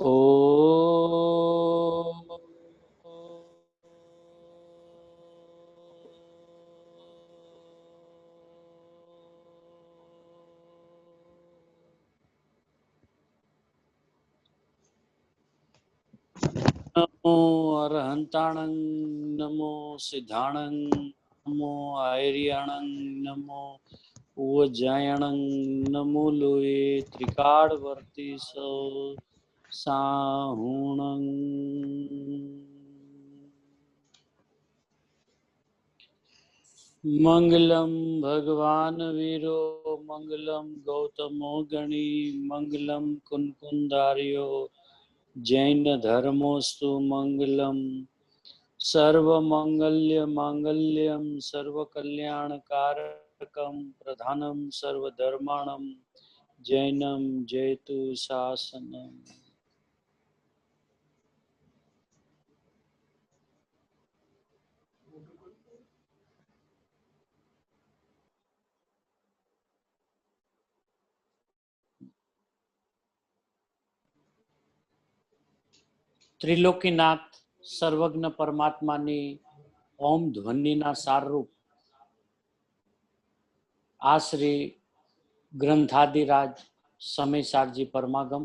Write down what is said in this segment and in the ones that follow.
ઓમ નમો અરહંતાણં નમો સિદ્ધાણં નમો આયર્યાણં નમો ઉજ્જાયણં નમો લોય ત્રિકાળવર્તી સાહુણં મંગલમ ભગવાન વીરો મંગલમ ગૌતમો ગણી મંગલમ કુનકુંદાર્યો જૈન ધર્મોસ્તુ મંગલમ સર્વ મંગલ્ય માંગલ્યમ સર્વ કલ્યાણકારકમ પ્રધાનમ સર્વ ધર્માણમ જૈનમ જયતુ શાસનમ. ત્રિલોકીનાથ સર્વજ્ઞ પરમાત્માની ઓમ ધ્વનિના સારરૂપ આ શ્રી ગ્રંથાદિરાજ સમયસારજી પરમાગમ,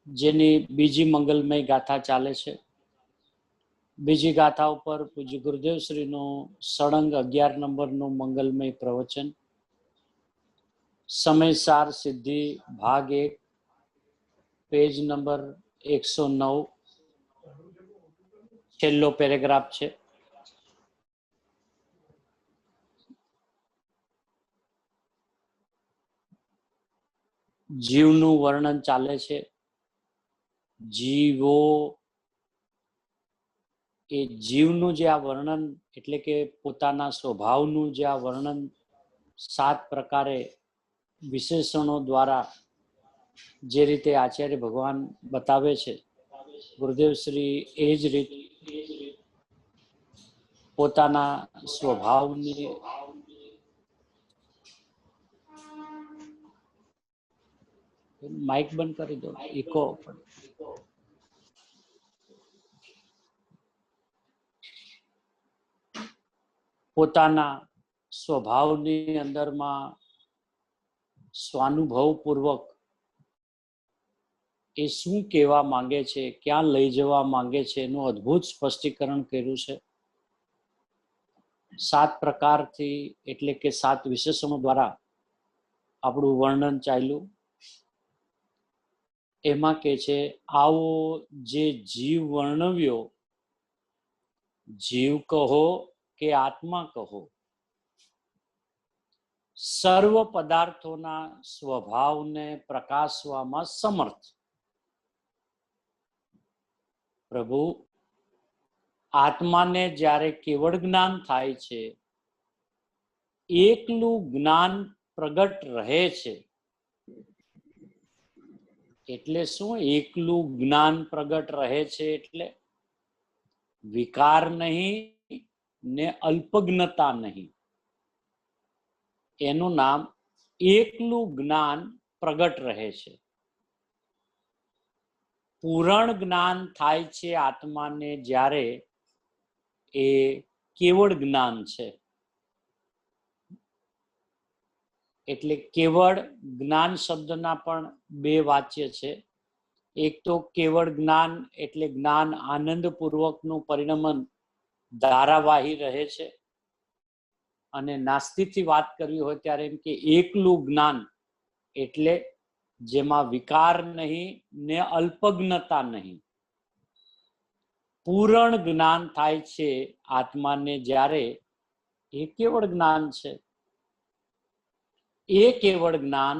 જેની બીજી મંગલમય ગાથા ચાલે છે. બીજી ગાથા ઉપર પૂજ્ય ગુરુદેવ શ્રીનું સળંગ 11 નંબરનું મંગલમય પ્રવચન, સમયસાર સિદ્ધિ ભાગ 1, પેજ નંબર 109, છેલ્લો પેરેગ્રાફ છે. જીવનું વર્ણન ચાલે છે. જીવો, એ જીવનું જે આ વર્ણન એટલે કે પોતાના સ્વભાવનું જે આ વર્ણન 7 પ્રકારે વિશેષણો દ્વારા જે રીતે આચાર્ય ભગવાન બતાવે છે, ગુરુદેવ શ્રી એ જ રીતે પોતાના સ્વભાવની માઇક બંધ કરી દો, ઇકો. પોતાના સ્વભાવની અંદરમાં સ્વાનુભવ પૂર્વક એ શું કહેવા માંગે છે, ક્યાં લઈ જવા માંગે છે, એનું અદ્ભુત સ્પષ્ટીકરણ કર્યું છે. 7 પ્રકારથી એટલે કે 7 વિશેષણો દ્વારા આપણું વર્ણન ચાલ્યું. એમાં કે છે, આવો જે જીવ વર્ણવ્યો, જીવ કહો કે આત્મા કહો, સર્વ પદાર્થોના સ્વભાવને પ્રકાશવામાં સમર્થ. પ્રભુ, આત્માને જ્યારે કેવળ જ્ઞાન થાય છે, એકલું જ્ઞાન પ્રગટ રહે છે. એટલે શું એકલું જ્ઞાન પ્રગટ રહે છે? એટલે વિકાર નહીં ને અલ્પજ્ઞતા નહીં, એનું નામ એકલું જ્ઞાન પ્રગટ રહે છે. પૂરણ જ્ઞાન થાય છે આત્માને જ્યારે એ કેવળ જ્ઞાન છે. એટલે કેવળ જ્ઞાન શબ્દના પણ 2 વાચ્ય છે. એક તો કેવળ જ્ઞાન એટલે જ્ઞાન આનંદપૂર્વકનું પરિણમન ધારાવાહી રહે છે. અને નાસ્તિકથી વાત કરવી હોય ત્યારે એમ કે એકલું જ્ઞાન એટલે જેમાં વિકાર નહીં ને અલ્પજ્ઞતા નહીં. પૂરણ જ્ઞાન થાય છે આત્માને જ્યારે એ કેવળ જ્ઞાન છે. એ કેવળ જ્ઞાન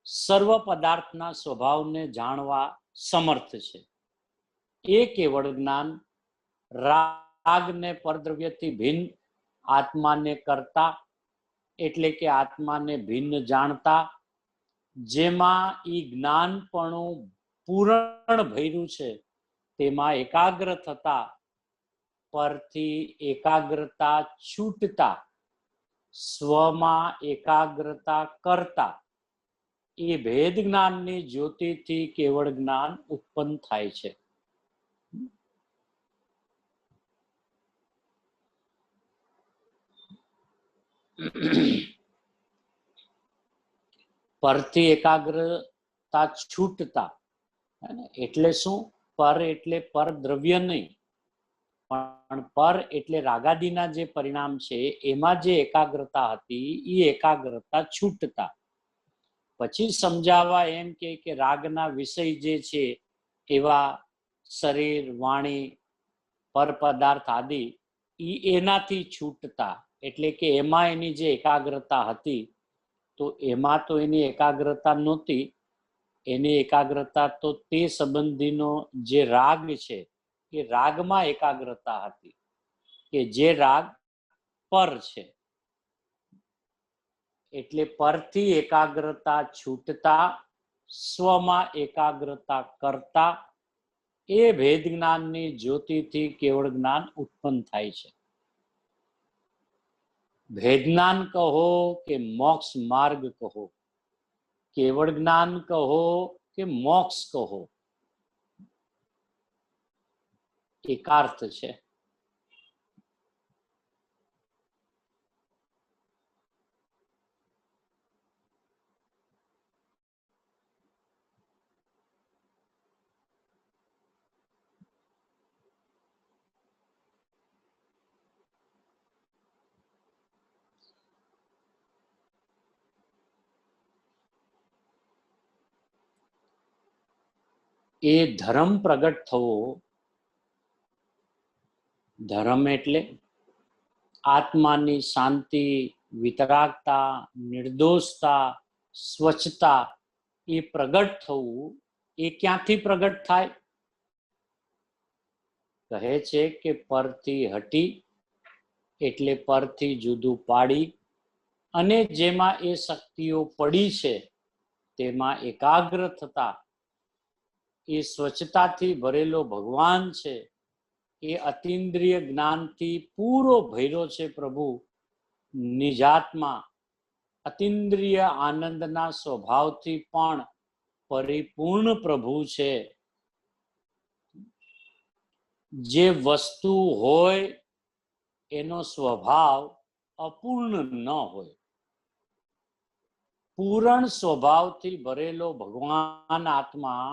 સર્વ પદાર્થના સ્વભાવને જાણવા સમર્થ છે. એ કેવળ જ્ઞાન રાગને પરદ્રવ્યથી ભિન્ન આત્માને કરતા એટલે કે આત્માને ભિન્ન જાણતા, જેમાં એ જ્ઞાનપણું પૂરણ ભર્યું છે, તેમાં એકાગ્ર થતા, પરથી એકાગ્રતા છૂટતા, સ્વમાં એકાગ્રતા કરતા, એ ભેદ જ્ઞાનની જ્યોતિથી કેવળ જ્ઞાન ઉત્પન્ન થાય છે. પરથી એકાગ્રતા છૂટતા, એટલે શું? પર એટલે પર દ્રવ્ય નહીં, પણ પર એટલે રાગાદીના જે પરિણામ છે એમાં જે એકાગ્રતા હતી એ એકાગ્રતા છૂટતા. પછી સમજાવવા એમ કે રાગના વિષય જે છે એવા શરીર, વાણી, પર પદાર્થ આદિ એનાથી છૂટતા, એટલે કે એમાં એની જે એકાગ્રતા હતી તો એમાં તો એની એકાગ્રતા નહોતી. એની એકાગ્રતા તો તે સંબંધીનો જે રાગ છે એ રાગમાં એકાગ્રતા હતી, કે જે રાગ પર છે. એટલે પરથી એકાગ્રતા છૂટતા, સ્વમાં એકાગ્રતા કરતા, એ ભેદ જ્ઞાનની જ્યોતિથી કેવળ જ્ઞાન ઉત્પન્ન થાય છે. ભેદજ્ઞાન કહો કે મોક્ષ માર્ગ કહો, કેવળ જ્ઞાન કહો કે મોક્ષ કહો, એકાર્થ છે. એ ધર્મ પ્રગટ થવો, ધર્મ એટલે આત્માની શાંતિ, વિતરાગતા, નિર્દોષતા, સ્વચ્છતા, એ પ્રગટ થવું. એ ક્યાંથી પ્રગટ થાય? કહે છે કે પરથી હટી, એટલે પરથી જુદું પાડી, અને જેમાં એ શક્તિઓ પડી છે તેમાં એકાગ્ર થતા, એ સ્વચ્છતાથી ભરેલો ભગવાન છે, એ અતિન્દ્રિય જ્ઞાનથી પૂરો ભર્યો છે પ્રભુ, નિજાત્મા અતિન્દ્રિય આનંદના સ્વભાવથી પણ પરિપૂર્ણ પ્રભુ છે. જે વસ્તુ હોય એનો સ્વભાવ અપૂર્ણ ન હોય. પૂર્ણ સ્વભાવથી ભરેલો ભગવાન આત્મા,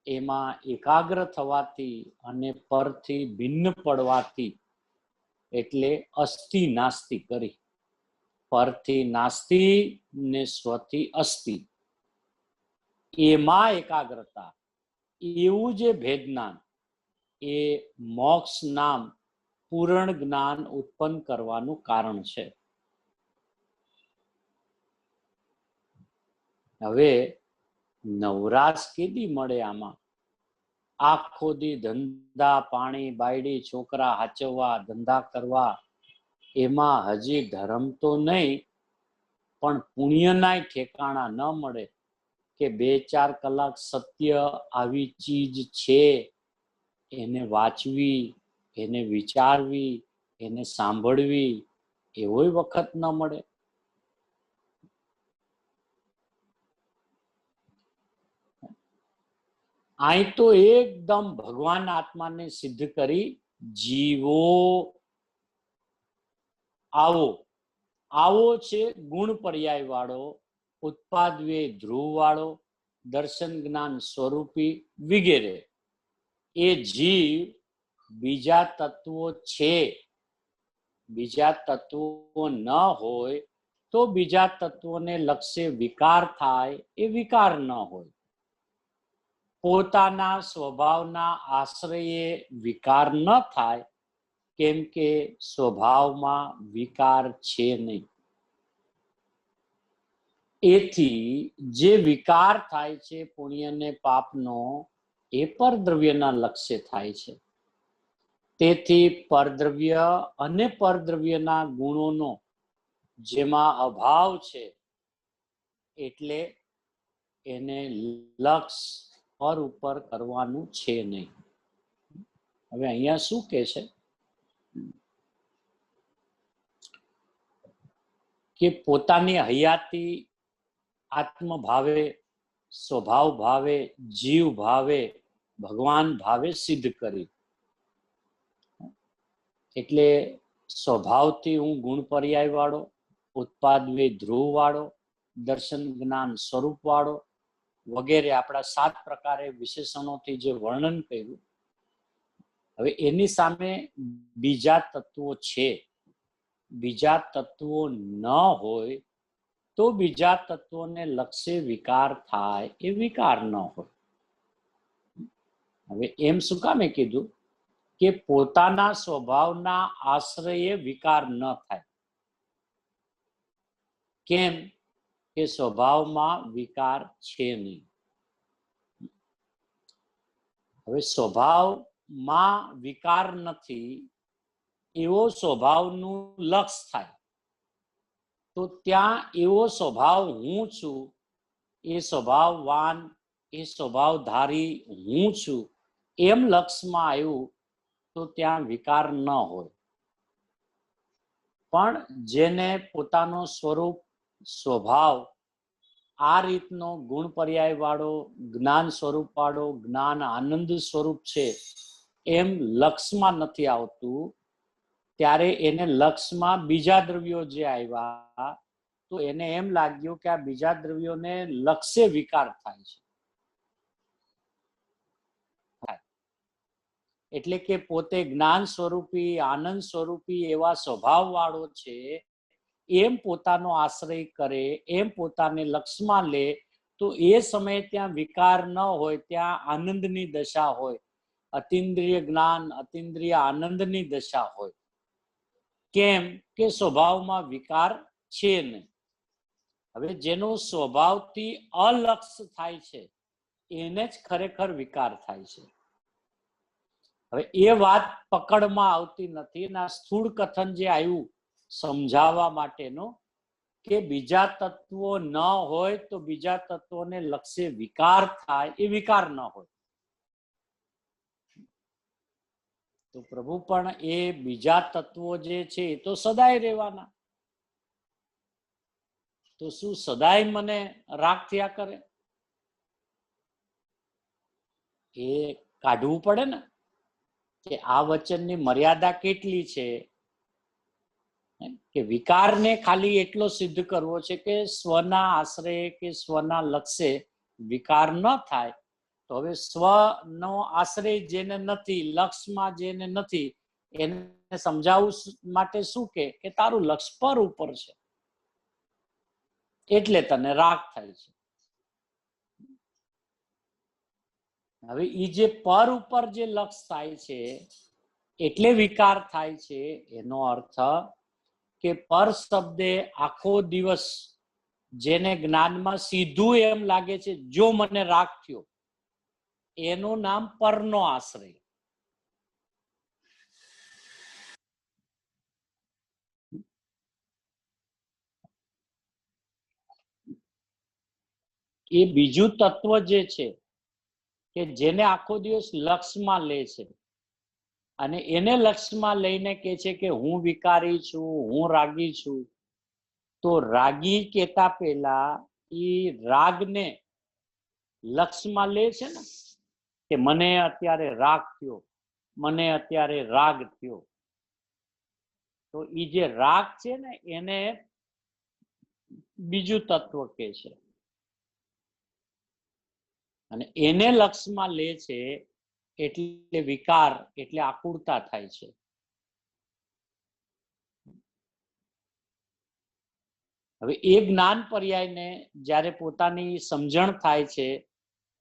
એમાં એકાગ્ર થવાથી અને પરથી ભિન્ન પડવાથી, એટલે અસ્થિ નાસ્તિ કરી, પરથી નાસ્તિ ને સ્વથી અસ્થિ, એમાં એકાગ્રતા, એવું જે ભેદજ્ઞાન, એ મોક્ષ નામ પૂર્ણ જ્ઞાન ઉત્પન્ન કરવાનું કારણ છે. હવે નવરાશ કેદી મળે આમાં? આખો દી ધંધા પાણી, બાયડી છોકરા હાચવવા, ધંધા કરવા, એમાં હજી ધર્મ તો નહીં પણ પુણ્યનાય ઠેકાણા ન મળે, કે 2-4 કલાક સત્ય આવી ચીજ છે એને વાંચવી, એને વિચારવી, એને સાંભળવી, એવોય વખત ન મળે. અહીં તો એકદમ ભગવાન આત્માને સિદ્ધ કરી, જીવો આવો. આવો છે ગુણ પર્યાય વાળો, ઉત્પાદવ્ય ધ્રુવ વાળો, દર્શન જ્ઞાન સ્વરૂપી વગેરે. એ જીવ બીજા તત્વો છે. બીજા તત્વો ન હોય તો બીજા તત્વોને લક્ષ્ય વિકાર થાય, એ વિકાર ન હોય. પોતાના સ્વભાવના આશ્રયે વિકાર ન થાય, કેમ કે સ્વભાવમાં વિકાર છે નહીં. એથી જે વિકાર થાય છે પુણ્ય ને પાપનો, એ પરદ્રવ્યના લક્ષ્ય થાય છે. તેથી પરદ્રવ્ય અને પરદ્રવ્યના ગુણોનો જેમાં અભાવ છે, એટલે એને લક્ષ્ય પર ઉપર કરવાનું છે નહીં. હવે અહીંયા શું કે છે કે પોતાની હયાતી આત્મ ભાવે, સ્વભાવ ભાવે, જીવ ભાવે, ભગવાન ભાવે સિદ્ધ કરી. એટલે સ્વભાવથી હું ગુણ પર્યાય વાળો, ઉત્પાદવે ધ્રુવ વાળો, દર્શન જ્ઞાન સ્વરૂપ વાળો વગેરે આપણા 7 પ્રકારે વિશેષણોથી જે વર્ણન કર્યું. હવે એની સામે બીજા તત્વો છે. બીજા તત્વો ન હોય તો બીજા તત્વોને લક્ષ્ય વિકાર થાય, એ વિકાર ન હોય. હવે એમ શું કામે કીધું કે પોતાના સ્વભાવના આશ્રયે વિકાર ન થાય. કેમ કે સ્વભાવમાં વિકાર છે નહીં. હવે સ્વભાવમાં વિકાર નથી એવો સ્વભાવનું લક્ષ થાય તો ત્યાં એવો સ્વભાવ હું છું, એ સ્વભાવવાન, એ સ્વભાવધારી હું છું એમ લક્ષમાં આવ્યું તો ત્યાં વિકાર ન હોય. પણ જેને પોતાનો સ્વરૂપ, સ્વભાવ આ રીતનો ગુણ પર્યાય વાળો, જ્ઞાન સ્વરૂપ વાળો, જ્ઞાન આનંદ સ્વરૂપ છે એમ લક્ષમાં નથી આવતું, ત્યારે એને લક્ષમાં બીજા દ્રવ્યો જે આવ્યા તો એને એમ લાગ્યું કે આ બીજા દ્રવ્યોને લક્ષ્ય વિકાર થાય છે. એટલે કે પોતે જ્ઞાન સ્વરૂપી, આનંદ સ્વરૂપી એવા સ્વભાવ વાળો છે એમ પોતાનો આશ્રય કરે, એમ પોતાને લક્ષમાં લે તો એ સમયે ત્યાં વિકાર ન હોય, ત્યાં આનંદની દશા હોય, અતિન્દ્રિય જ્ઞાન, અતિન્દ્રિય આનંદની દશા હોય. કેમ કે સ્વભાવમાં વિકાર છે નહીં. હવે જેનો સ્વભાવથી અલક્ષ થાય છે એને જ ખરેખર વિકાર થાય છે. હવે એ વાત પકડમાં આવતી નથી. ના સ્થૂળ કથન જે આવ્યું સમજાવવા માટેનું કે બીજા તત્વો ન હોય તો બીજા તત્વોને લક્ષ્ય વિકાર થાય, એ વિકાર ન હોય. તો પ્રભુ પણ એ બીજા તત્વો જે છે એ તો સદાય રહેવાના. તો શું સદાય મને રાગ થયા કરે? એ કાઢવું પડે ને કે આ વચનની મર્યાદા કેટલી છે. કે વિકારને ખાલી એટલો સિદ્ધ કરવો છે કે સ્વના આશ્રય કે સ્વના લક્ષ્ય વિકાર ન થાય. તો હવે સ્વનો આશ્રય જેને નથી, લક્ષમાં જેને નથી, એને સમજાવવું માટે શું કે તારું લક્ષ પર ઉપર છે એટલે તને રાગ થાય છે. હવે એ જે પર ઉપર જે લક્ષ થાય છે એટલે વિકાર થાય છે, એનો અર્થ કે પર શબ્દે આખો દિવસ જેને જ્ઞાનમાં સીધું એમ લાગે છે જો મને રાગ થયો, એનું નામ પરનો આશ્રય. એ બીજું તત્વ જે છે કે જેને આખો દિવસ લક્ષમાં લે છે અને એને લક્ષમાં લઈને કે છે કે હું વિકારી છું, હું રાગી છું. તો રાગી કેતા પહેલા એ રાગને લક્ષમાં લે છે ને કે મને અત્યારે રાગ થયો, મને અત્યારે રાગ થયો. તો એ જે રાગ છે ને એને બીજું તત્વ કે છે અને એને લક્ષમાં લે છે એટલે વિકાર, એટલે આકુરતા થાય છે. હવે એ જ્ઞાન પર્યાયને જ્યારે પોતાની સમજણ થાય છે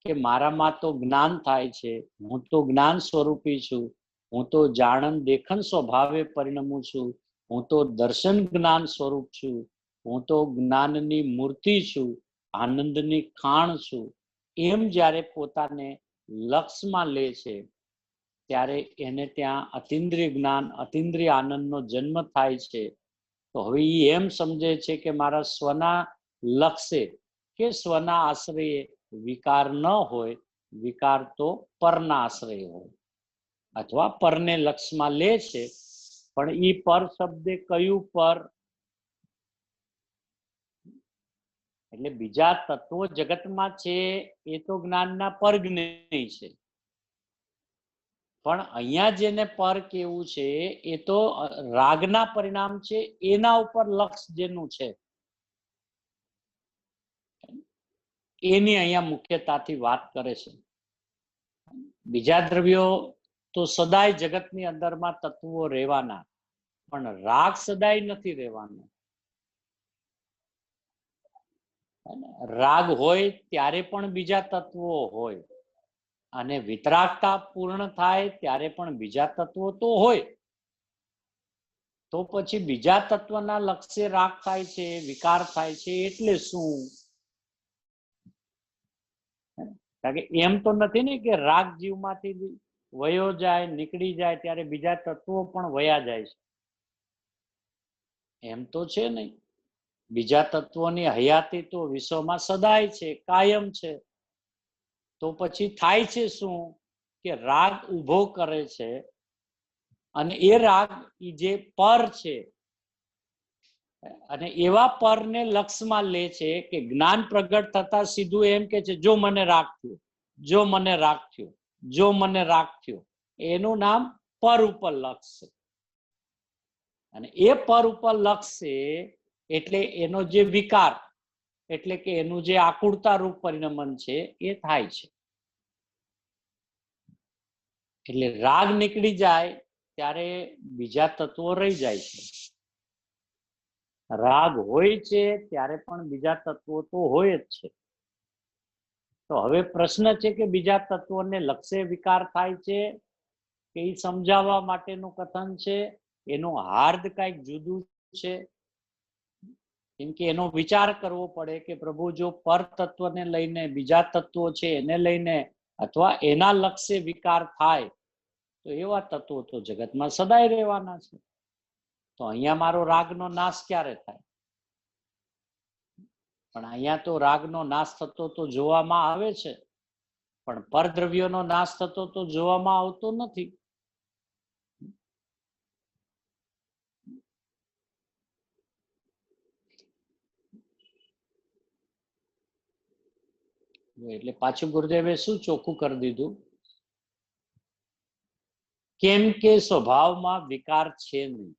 કે મારામાં તો જ્ઞાન થાય છે, હું તો જ્ઞાન સ્વરૂપી છું, હું તો જાણન દેખન સ્વભાવે પરિણમું છું, હું તો દર્શન જ્ઞાન સ્વરૂપ છું, હું તો જ્ઞાનની મૂર્તિ છું, આનંદની ખાણ છું, એમ જ્યારે પોતાને લક્ષમાં લે છે ત્યારે એને ત્યાં અતિન્દ્રિય જ્ઞાન, અતિન્દ્રિય આનંદનો જન્મ થાય છે. તો હવે એ એમ સમજે છે કે મારા સ્વના લક્ષ્ય કે સ્વના આશ્રયે વિકાર ન હોય, વિકાર તો પરના આશ્રય હોય અથવા પરને લક્ષમાં લે છે. પણ એ પર શબ્દે કયું પર? એટલે બીજા તત્વો જગતમાં છે એ તો જ્ઞાનના પરજ્ઞેય છે, પણ અહીંયા જેને પર કેવું છે એ તો રાગના પરિણામ છે, એના ઉપર લક્ષ જેનું છે એની અહીંયા મુખ્યતાથી વાત કરે છે. બીજા દ્રવ્યો તો સદાય જગતની અંદરમાં તત્વો રહેવાના, પણ રાગ સદાય નથી રહેવાનો. રાગ હોય ત્યારે પણ બીજા તત્વો હોય, અને વિતરાગતા પૂર્ણ થાય ત્યારે પણ બીજા તત્વો તો હોય. તો પછી બીજા તત્વના લક્ષ્ય રાગ થાય છે, વિકાર થાય છે, એટલે શું? કારણ કે એમ તો નથી ને કે રાગ જીવમાંથી વયો જાય, નીકળી જાય ત્યારે બીજા તત્વો પણ વયા જાય છે, એમ તો છે નહીં. બીજા તત્વોની હયાતી તો વિશ્વમાં સદાય છે, કાયમ છે. તો પછી થાય છે શું કે રાગ ઉભો કરે છે, અને એ રાગ જે પર છે, અને એવા પરને લક્ષમાં લે છે કે જ્ઞાન પ્રગટ થતા સીધું એમ કે છે, જો મને રાગ થયો, જો મને રાગ થયો, જો મને રાગ થયો. એનું નામ પર ઉપર લક્ષ છે. અને એ પર ઉપર લક્ષ છે એટલે એનો જે વિકાર, એટલે કે એનું જે આકુળતા રૂપ પરિણમન છે એ થાય છે. એટલે રાગ નીકળી જાય ત્યારે બીજા તત્વો રહી જાય છે. રાગ હોય છે ત્યારે પણ બીજા તત્વો તો હોય જ છે. તો હવે પ્રશ્ન છે કે બીજા તત્વોને લક્ષ્ય વિકાર થાય છે કે એ સમજાવવા માટેનું કથન છે, એનું હાર્દ કઈક જુદું છે. કેમ કે એનો વિચાર કરવો પડે કે પ્રભુ જો પર તત્વને લઈને બીજા તત્વો છે એને લઈને અથવા એના લક્ષ્ય વિકાર થાય તો એવા તત્વો તો જગતમાં સદાય રહેવાના છે. તો અહીંયા મારો રાગનો નાશ ક્યારે થાય? પણ અહીંયા તો રાગનો નાશ થતો તો જોવામાં આવે છે, પણ પરદ્રવ્યોનો નાશ થતો તો જોવામાં આવતો નથી. એટલે પાછું ગુરુદેવે શું ચોખ્ખું કરી દીધું? કેમ કે સ્વભાવમાં વિકાર છે નહીં.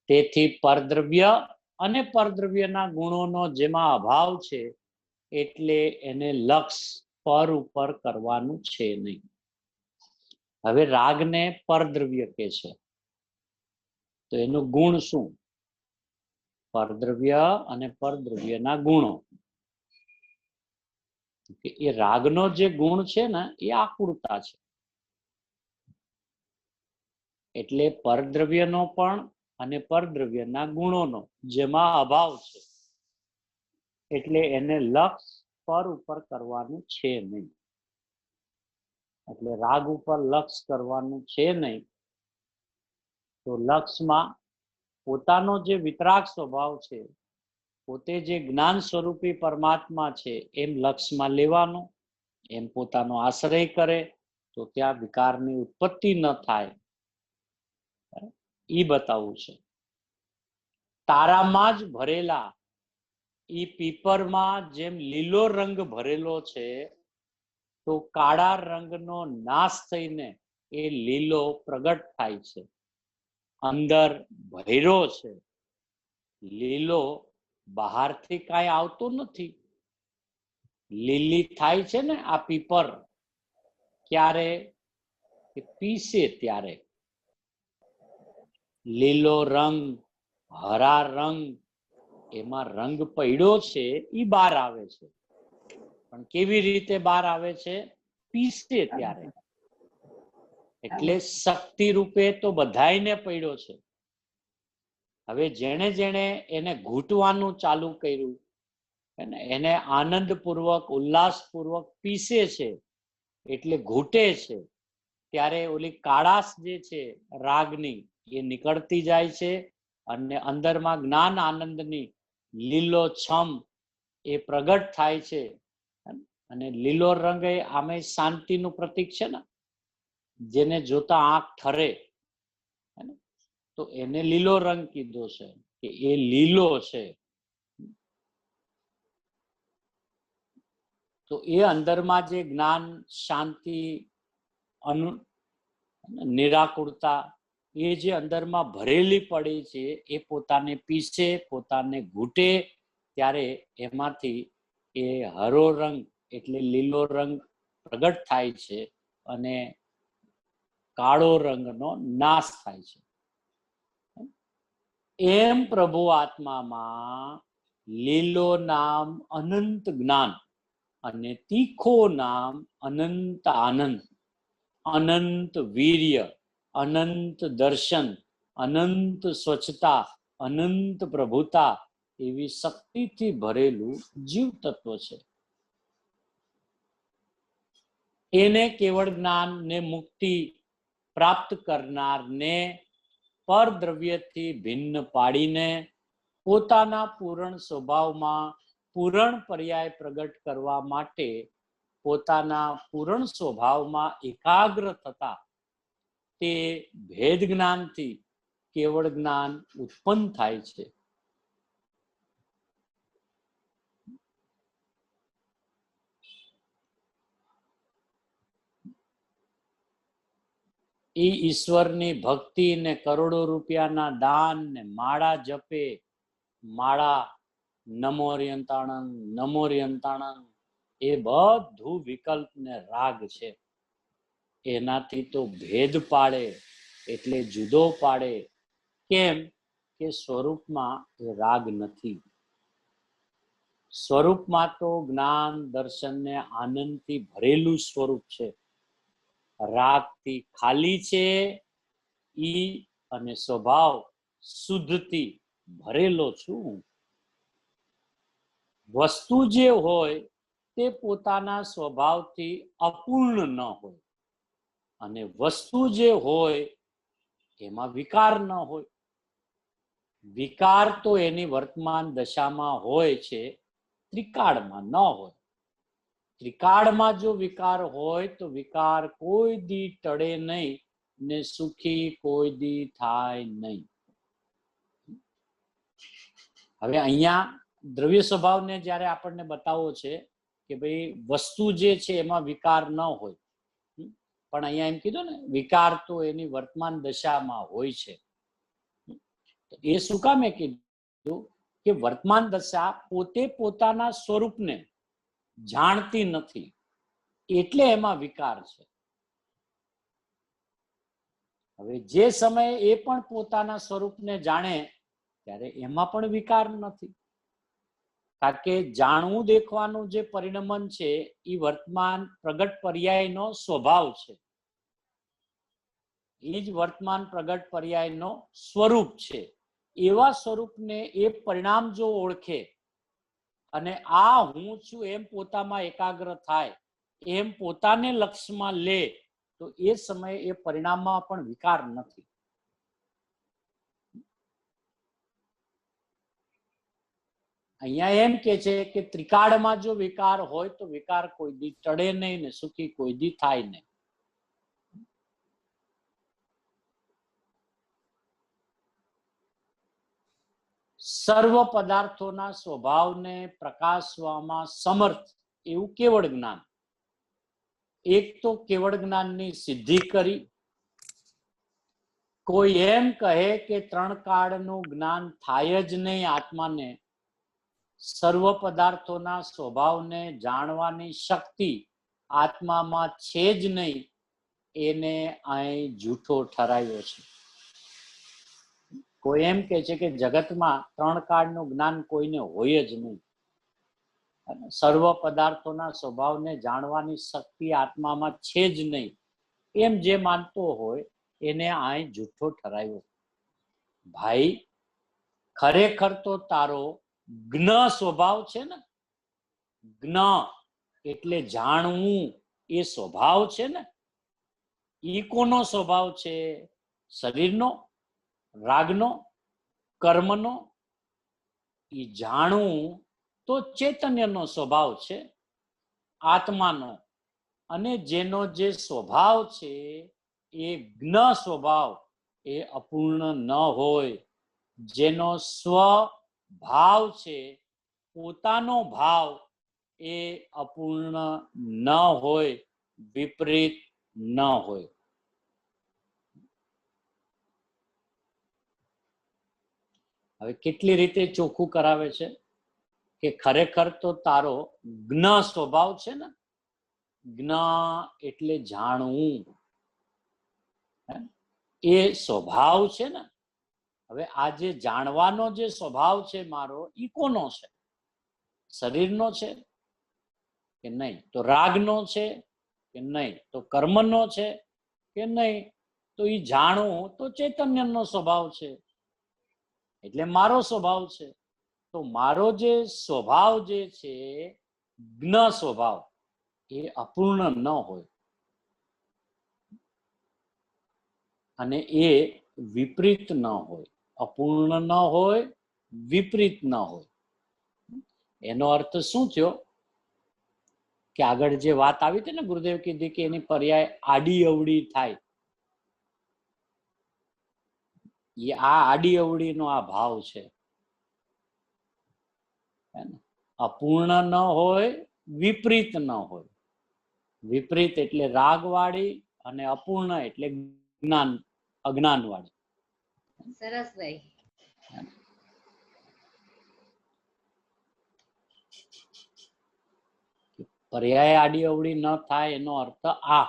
તેથી પરદ્રવ્ય અને પરદ્રવ્યના ગુણોનો જેમાં અભાવ છે એટલે એને લક્ષ પર ઉપર કરવાનું છે નહીં. હવે રાગને પરદ્રવ્ય કે છે તો એનું ગુણ શું? પરદ્રવ્ય અને પરદ્રવ્યના ગુણો. એ રાગનો જે ગુણ છે ને એ આકુળતા છે. એટલે પરદ્રવ્યનો પણ અને પરદ્રવ્યના ગુણોનો જેમાં અભાવ છે એટલે એને લક્ષ પર ઉપર કરવાનું છે નહીં. એટલે રાગ ઉપર લક્ષ કરવાનું છે નહીં. તો લક્ષમાં પોતાનો જે વિતરાગ સ્વભાવ છે, પોતે જે જ્ઞાન સ્વરૂપી પરમાત્મા છે એમ લક્ષમાં લેવાનો, એમ પોતાનો આશ્રય કરે તો ત્યાં વિકારની ઉત્પત્તિ ન થાય એ બતાવવું છે. તારામાં જ ભરેલા ઈ પીપરમાં જેમ લીલો રંગ ભરેલો છે તો કાળા રંગનો નાશ થઈને એ લીલો પ્રગટ થાય છે. અંદર ભૈરો છે, લીલો બહારથી કાંઈ આવતું નથી. લીલી થાય છે ને આ પીપર ક્યારે? પીસે ત્યારે. લીલો રંગ, હરા રંગ, એમાં રંગ પડ્યો છે એ બહાર આવે છે. પણ કેવી રીતે બહાર આવે છે? પીસે ત્યારે. એટલે શક્તિ રૂપે તો બધાયને પડ્યો છે. હવે જેણે જેણે એને ઘૂંટવાનું ચાલુ કર્યું, એને આનંદપૂર્વક ઉલ્લાસપૂર્વક પીસે છે એટલે ઘૂંટે છે, ત્યારે ઓલી કાળાશ જે છે રાગની એ નીકળતી જાય છે અને અંદરમાં જ્ઞાન આનંદની લીલો છમ એ પ્રગટ થાય છે. અને લીલો રંગ એ આમે શાંતિનું પ્રતીક છે ને, જેને જોતા આંખ ઠરે, તો એને લીલો રંગ કીધો છે કે એ લીલો છે. તો એ અંદરમાં જે જ્ઞાન, શાંતિ, નિરાકુરતા એ જે અંદરમાં ભરેલી પડી છે એ પોતાને પીસે, પોતાને ઘૂંટે, ત્યારે એમાંથી એ હરો રંગ એટલે લીલો રંગ પ્રગટ થાય છે અને કાળો રંગનો નાશ થાય છે. એમ પ્રભુ આત્મામાં લીલો નામ અનંત જ્ઞાન અને તીખો નામ અનંત આનંદ, અનંત વીર્ય, અનંત દર્શન, અનંત સ્વચ્છતા, અનંત પ્રભુતા એવી શક્તિથી ભરેલું જીવ તત્વ છે. એને કેવળ જ્ઞાન ને મુક્તિ પ્રાપ્ત કરનારને પરદ્રવ્યથી ભિન્ન પાડીને પોતાના પૂરણ સ્વભાવમાં પૂરણ પર્યાય પ્રગટ કરવા માટે પોતાના પૂરણ સ્વભાવમાં એકાગ્ર થતા તે ભેદ જ્ઞાનથી કેવળ જ્ઞાન ઉત્પન્ન થાય છે. એ ઈશ્વરની ભક્તિ ને કરોડો રૂપિયાના દાન ને માળા જપે, માળા નમોર્યંતાણંગ નમોર્યંતાણંગ, એ બધું વિકલ્પ ને રાગ છે. એનાથી તો ભેદ પાડે એટલે જુદો પાડે. કેમ કે સ્વરૂપમાં એ રાગ નથી. સ્વરૂપમાં તો જ્ઞાન, દર્શન ને આનંદથી ભરેલું સ્વરૂપ છે. રાગથી ખાલી છે ઈ, અને સ્વભાવ શુદ્ધથી ભરેલો છું. વસ્તુ જે હોય તે પોતાના સ્વભાવથી અપૂર્ણ ન હોય, અને વસ્તુ જે હોય એમાં વિકાર ન હોય. વિકાર તો એની વર્તમાન દશામાં હોય છે, ત્રિકાળમાં ન હોય. ત્રિકાળમાં જો વિકાર હોય તો વિકાર કોઈ દી ટળે નહીં ને સુખી કોઈ દી થાય નહીં. હવે અહીંયા દ્રવ્ય સ્વભાવને જ્યારે આપણને બતાવવો છે કે ભાઈ વસ્તુ જે છે એમાં વિકાર ન હોય, પણ અહીંયા એમ કીધું ને વિકાર તો એની વર્તમાન દશામાં હોય છે. એ શું કામે કીધું કે વર્તમાન દશા પોતે પોતાના સ્વરૂપને જાણતી નથી, એટલે એમાં વિકાર છે. હવે જે સમયે એ પણ પોતાના સ્વરૂપને જાણે ત્યારે એમાં પણ વિકાર નથી. કારણ કે જાણવું દેખવાનું જે પરિણમન છે એ વર્તમાન પ્રગટ પર્યાયનો સ્વભાવ છે, એ જ વર્તમાન પ્રગટ પર્યાયનો સ્વરૂપ છે. એવા સ્વરૂપને એ પરિણામ જો ઓળખે અને આ હું છું એમ પોતામાં એકાગ્ર થાય, એમ પોતાને લક્ષ્યમાં લે, તો એ સમયે એ પરિણામમાં પણ વિકાર નથી. અહીંયા એમ કે છે કે ત્રિકાળમાં જો વિકાર હોય તો વિકાર કોઈ દી ટળે નહીં ને સુખી કોઈ દી થાય નહીં. સર્વ પદાર્થોના સ્વભાવને પ્રકાશવામાં સમર્થ એવું કેવળ જ્ઞાન. એક તો કેવળ જ્ઞાનની સિદ્ધિ કરી. કોઈ એમ કહે કે ત્રણ કાળનું જ્ઞાન થાય જ નહીં આત્માને, સર્વ પદાર્થોના સ્વભાવને જાણવાની શક્તિ આત્મામાં છે જ નહીં, એને અહીં જૂઠો ઠરાયો છે. કોઈ એમ કે છે કે જગતમાં ત્રણ કાળનું જ્ઞાન કોઈને હોય જ નહીં, સર્વ પદાર્થોના સ્વભાવને જાણવાની શક્તિ આત્મામાં છે જ નહીં, એમ જે માનતો હોય એને અહીં જૂઠો ઠરાયો. ભાઈ ખરેખર તો તારો જ્ઞ સ્વભાવ છે ને, જ્ઞ એટલે જાણવું એ સ્વભાવ છે ને, ઈ કોનો સ્વભાવ છે? શરીરનો, રાગનો, કર્મનો? ઈ જાણવું તો ચૈતન્યનો સ્વભાવ છે, આત્માનો. અને જેનો જે સ્વભાવ છે એ જ્ઞ સ્વભાવ, એ અપૂર્ણ ન હોય. જેનો સ્વભાવ છે, પોતાનો ભાવ, એ અપૂર્ણ ન હોય, વિપરીત ન હોય. હવે કેટલી રીતે ચોખ્ખું કરાવે છે કે ખરેખર તો તારો જ્ઞ સ્વભાવ છે ને, જ્ઞ એટલે જાણવું, એ સ્વભાવ છે ને. હવે આ જે જાણવાનો જે સ્વભાવ છે મારો, ઈ કોનો છે? શરીરનો છે કે નહીં? તો રાગનો છે કે નહીં? તો કર્મનો છે કે નહીં? તો ઈ જાણવું તો ચૈતન્યનો સ્વભાવ છે, એટલે મારો સ્વભાવ છે. તો મારો જે સ્વભાવ જે છે, જ્ઞ સ્વભાવ, એ અપૂર્ણ ન હોય અને એ વિપરીત ન હોય. અપૂર્ણ ન હોય, વિપરીત ન હોય. એનો અર્થ શું થયો કે આગળ જે વાત આવી હતી ને, ગુરુદેવ કીધી કે એની પર્યાય આડી અવડી થાય. એ આ આડી અવડીનો આ ભાવ છે. અપૂર્ણ ન હોય, વિપરીત ન હોય. વિપરીત એટલે રાગવાળી અને અપૂર્ણ એટલે જ્ઞાન અજ્ઞાનવાળી. સરસ ભાઈ. પર્યાય આડી અવડી ન થાય એનો અર્થ આ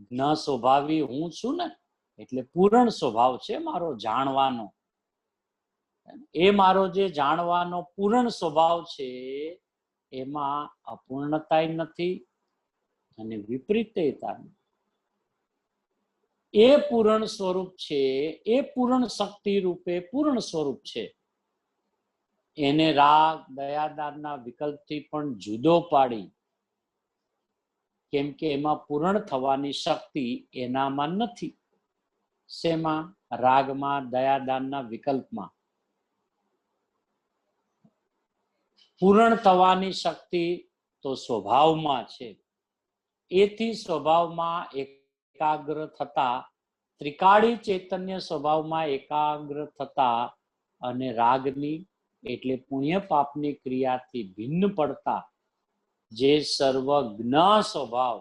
જ્ઞ સ્વભાવી હું છું ને, એટલે પૂર્ણ સ્વભાવ છે મારો જાણવાનો. એ મારો જે જાણવાનો પૂર્ણ સ્વભાવ છે, એમાં અપૂર્ણતા નથી અને વિપરીતતા. એ પૂર્ણ સ્વરૂપ છે, એ પૂર્ણ શક્તિ રૂપે પૂર્ણ સ્વરૂપ છે. એને રાગ દયાદાનના વિકલ્પથી પણ જુદો પાડી, કેમ કે એમાં પૂર્ણ થવાની શક્તિ એનામાં નથી. શેમાં? રાગમાં, દયાદાનના વિકલ્પમાં. પૂર્ણ થવાની શક્તિ તો સ્વભાવમાં છે. એથી સ્વભાવમાં એકાગ્ર થતા, ત્રિકાળી ચૈતન્ય સ્વભાવમાં એકાગ્ર થતા અને રાગની એટલે પુણ્ય પાપની ક્રિયાથી ભિન્ન પડતા જે સર્વજ્ઞ સ્વભાવ,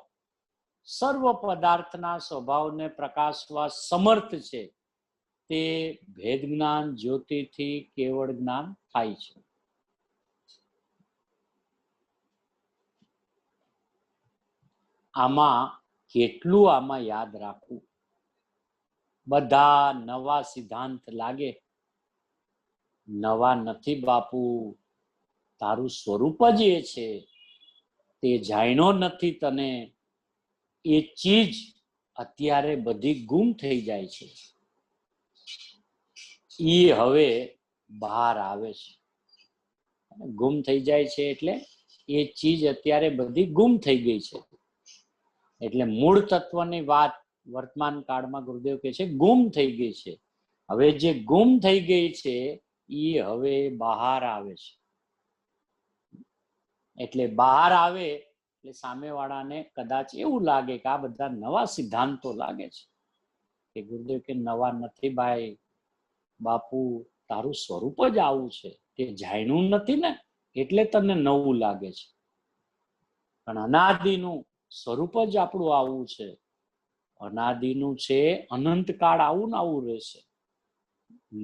સર્વ પદાર્થના સ્વભાવને પ્રકાશવા સમર્થ છે, તે ભેદ જ્ઞાન જ્યોતિથી કેવળ જ્ઞાન થાય છે. આમાં કેટલું આમાં યાદ રાખવું? બધા નવા સિદ્ધાંત લાગે. નવા નથી બાપુ, તારું સ્વરૂપ જ એ છે. તે જાણ્યો નથી તને, એ ચીજ અત્યારે બધી ગુમ થઈ જાય છે. ઈ હવે બહાર આવે છે. ગુમ થઈ જાય છે એટલે એ ચીજ અત્યારે બધી ગુમ થઈ ગઈ છે. એટલે મૂળ તત્વની વાત વર્તમાન કાળમાં ગુરુદેવ કહે છે ગુમ થઈ ગઈ છે. હવે જે ગુમ થઈ ગઈ છે એ હવે બહાર આવે છે. એટલે બહાર આવે એટલે સામેવાળાને કદાચ એવું લાગે કે આ બધા નવા સિદ્ધાંતો લાગે છે. કે ગુરુદેવ કે નવા નથી ભાઈ, બાપુ તારું સ્વરૂપ જ આવું છે. તે જાણ્યું નથી ને એટલે તને નવું લાગે છે, પણ અનાદિનું સ્વરૂપ જ આપણું આવું છે. અનાદિનું છે, અનંતકાળ આવું ને આવું રહેશે,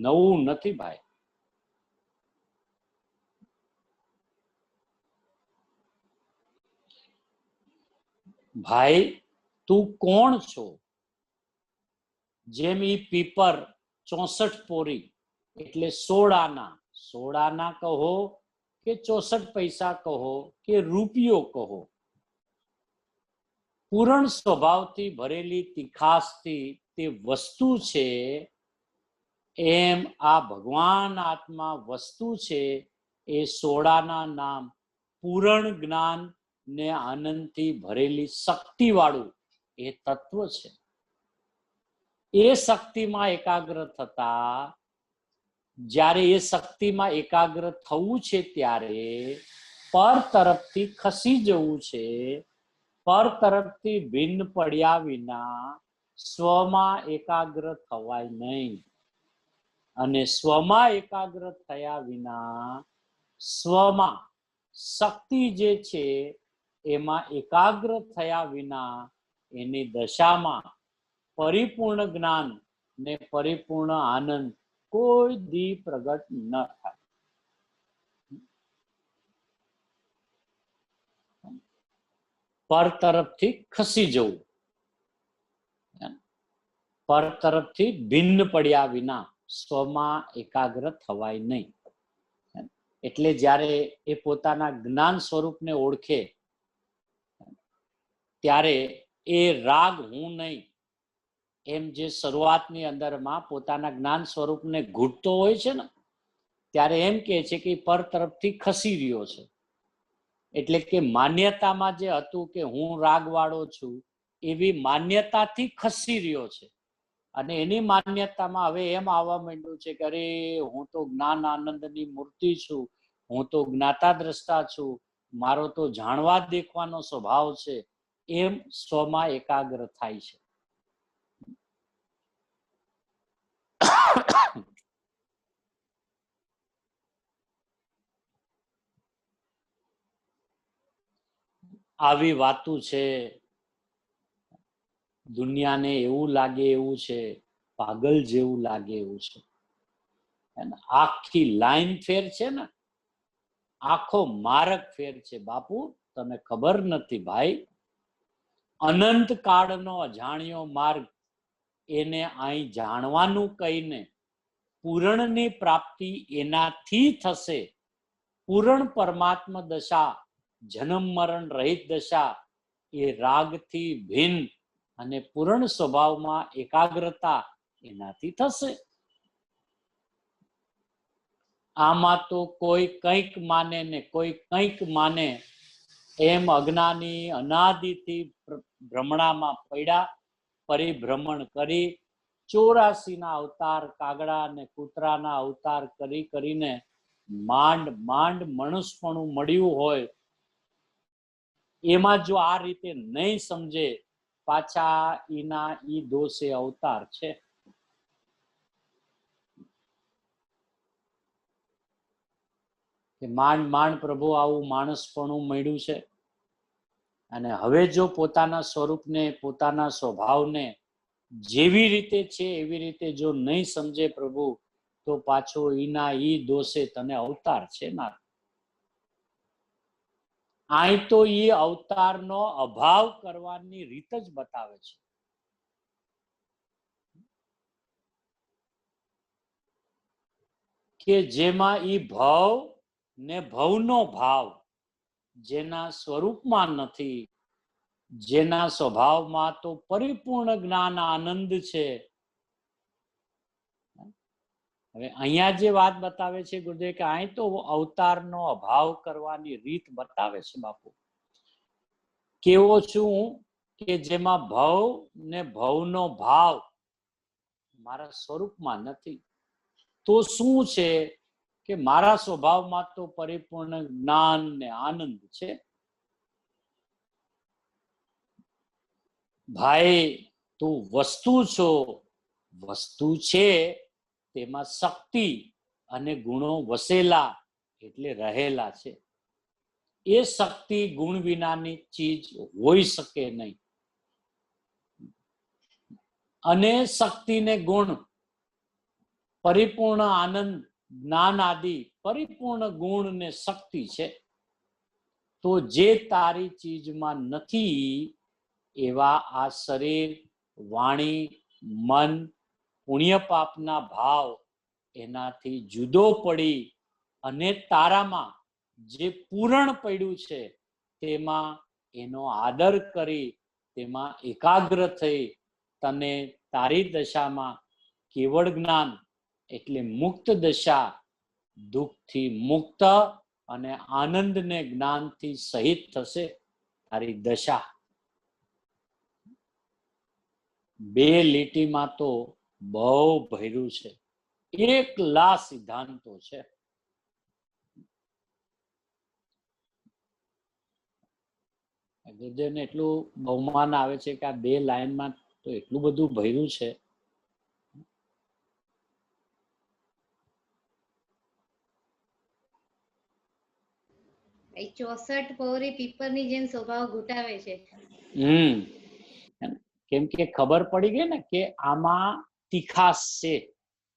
નવું નથી ભાઈ. ભાઈ તું કોણ છો? જેમ ઈ પીપર 64 પોરી એટલે 16 આના, 16 આના કહો કે 64 પૈસા કહો કે રૂપિયો કહો, પૂરણ સ્વભાવથી ભરેલી તીખાસથી તે વસ્તુ છે. એમ આ ભગવાન આત્મા વસ્તુ છે. એ 16 આના નામ પૂરણ જ્ઞાન ને આનંદથી ભરેલી શક્તિ વાળું એ તત્વ છે. એ શક્તિમાં એકાગ્ર થતા, જ્યારે એ શક્તિમાં એકાગ્ર થવું છે ત્યારે પર તરફથી ખસી જવું છે, પર તરફથી ભિન્ન પડ્યા વિના સ્વમાં એકાગ્ર થવાય નહીં. અને સ્વમાં એકાગ્ર થયા વિના સ્વમાં શક્તિ જે છે એમાં એકાગ્ર થયા વિના એની દશામાં પરિપૂર્ણ જ્ઞાન ને પરિપૂર્ણ આનંદ કોઈ દી પ્રગટ ન થાય. પર તરફથી ખસી જવું, પર તરફથી ભિન્ન પડ્યા વિના સ્વમાં એકાગ્ર થવાય નહીં. એટલે જ્યારે એ પોતાના જ્ઞાન સ્વરૂપને ઓળખે ત્યારે એ રાગ હું નહીં એમ જે શરૂઆતની અંદરમાં પોતાના જ્ઞાન સ્વરૂપને ઘૂંટતો હોય છે ને, ત્યારે એમ કહે છે કે પર તરફથી ખસી રહ્યો છે. એટલે કે માન્યતામાં જે હતું કે હું રાગવાળો છું, એવી માન્યતાથી ખસી રહ્યો છે. અને એની માન્યતામાં હવે એમ આવવા માંડ્યું છે કે અરે હું તો જ્ઞાન આનંદની મૂર્તિ છું, હું તો જ્ઞાતા દ્રષ્ટા છું, મારો તો જાણવા દેખવાનો સ્વભાવ છે, એમ સ્વમાં એકાગ્ર થાય છે. આવી વાતું છે, દુનિયાને એવું લાગે એવું છે, પાગલ જેવું લાગે એવું છે. આખી લાઈન ફેર છે ને, આખો માર્ગ ફેર છે. બાપુ તને ખબર નથી ભાઈ, અનંત કાળનો અજાણ્યો માર્ગ એને અહીં જાણવાનું કહીને પૂરણની પ્રાપ્તિ એનાથી થશે. પૂરણ પરમાત્મા દશા, જન્મ મરણ રહિત દશા, એ રાગથી ભિન્ન અને પૂરણ સ્વભાવમાં એકાગ્રતા એનાથી થશે. આમાં તો કોઈ કંઈક માને ને કોઈ કંઈક માને એમ અજ્ઞાની અનાદિથી ભ્રમણામાં પડ્યા, પરિભ્રમણ કરી 84ના અવતાર, કાગડા અને કૂતરાના અવતાર કરી કરીને માંડ માંડ મનુષ્યપણું મળ્યું હોય. એમાં જો આ રીતે નહીં સમજે, પાછા ઈના ઈ દોષે અવતાર છે. કે માંડ માંડ પ્રભુ આવું માણસપણું મળ્યું છે. અને હવે જો પોતાના સ્વરૂપને, પોતાના સ્વભાવને જેવી રીતે છે એવી રીતે જો નહીં સમજે પ્રભુ, તો પાછો ઈના ઈ દોષે તને અવતાર છે ના. અહીં તો એ અવતારનો અભાવ કરવાની રીત જ બતાવે છે. કે જેમાં ઈ ભવ ને ભવનો ભાવ જેના સ્વરૂપમાં નથી, જેના સ્વભાવમાં તો પરિપૂર્ણ જ્ઞાન આનંદ છે. હવે અહીંયા જે વાત બતાવે છે ગુરુદેવ, કે અહીં તો અવતારનો અભાવ કરવાની રીત બતાવે છે. બાપુ કેવો છું કે જેમાં ભવ ને ભવનો ભાવ મારા સ્વરૂપમાં નથી. તો શું છે કે મારા સ્વભાવમાં તો પરિપૂર્ણ જ્ઞાન ને આનંદ છે. ભાઈ તું વસ્તુ છો, વસ્તુ છે તેમાં શક્તિ અને ગુણો વસેલા એટલે રહેલા છે. એ શક્તિ ગુણ વિનાની ચીજ હોઈ શકે નહીં. અને શક્તિ ને ગુણ, પરિપૂર્ણ આનંદ, જ્ઞાન આદિ પરિપૂર્ણ ગુણ ને શક્તિ છે. તો જે તારી ચીજમાં નથી એવા આ શરીર, વાણી, મન, પુણ્ય પાપના ભાવ એનાથી જુદો પડી અને તારામાં જે પૂરણ પડ્યું છે તેમાં એનો આદર કરી, તેમાં એકાગ્ર થઈ તને તારી દશામાં કેવળ જ્ઞાન એટલે મુક્ત દશા, દુઃખથી મુક્ત અને આનંદને જ્ઞાનથી સહિત થશે તારી દશા. બે લીટીમાં તો બહુ ભર્યું છે, એકલા સિદ્ધાંતો છે. ગુરુદેવને એટલું બહુમાન આવે છે કે આ બે લાઈનમાં તો એટલું બધું ભર્યું છે. એ 64 પૌરી પીપરની જેમ સ્વભાવ ઘૂંટાવે છે. કેમ કે ખબર પડી ગઈ ને કે આમાં તીખાસ છે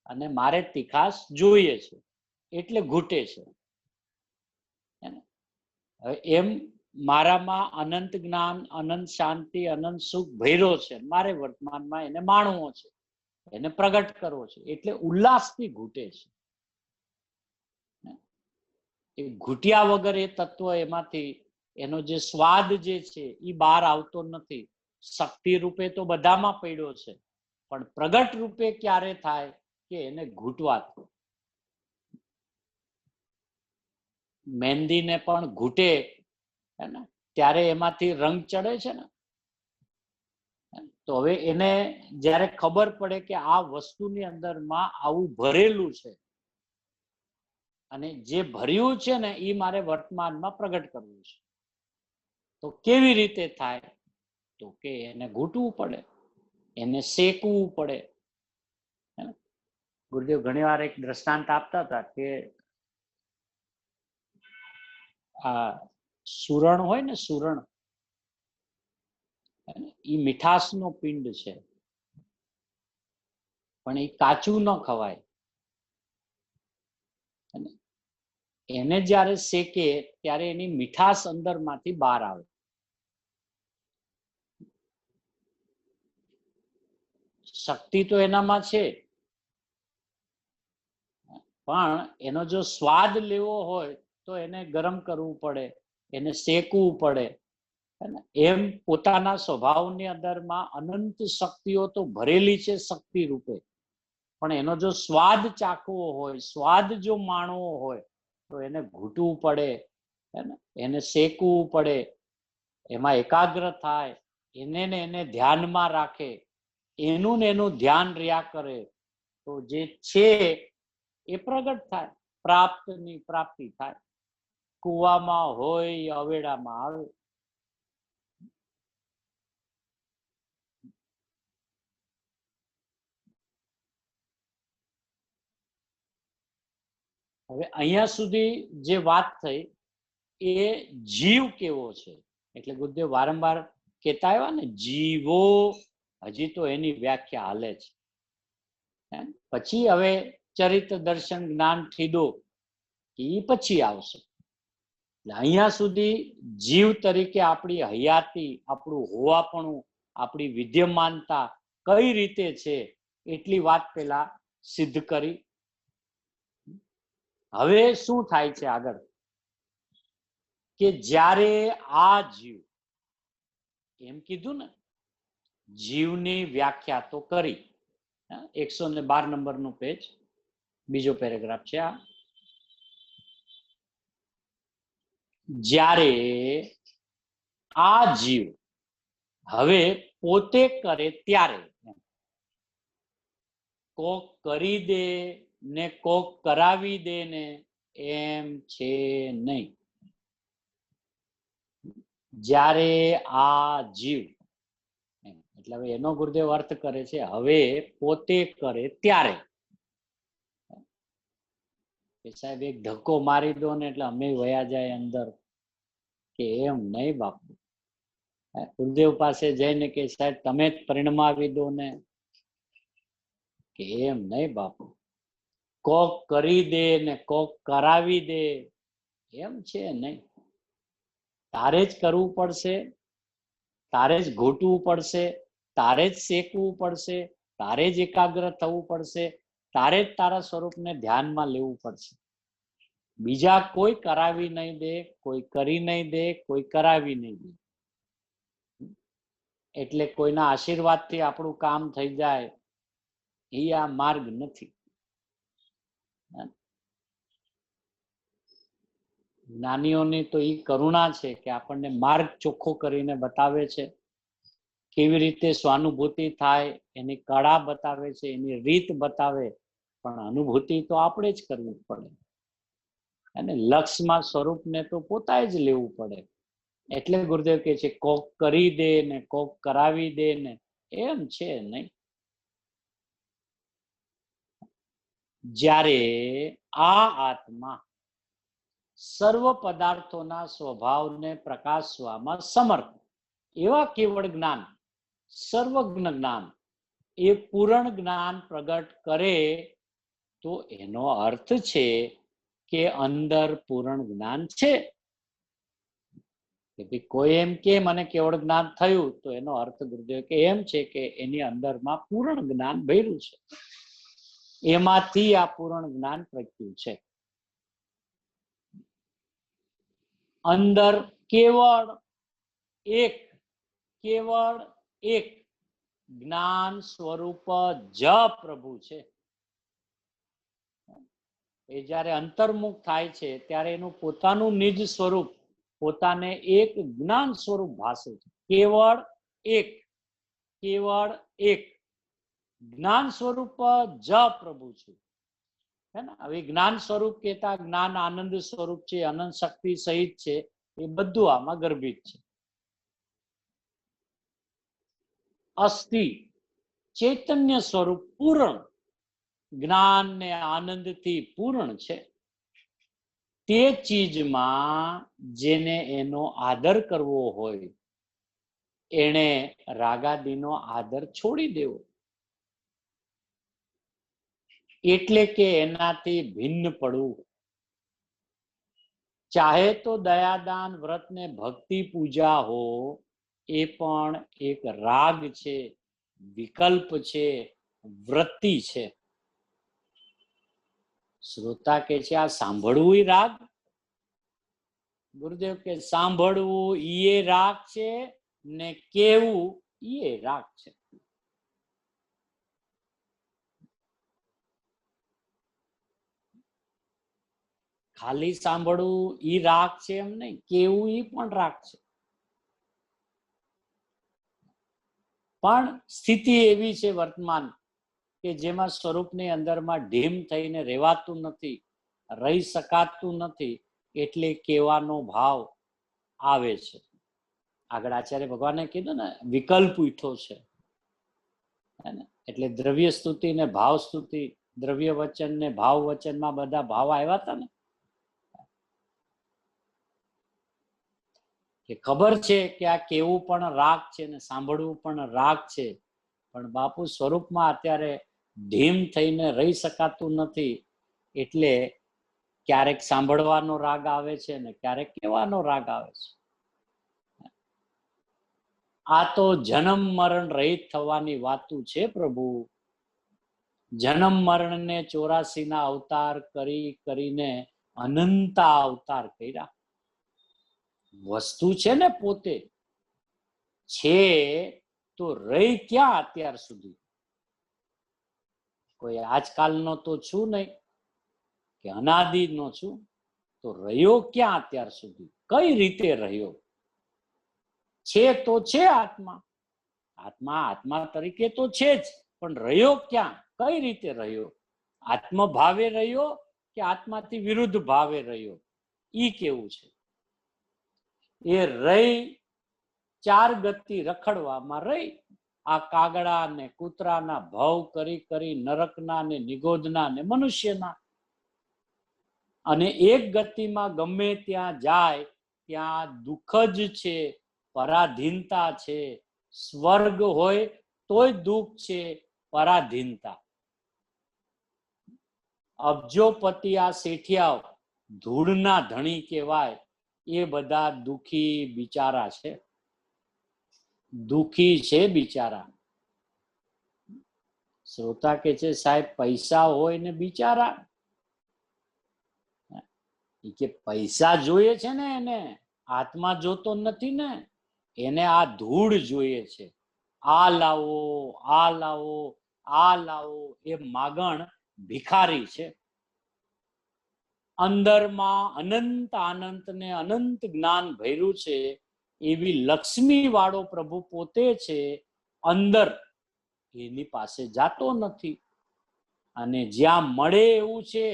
અને મારે તીખાસ જોઈએ છે એટલે ઘૂંટે છે. હવે એમ મારામાં અનંત જ્ઞાન, અનંત શાંતિ, અનંત સુખ ભર્યો છે, મારે વર્તમાનમાં એને માણવો છે, એને પ્રગટ કરવો છે, એટલે ઉલ્લાસથી ઘૂંટે છે. એ ઘૂંટ્યા વગર એ તત્વ એમાંથી એનો જે સ્વાદ જે છે એ બહાર આવતો નથી. શક્તિ રૂપે તો બધામાં પડ્યો છે, પણ પ્રગટ રૂપે ક્યારે થાય કે એને ઘૂંટવાથી. મહેંદીને પણ ઘૂંટે ને ત્યારે એમાંથી રંગ ચડે છે ને. તો હવે એને જ્યારે ખબર પડે કે આ વસ્તુની અંદરમાં આવું ભરેલું છે અને જે ભર્યું છે ને એ મારે વર્તમાનમાં પ્રગટ કરવું છે, તો કેવી રીતે થાય? તો કે એને ઘૂંટવું પડે, એને શેકવું પડે. ગુરુદેવ ઘણી વાર એક દ્રષ્ટાંત આપતા હતા કે આ સુરણ હોય ને, સુરણ એ મીઠાશનો પિંડ છે, પણ એ કાચું ન ખવાય. એને જ્યારે શેકે ત્યારે એની મીઠાશ અંદરમાંથી બહાર આવે. શક્તિ તો એનામાં છે, પણ એનો જો સ્વાદ લેવો હોય તો એને ગરમ કરવું પડે, એને શેકવું પડે. એમ પોતાના સ્વભાવની અંદરમાં અનંત શક્તિઓ તો ભરેલી છે શક્તિ રૂપે, પણ એનો જો સ્વાદ ચાખવો હોય, સ્વાદ જો માણવો હોય તો એને ઘૂંટવું પડે, એને શેકવું પડે, એમાં એકાગ્ર થાય, એને ધ્યાનમાં રાખે, એનું ને એનું ધ્યાન રહ્યા કરે તો જે છે એ પ્રગટ થાય, પ્રાપ્તની પ્રાપ્તિ થાય. કુવામાં હોય, અવેડામાં આવે. હવે અહીંયા સુધી જે વાત થઈ એ જીવ કેવો છે, એટલે ગુરુદેવ વારંવાર કહેતા આવ્યા ને જીવો, હજી તો એની વ્યાખ્યા હાલે છે. પછી હવે ચરિત્ર દર્શન જ્ઞાન થીદો એ પછી આવશે. એટલે અહીંયા સુધી જીવ તરીકે આપણી હયાતી, આપણું હોવાપણું, આપણી વિદ્યમાનતા કઈ રીતે છે એટલી વાત પેલા સિદ્ધ કરી. હવે શું થાય છે આગળ કે જ્યારે આ જીવ, એમ કીધું ને જીવની વ્યાખ્યા તો કરી, 112 નંબરનું પેજ, બીજો પેરેગ્રાફ છે આ. જ્યારે આ જીવ હવે પોતે કરે ત્યારે, કોક કરી દે ને કોક કરાવી દે ને એમ છે નહીં. જ્યારે આ જીવ, એટલે હવે એનો ગુરુદેવ અર્થ કરે છે હવે પોતે કરે ત્યારે. સાહેબ એક ધક્કો મારી દો ને એટલે અમે વયા જાય અંદર, કે એમ નહીં બાપુ. ગુરુદેવ પાસે જઈને કે સાહેબ તમે જ પરિણમાવી દો ને, કે એમ નહીં બાપુ. કોક કરી દે ને કોક કરાવી દે એમ છે નહીં. તારે જ કરવું પડશે, તારે જ ઘૂંટવું પડશે, તારે જ શેકવું પડશે, તારે જ એકાગ્ર થવું પડશે, તારે જ તારા સ્વરૂપને ધ્યાનમાં લેવું પડશે. બીજા કોઈ કરાવી નહીં દે, કોઈ કરી નહીં દે, કોઈ કરાવી નહીં દે. એટલે કોઈના આશીર્વાદથી આપણું કામ થઈ જાય એ આ માર્ગ નથી. જ્ઞાનીઓની તો એ કરુણા છે કે આપણને માર્ગ ચોખ્ખો કરીને બતાવે છે કેવી રીતે સ્વાનુભૂતિ થાય એની કળા બતાવે છે, એની રીત બતાવે, પણ અનુભૂતિ તો આપણે જ કરવી પડે. અને લક્ષમાં સ્વરૂપને તો પોતાએ જ લેવું પડે. એટલે ગુરુદેવ કહે છે કોક કરી દે ને કોક કરાવી દે ને, એમ છે નહીં. જ્યારે આ આત્મા સર્વ પદાર્થોના સ્વભાવને પ્રકાશવામાં સમર્થ, એવા કેવળ જ્ઞાન, સર્વજ્ઞ જ્ઞાન, એ પૂર્ણ જ્ઞાન પ્રગટ કરે, તો એનો અર્થ છે કે અંદર પૂર્ણ જ્ઞાન છે. કે કોઈ એમ કે મને કેવળ જ્ઞાન થયું, તો એનો અર્થ ગુરુદેવ કે એમ છે કે એની અંદરમાં પૂર્ણ જ્ઞાન ભર્યું છે, એમાંથી આ પૂર્ણ જ્ઞાન પ્રગટ્યું છે. અંદર કેવળ એક જ્ઞાન સ્વરૂપ જ પ્રભુ છે. એ જ્યારે અંતર્મુખ થાય છે ત્યારે એનું પોતાનું નિજ સ્વરૂપ, પોતાને એક જ્ઞાન સ્વરૂપ ભાસે છે. કેવળ એક જ્ઞાન સ્વરૂપ જ પ્રભુ છે. હે ને? હવે જ્ઞાન સ્વરૂપ કહેતા જ્ઞાન આનંદ સ્વરૂપ છે, અનંત શક્તિ સહિત છે, એ બધું આમાં ગર્ભિત છે. અસ્થિ ચૈતન્ય સ્વરૂપ પૂર્ણ, જ્ઞાન ને આનંદથી પૂર્ણ છે. તે ચીજમાં જેને એનો આદર કરવો હોય, એને રાગાદીનો આદર છોડી દેવો, એટલે કે એનાથી ભિન્ન પડવું. ચાહે તો દયાદાન વ્રત ને ભક્તિ પૂજા હો, એ પણ એક રાગ છે, વિકલ્પ છે, વૃત્તિ છે. શ્રોતા કે છે આ સાંભળવું રાગ? ગુરુદેવ કે સાંભળવું ઈ રાગ છે ને કેવું ઈ રાગ છે. ખાલી સાંભળવું ઈ રાગ છે એમ નહીં, કેવું ઈ પણ રાગ છે. પણ સ્થિતિ એવી છે વર્તમાન કે જેમાં સ્વરૂપની અંદરમાં ઢીમ થઈને રહેવાતું નથી, રહી શકાતું નથી, એટલે કેવાનો ભાવ આવે છે. આગળ આચાર્ય ભગવાને કીધું ને વિકલ્પ ઉઠો છે, એટલે દ્રવ્ય સ્તુતિ ને ભાવ સ્તુતિ, દ્રવ્ય વચન ને ભાવ વચનમાં બધા ભાવ આવ્યા હતા ને. કે ખબર છે કે આ કેવું પણ રાગ છે ને સાંભળવું પણ રાગ છે, પણ બાપુ સ્વરૂપમાં અત્યારે ધીમ થઈને રહી શકાતું નથી, એટલે ક્યારેક સાંભળવાનો રાગ આવે છે ને ક્યારેક કહેવાનો રાગ આવે છે. આ તો જન્મ મરણ રહિત થવાની વાતું છે પ્રભુ. જન્મ મરણ ને 84 ના અવતાર કરીને અનંતા અવતાર કર્યા. વસ્તુ છે ને પોતે છે તો રહી ક્યાં અત્યાર સુધી? કોઈ આજકાલનો તો છું નહીં કે અનાદિનો છું, તો રહ્યો ક્યાં અત્યાર સુધી? કઈ રીતે રહ્યો? છે તો છે આત્મા, આત્મા તરીકે તો છે જ, પણ રહ્યો ક્યાં? કઈ રીતે રહ્યો? આત્મ ભાવે રહ્યો કે આત્માથી વિરુદ્ધ ભાવે રહ્યો? ઈ કેવું છે? એ રહી ચાર ગતિ રખડવામાં રહી, આ કાગડા ને કૂતરાના ભાવ કરી નરકના ને નિગોદના ને મનુષ્યના, અને એક ગતિમાં ગમે ત્યાં જાય ત્યાં દુઃખ જ છે, પરાધીનતા છે. સ્વર્ગ હોય તોય દુઃખ છે, પરાધીનતા. અબજોપતિ આ શેઠિયાઓ ધૂળના ધણી કહેવાય, એ બધા દુઃખી બિચારા છે, દુઃખી છે બિચારા. શ્રોતા કે છે સાહેબ પૈસા હોય ને બિચારા, કે પૈસા જોઈએ છે ને એને, આત્મા જોતો નથી ને, એને આ ધૂળ જોઈએ છે. આ લાવો આ લાવો આ લાવો, એ માગણ ભિખારી છે. અંદરમાં અનંત આનંદ ને અનંત જ્ઞાન ભર્યું છે, એવી લક્ષ્મી વાળો પ્રભુ પોતે છે, અંદર એની પાસે જાતો નથી, અને જ્યાં મળે એવું છે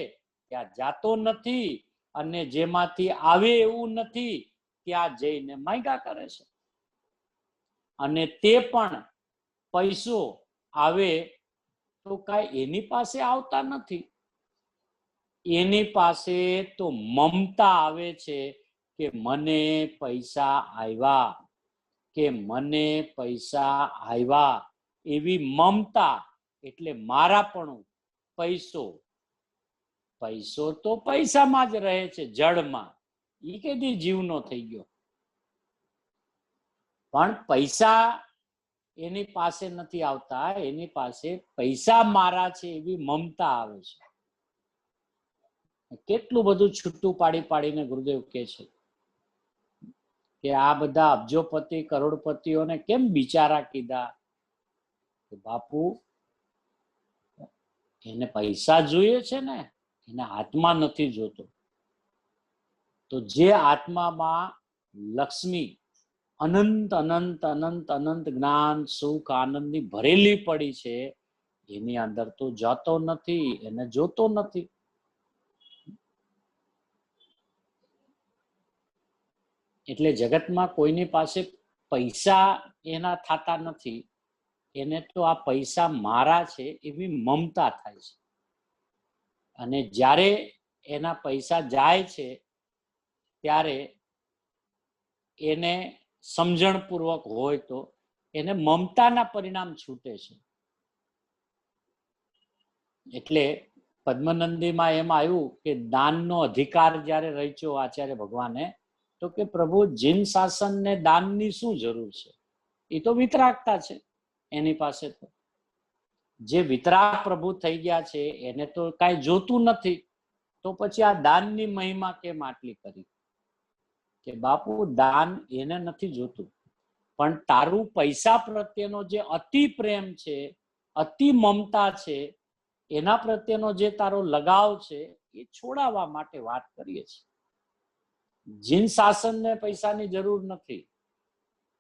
ત્યાં જાતો નથી, અને જેમાંથી આવે એવું નથી ત્યાં જઈને માંગ્યા કરે છે. અને તે પણ પૈસો આવે તો કાંઈ એની પાસે આવતા નથી. એની પાસે તો મમતા આવે છે કે મને પૈસા આવ્યા, કે મને પૈસા આવ્યા, એવી મમતા. એટલે મારાપણું, પૈસો. પૈસો તો પૈસામાં જ રહે છે, જળમાં. એ કેદી જીવનો થઈ ગયો? પણ પૈસા એની પાસે નથી આવતા, એની પાસે પૈસા મારા છે એવી મમતા આવે છે. કેટલું બધું છૂટું પાડી પાડીને ગુરુદેવ કહે છે કે આ બધા અબજોપતિ કરોડપતિઓને કેમ બિચારા કીધા? કે બાપુ, એને પૈસા જોઈએ છે ને, એને આત્મા નથી જોતો. તો જે આત્મામાં લક્ષ્મી અનંત અનંત અનંત અનંત જ્ઞાન સુખ આનંદની ભરેલી પડી છે, એની અંદર તો જતો નથી, એને જોતો નથી. એટલે જગતમાં કોઈની પાસે પૈસા એના થતા નથી, એને તો આ પૈસા મારા છે એવી મમતા થાય છે. અને જ્યારે એના પૈસા જાય છે ત્યારે એને સમજણપૂર્વક હોય તો એને મમતાના પરિણામ છૂટે છે. એટલે પદ્મનંદીમાં એમ આવ્યું કે દાનનો અધિકાર જ્યારે રચ્યો આચાર્ય ભગવાને, તો કે પ્રભુ જીન શાસન ને દાનની શું જરૂર છે? એ તો વિતરાગતા છે એની પાસે. તો જે વિતરાગ પ્રભુ થઈ ગયા છે એને તો કાંઈ જોતું નથી, તો પછી આ દાનની મહિમા કેમ આટલી કરી? કે બાપુ, દાન એને નથી જોતું, પણ તારું પૈસા પ્રત્યેનો જે અતિ પ્રેમ છે, અતિ મમતા છે, એના પ્રત્યેનો જે તારો લગાવ છે, એ છોડાવવા માટે વાત કરીએ છીએ. જીન શાસનને પૈસાની જરૂર નથી,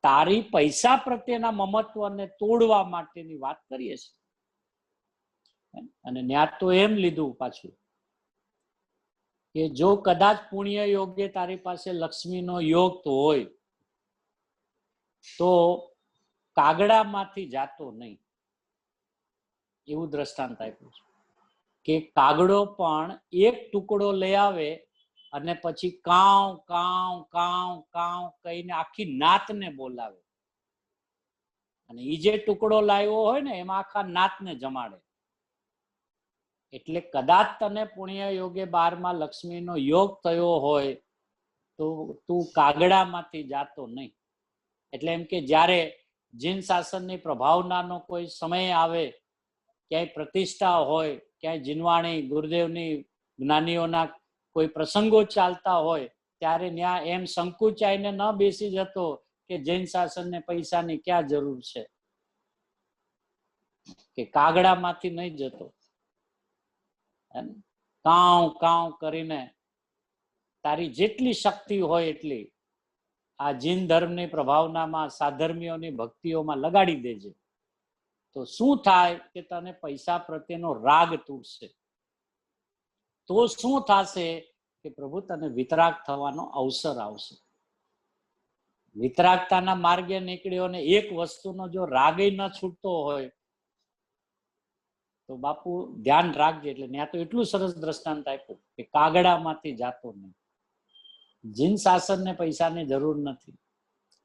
તારી પૈસા પ્રત્યેના મમત્વને તોડવા માટેની વાત કરીએ છીએ. અને ન્યા તો એમ લીધું પાછું કે જો કદાચ પુણ્ય યોગ્ય તારી પાસે લક્ષ્મીનો યોગ તો હોય તો કાગડામાંથી જાતો નહીં, એવું દ્રષ્ટાંત આપ્યું છે. કે કાગડો પણ એક ટુકડો લઈ આવે અને પછી કાવ કાવ કાવ કાવ કહીને આખી નાતને બોલાવે, અને એ જે ટુકડો લાવ્યો હોય ને એમાં આખા નાતને જમાડે. એટલે કદાચ તને પુણ્ય યોગે 12માં લક્ષ્મીનો યોગ થયો હોય તો તું કાગડામાંથી જાતો નહીં. એટલે એમ કે જ્યારે જીન શાસનની પ્રભાવનાનો કોઈ સમય આવે, ક્યાંય પ્રતિષ્ઠા હોય, ક્યાંય જીનવાણી ગુરુદેવની જ્ઞાનીઓના કોઈ પ્રસંગો ચાલતા હોય, ત્યારે ત્યાં એમ સંકુચાઈને ન બેસી જતો કે જૈન શાસનને પૈસાની ક્યાં જરૂર છે, કે કાગડામાંથી નહીં જતો. કાવ કાવ કરીને તારી જેટલી શક્તિ હોય એટલી આ જીન ધર્મની પ્રભાવનામાં, સાધર્મીઓની ભક્તિઓમાં લગાડી દેજે. તો શું થાય કે તને પૈસા પ્રત્યેનો રાગ તૂટશે. તો શું થશે કે પ્રભુ તને વિતરાગ થવાનો અવસર આવશે. વિતરાગતાના માર્ગે નીકળ્યો ને એક વસ્તુનો જો રાગય ન છૂટતો હોય તો બાપુ ધ્યાન રાખજે. એટલે ત્યાં તો એટલું સરસ દ્રષ્ટાંત આપ્યું કે કાગડામાંથી જાતો નહીં. જીન શાસનને પૈસાની જરૂર નથી,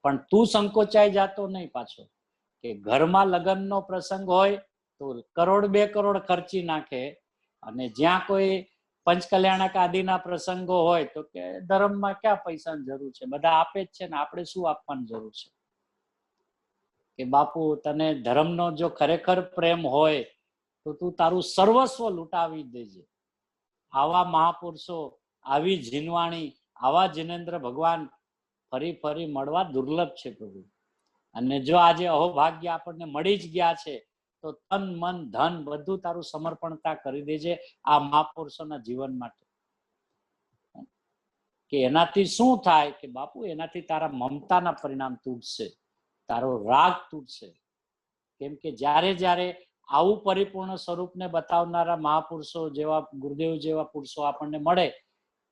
પણ તું સંકોચાઈ જાતો નહીં પાછો. કે ઘરમાં લગ્નનો પ્રસંગ હોય તો કરોડ 2 કરોડ ખર્ચી નાખે, અને જ્યાં કોઈ પંચકલ્યાણક આદિના પ્રસંગો હોય તો કે ધર્મમાં ક્યાં પૈસાની જરૂર છે, બધા આપે જ છે ને, આપણે શું આપવાની જરૂર છે. કે બાપુ, તને ધર્મનો જો ખરેખર પ્રેમ હોય તો તું તારું સર્વસ્વ લૂંટાવી દેજે. આવા મહાપુરુષો, આવી જીનવાણી, આવા જીનેન્દ્ર ભગવાન ફરી ફરી મળવા દુર્લભ છે પ્રભુ. અને જો આજે અહોભાગ્ય આપણને મળી જ ગયા છે તો તન મન ધન બધું તારું સમર્પણતા કરી દેજે આ મહાપુરુષોના જીવન માટે. કે એનાથી શું થાય કે બાપુ, એનાથી તારા મમતાના પરિણામ તૂટશે, તારો રાગ તૂટશે. કેમ કે જ્યારે જ્યારે આવું પરિપૂર્ણ સ્વરૂપને બતાવનારા મહાપુરુષો જેવા ગુરુદેવ જેવા પુરુષો આપણને મળે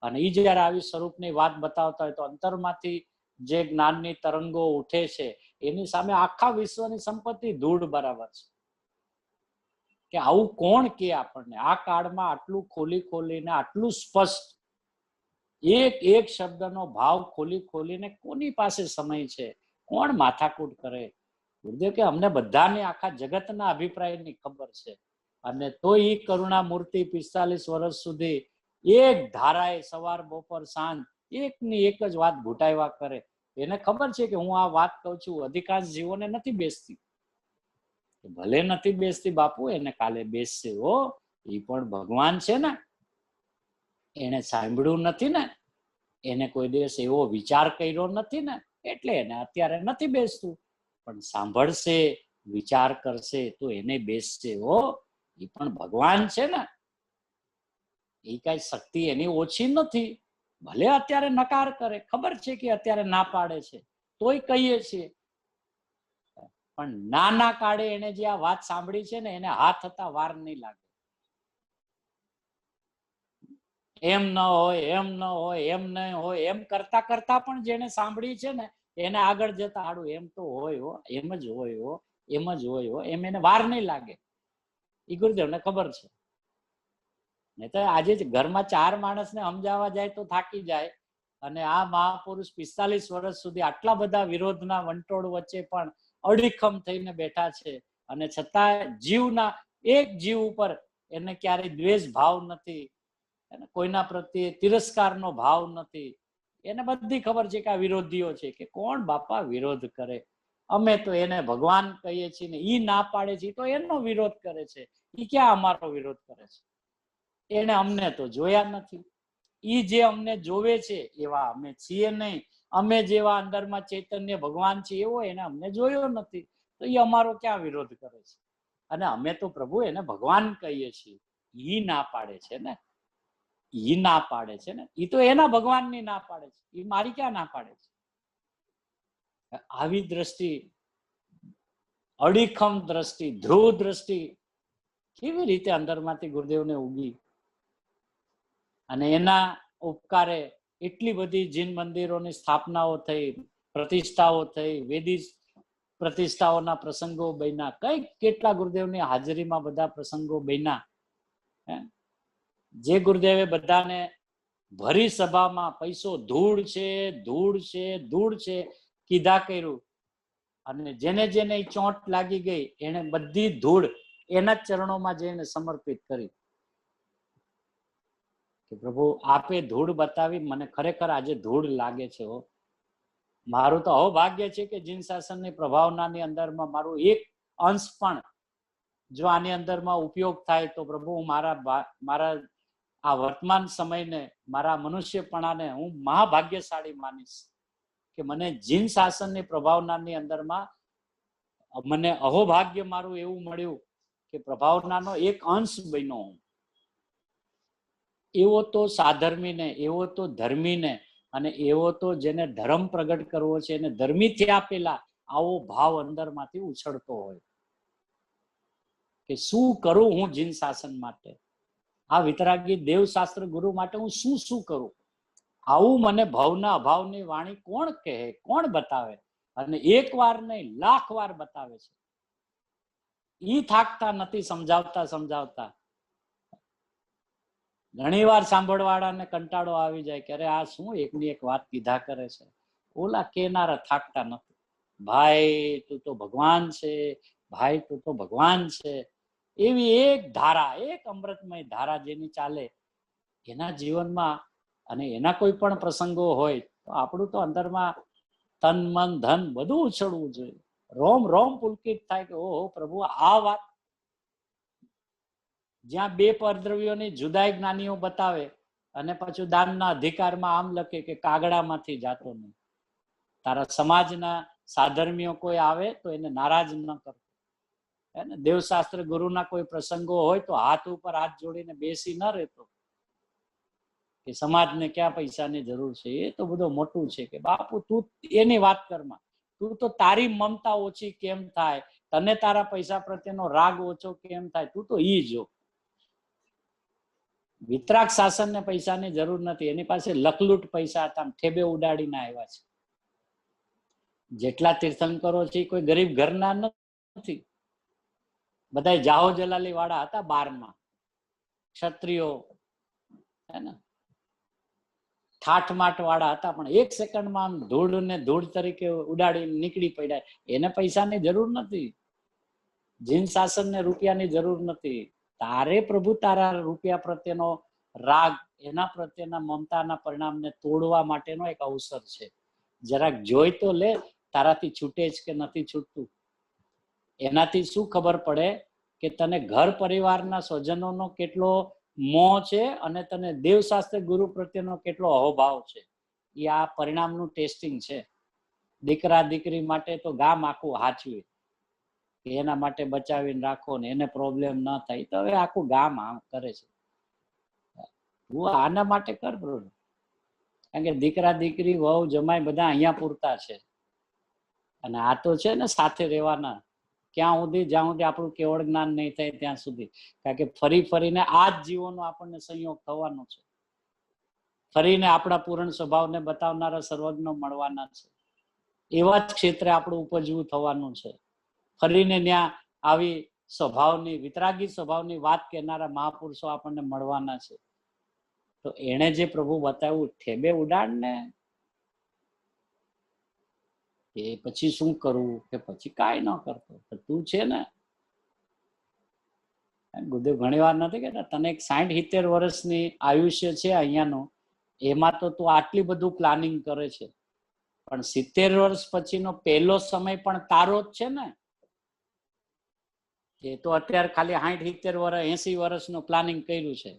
અને એ જયારે આવી સ્વરૂપની વાત બતાવતા હોય તો અંતરમાંથી જે જ્ઞાનની તરંગો ઉઠે છે એની સામે આખા વિશ્વની સંપત્તિ ધૂળ બરાબર છે. કે આવું કોણ કે આપણને આ કાળમાં આટલું ખોલીને આટલું સ્પષ્ટ એક એક શબ્દનો ભાવ ખોલીને કોની પાસે સમય છે, કોણ માથાકૂટ કરે? ગુરુદેવ કે અમને બધાને આખા જગતના અભિપ્રાયની ખબર છે અને તો એ કરુણા મૂર્તિ 45 વર્ષ સુધી એક ધારાએ સવાર બપોર સાંજ એકની એક જ વાત ઘૂંટાવ્યા કરે. એને ખબર છે કે હું આ વાત કહું છું અધિકાંશ જીવોને નથી બેસતી. ભલે નથી બેસતી બાપુ, એને કાલે બેસશે હો. એ પણ ભગવાન છે ને, એને સાંભળ્યું નથી ને, એને કોઈ દિવસ એવો વિચાર કર્યો નથી ને, એટલે એને અત્યારે નથી બેસતું. પણ સાંભળશે, વિચાર કરશે તો એને બેસશે હો. એ પણ ભગવાન છે ને, એ કઈ શક્તિ એની ઓછી નથી. ભલે અત્યારે નકાર કરે, ખબર છે કે અત્યારે ના પાડે છે, તોય કહીએ છીએ. પણ નાના કાળે એને જે આ વાત સાંભળી છે ને એને હાથ થતા વાર નહીં લાગે. એમ ન હોય, એમ ન હોય, એમ નહીં હોય, એમ કરતા કરતા પણ જેને સાંભળી છે ને એને આગળ જતા આડું એમ તો હોય હો, એમ જ હોય હો, એમ જ હોય હો, એમ એને વાર નહીં લાગે. એ ગુરુદેવને ખબર છે. નહીં તો આજે ઘરમાં 4 માણસને સમજાવવા જાય તો થાકી જાય. અને આ મહાપુરુષ 45 વર્ષ સુધી આટલા બધા વિરોધના વંટોળ વચ્ચે પણ અડીખમ થઈને બેઠા છે અને છતાં જીવના એક જીવ ઉપર એને ક્યારેય દ્વેષ ભાવ નથી, એને કોઈના પ્રત્યે તિરસ્કારનો ભાવ નથી. એને બધી ખબર છે કે આ વિરોધીઓ છે, કે કોણ બાપા વિરોધ કરે? અમે તો એને ભગવાન કહીએ છીએ ને ઈ ના પાડે છે તો એનો વિરોધ કરે છે. ઈ ક્યાં અમારો વિરોધ કરે છે? એને અમને તો જોયા નથી. ઈ જે અમને જોવે છે એવા અમે છીએ નહીં. અમે જેવા અંદરમાં ચૈતન્ય ભગવાન છે એવો એને અમને જોયો નથી, તો એ અમારો ક્યાં વિરોધ કરે છે? અને અમે તો પ્રભુ એને ભગવાન કહીએ છીએ. ઈ ના પાડે છે ને, ઈ ના પાડે છે ને, ઈ તો એના ભગવાનની ના પાડે છે. ઈ મારી ક્યાં ના પાડે છે? આવી દ્રષ્ટિ, અડીખમ દ્રષ્ટિ, ધ્રુવ દ્રષ્ટિ કેવી રીતે અંદરમાંથી ગુરુદેવને ઉગી? અને એના ઉપકારે એટલી બધી જીન મંદિરોની સ્થાપનાઓ થઈ, પ્રતિષ્ઠાઓ થઈ, વેદી પ્રતિષ્ઠાઓના પ્રસંગો બન્યા, કઈ કેટલા ગુરુદેવની હાજરીમાં બધા પ્રસંગો બન્યા. જે ગુરુદેવે બધાને ભરી સભામાં પૈસો ધૂળ છે, ધૂળ છે, ધૂળ છે કીધા કર્યું. અને જેને જેને ચોંટ લાગી ગઈ એને બધી ધૂળ એના ચરણોમાં જઈને સમર્પિત કરી કે પ્રભુ આપે ધૂળ બતાવી, મને ખરેખર આજે ધૂળ લાગે છે. મારું તો અહોભાગ્ય છે કે જીન શાસનની પ્રભાવનાની અંદરમાં મારું એક અંશ પણ જો આની અંદરમાં ઉપયોગ થાય તો પ્રભુ હું મારા આ વર્તમાન સમયને, મારા મનુષ્યપણાને હું મહાભાગ્યશાળી માનીશ કે મને જીન શાસનની પ્રભાવનાની અંદરમાં મને અહોભાગ્ય મારું એવું મળ્યું કે પ્રભાવનાનો એક અંશ બન્યો હું. એવો તો સાધર્મીને, એવો તો ધર્મીને અને એવો તો જેને ધર્મ પ્રગટ કરવો છે એને ધર્મીથી આપેલા આવો ભાવ અંદરમાંથી ઉછળતો હોય કે શું કરું હું જીન શાસન માટે, આ વિતરાગી દેવશાસ્ત્ર ગુરુ માટે હું શું શું કરું? આવું મને ભવના અભાવની વાણી કોણ કહે, કોણ બતાવે? અને એક વાર નહીં, લાખ વાર બતાવે છે. ઈ થાકતા નથી સમજાવતા. ઘણી વાર સાંભળવાળાને કંટાળો આવી જાય કે અરે આ શું એકની એક વાત કીધા કરે છે. ઓલા કેનારા થાકતા નથી. ભાઈ તું તો ભગવાન છે, ભાઈ તું તો ભગવાન છે. એવી એક ધારા, એક અમૃતમય ધારા જેની ચાલે એના જીવનમાં અને એના કોઈ પણ પ્રસંગો હોય તો આપણું તો અંદરમાં તન મન ધન બધું ઉછળવું જોઈએ. રોમ રોમ પુલકિત થાય કે ઓહો પ્રભુ આ વાત. જ્યાં 2 પરદ્રવ્યોની જુદાઈ જ્ઞાનીઓ બતાવે અને પાછું દાનના અધિકારમાં આમ લખે કે કાગડામાંથી જાતો નહીં. તારા સમાજના સાધર્મીઓ કોઈ આવે તો એને નારાજ ન કરતો. દેવશાસ્ત્ર ગુરુના કોઈ પ્રસંગો હોય તો હાથ ઉપર હાથ જોડીને બેસી ન રહેતો કે સમાજને ક્યાં પૈસાની જરૂર છે, એ તો બધું મોટું છે કે બાપુ તું એની વાત કરમાં, તું તો તારી મમતા ઓછી કેમ થાય, તને તારા પૈસા પ્રત્યેનો રાગ ઓછો કેમ થાય, તું તો ઈ જો. વિતરાગ શાસનને પૈસાની જરૂર નથી, એની પાસે લખલૂટ પૈસા હતા, ઠેબે ઉડાડીને આવ્યા છે. જેટલા તીર્થંકરો છે કોઈ ગરીબ ઘરના નથી, બધા જાહો જલાલી વાળા હતા. 12 ક્ષત્રિયો હે ને ઠાઠમાઠ વાળા હતા, પણ 1 સેકન્ડમાં આમ ધૂળ ને ધૂળ તરીકે ઉડાડી નીકળી પડ્યા. એને પૈસાની જરૂર નથી, જીન શાસન ને રૂપિયાની જરૂર નથી. તારે પ્રભુ તારા રૂપિયા પ્રત્યેનો રાગ, એના પ્રત્યેના મમતાના પરિણામને તોડવા માટેનો એક અવસર છે. જરાક જોઈ તો લે, તારાથી છૂટે જ કે નથી છૂટતું. એનાથી શું ખબર પડે કે તને ઘર પરિવારના સ્વજનોનો કેટલો મોહ છે અને તને દેવશાસ્ત્ર ગુરુ પ્રત્યેનો કેટલો અહોભાવ છે. એ આ પરિણામનું ટેસ્ટિંગ છે. દીકરા દીકરી માટે તો ગામ આખું હાચવે કે એના માટે બચાવીને રાખો ને એને પ્રોબ્લેમ ન થાય, તો હવે આખું ગામ આમ કરે છે. તું આના માટે કર પ્રભુ, કારણ કે દીકરા દીકરી વહુ જમાઈ બધા અહીંયા પૂરતા છે, અને આ તો છે ને સાથે રહેવાના ક્યાં સુધી, જ્યાં સુધી આપણું કેવળ જ્ઞાન નહીં થાય ત્યાં સુધી. કારણ કે ફરી ફરીને આ જ જીવોનો આપણને સંયોગ થવાનો છે. ફરીને આપણા પૂર્ણ સ્વભાવને બતાવનારા સર્વજ્ઞ મળવાના છે. એવા જ ક્ષેત્રે આપણું ઉપજવું થવાનું છે. ફરીને ત્યાં આવી સ્વભાવની, વિતરાગી સ્વભાવની વાત કહેનારા મહાપુરુષો આપણને મળવાના છે. તો એને જે પ્રભુ બતાવ્યું ઠેબે ઉડાડ ને, એ પછી શું કરવું કે પછી કાંઈ ન કરતો, તું છે ને. ગુરુદેવ ઘણી વાર નથી કહેતા, તને એક 60-70 વર્ષની આયુષ્ય છે અહીંયાનું, એમાં તો તું આટલી બધું પ્લાનિંગ કરે છે, પણ 70 વર્ષ પછીનો પહેલો સમય પણ તારો જ છે ને. એ તો અત્યારે ખાલી 60-70 વર્ષ 80 વર્ષનું પ્લાનિંગ કર્યું છે.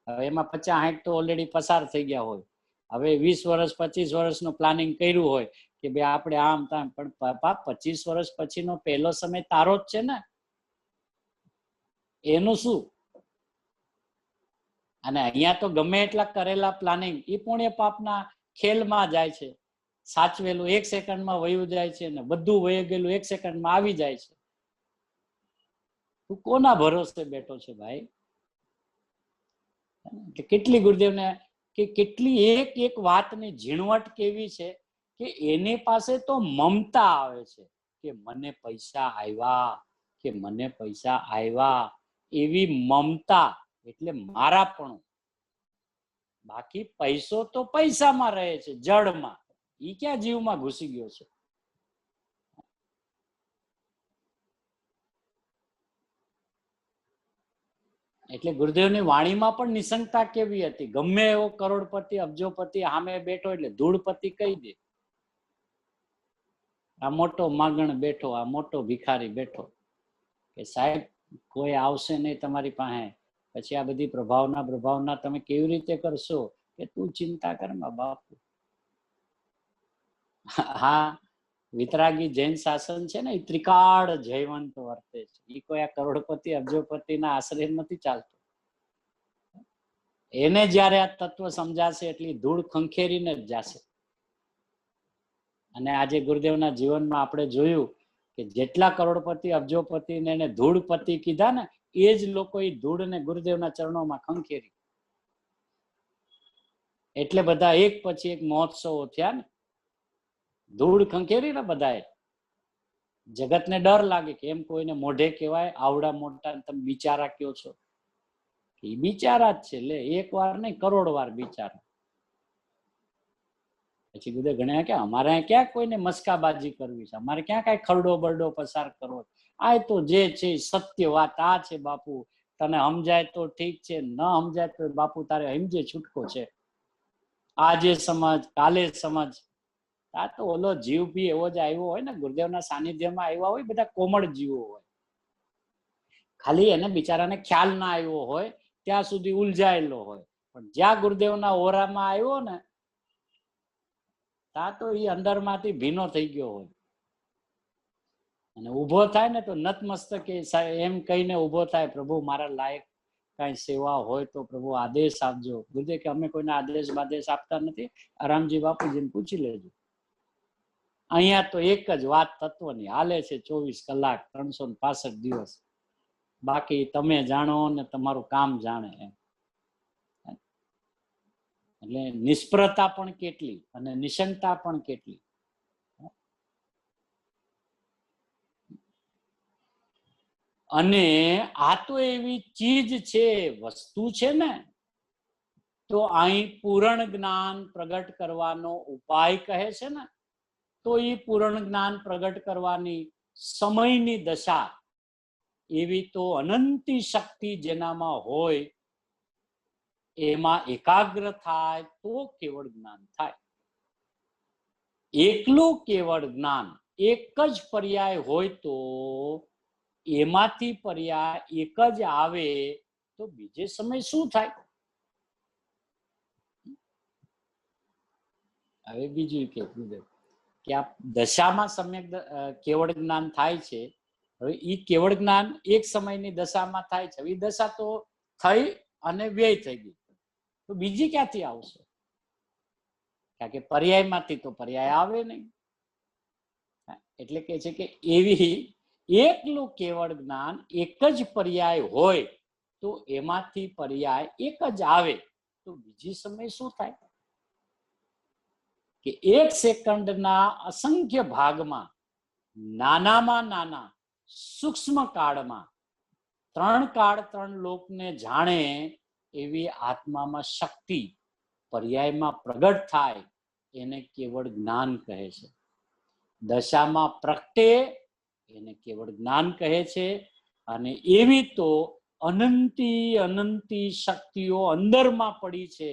હવે એમાં 50-60 તો ઓલરેડી પસાર થઈ ગયા હોય. હવે 20 વર્ષ 25 વર્ષનું પ્લાનિંગ કર્યું હોય કે ભાઈ આપણે આમ તામ, પણ બાપા 25 વર્ષ પછીનો પહેલો સમય તારો જ છે ને. એનું શું? અને અહીંયા તો ગમે એટલા કરેલા પ્લાનિંગ એ પુણ્ય પાપના ખેલમાં જાય છે. સાચવેલું 1 સેકન્ડમાં વયું જાય છે ને બધું વહી ગયેલું 1 સેકન્ડમાં આવી જાય છે. તું કોના ભરોસે બેઠો છે ભાઈ? કેટલી ગુરુદેવને કે કેટલી એક એક વાતની ઝીણવટ કેવી છે કે એની પાસે તો મમતા આવે છે કે મને પૈસા આવ્યા, કે મને પૈસા આવ્યા, એવી મમતા એટલે મારાપણું. બાકી પૈસો તો પૈસામાં રહે છે, જળમાં. ઈ ક્યાં જીવમાં ઘૂસી ગયો છે? એટલે ગુરુદેવની વાણીમાં પણ નિસંગતા કેવી હતી. ગમે એવો કરોડપતિ અબજોપતિ સામે બેઠો એટલે ધૂળપતિ કહી દે, આ મોટો માગણ બેઠો, આ મોટો ભિખારી બેઠો, કે સાહેબ કોઈ આવશે નહીં તમારી પાસે, પછી આ બધી પ્રભાવના તમે કેવી રીતે કરશો? કે તું ચિંતા કર માં બાપુ. હા, વિતરાગી જૈન શાસન છે ને એ ત્રિકાળ જયવંત વર્તે છે. એ કોઈ આ કરોડપતિ અબજોપતિના આશ્રય નથી ચાલતું. એને જયારે આ તત્વ સમજાશે એટલી ધૂળ ખંખેરીને જ જશે. અને આજે ગુરુદેવના જીવનમાં આપણે જોયું કે જેટલા કરોડપતિ અબજોપતિને એને ધૂળપતિ કીધા ને, એ જ લોકો એ ધૂળને ગુરુદેવના ચરણોમાં ખંખેરી. એટલે બધા એક પછી એક મહોત્સવો થયા ને, ધૂળ ખંખેરી ને બધાએ. જગતને ડર લાગે કે એમ કોઈને મોઢે કહેવાય આવડા મોટા તમે બિચારા કયો છો? એ બિચારા જ છે, લે 1 વાર નહીં 1 કરોડ વાર બિચારા. પછી ગુરુદેવ ગણ્યા કે અમારે ક્યાં કોઈને મસ્કાબાજી કરવી છે, અમારે ક્યાં કઈ ખરડો બરડો પસાર કરવો. આ તો જે છે સત્ય વાત આ છે બાપુ. તને સમજાય તો ઠીક છે, ન સમજાય તો બાપુ તારે સમજે છૂટકો છે. આજે સમજ કાલે સમજ. આ તો ઓલો જીવ બી એવો જ આવ્યો હોય ને, ગુરુદેવના સાનિધ્યમાં આવ્યા હોય, બધા કોમળ જીવો હોય. ખાલી એને બિચારાને ખ્યાલ ના આવ્યો હોય ત્યાં સુધી ઉલઝાયેલો હોય, પણ જ્યાં ગુરુદેવના ઓરામાં આવ્યો ને ત્યાં તો એ અંદરમાંથી ભીનો થઈ ગયો હોય. અને ઉભો થાય ને તો નતમસ્તકે એમ કહીને ઉભો થાય, પ્રભુ મારા લાયક કઈ સેવા હોય તો પ્રભુ આદેશ આપજો. ગુરુદેવ કે અમે કોઈને આદેશ બાદેશ આપતા નથી, આરામજી બાપુજીને પૂછી લેજો. અહીંયા તો એક જ વાત તત્વની હાલે છે 24 કલાક 365 દિવસ. બાકી તમે જાણો ને તમારું કામ જાણે એમ. એટલે નિષ્ફળતા પણ કેટલી અને નિશંકતા પણ કેટલી. અને આ તો એવી ચીજ છે, વસ્તુ છે ને, તો અહીં પૂર્ણ જ્ઞાન પ્રગટ કરવાનો ઉપાય કહે છે ને, તો એ પૂર્ણ જ્ઞાન પ્રગટ કરવાની સમયની દશા એવી તો અનંતી શક્તિ જેનામાં હોય એમાં એકાગ્ર થાય તો કેવળ જ્ઞાન થાય. એકલું કેવળ જ્ઞાન એક જ પર્યાય હોય તો એમાંથી પર્યાય એક જ આવે તો બીજે સમય શું થાય? હવે બીજું કે આ દશામાં સમ્યક કેવળ જ્ઞાન થાય છે. હવે એ કેવળ જ્ઞાન એક સમયની દશામાં થાય છે. એ દશા તો થઈ અને વ્યય થઈ ગઈ, તો બીજી ક્યાંથી આવશે? કારણ કે પર્યાયમાંથી તો પર્યાય આવે નહીં. એટલે કે છે કે એવી એકલું કેવળ જ્ઞાન એક જ પર્યાય હોય તો એમાંથી પર્યાય એક જ આવે તો બીજી સમય શું થાય? કે એક સેકન્ડના અસંખ્ય ભાગમાં નાનામાં નાના સૂક્ષ્મ કાળમાં 3 કાળ 3 લોકને જાણે એવી આત્મામાં શક્તિ પર્યાયમાં પ્રગટ થાય એને કેવળ જ્ઞાન કહે છે. દશામાં પ્રગટે એને કેવળ જ્ઞાન કહે છે. અને એવી તો અનંતી શક્તિઓ અંદરમાં પડી છે.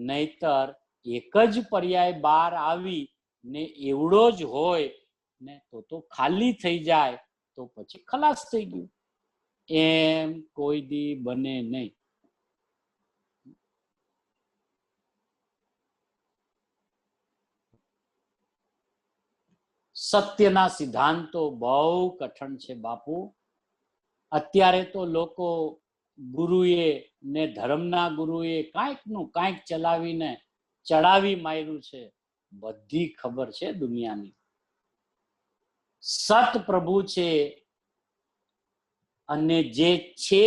નહીતર એક જ પર્યાય બહાર આવી ને એવડો જ હોય ને તો ખાલી થઈ જાય તો પછી ખલાસ થઈ ગયું. એમ કોઈ દી બને નહીં. સત્યના સિદ્ધાંતો બહુ કઠણ છે બાપુ. અત્યારે તો લોકો ગુરુએ ને ધર્મના ગુરુએ કાંઈક નું કાંઈક ચલાવીને ચડાવી માર્યું છે. બધી ખબર છે દુનિયાની. સત પ્રભુ છે અને જે છે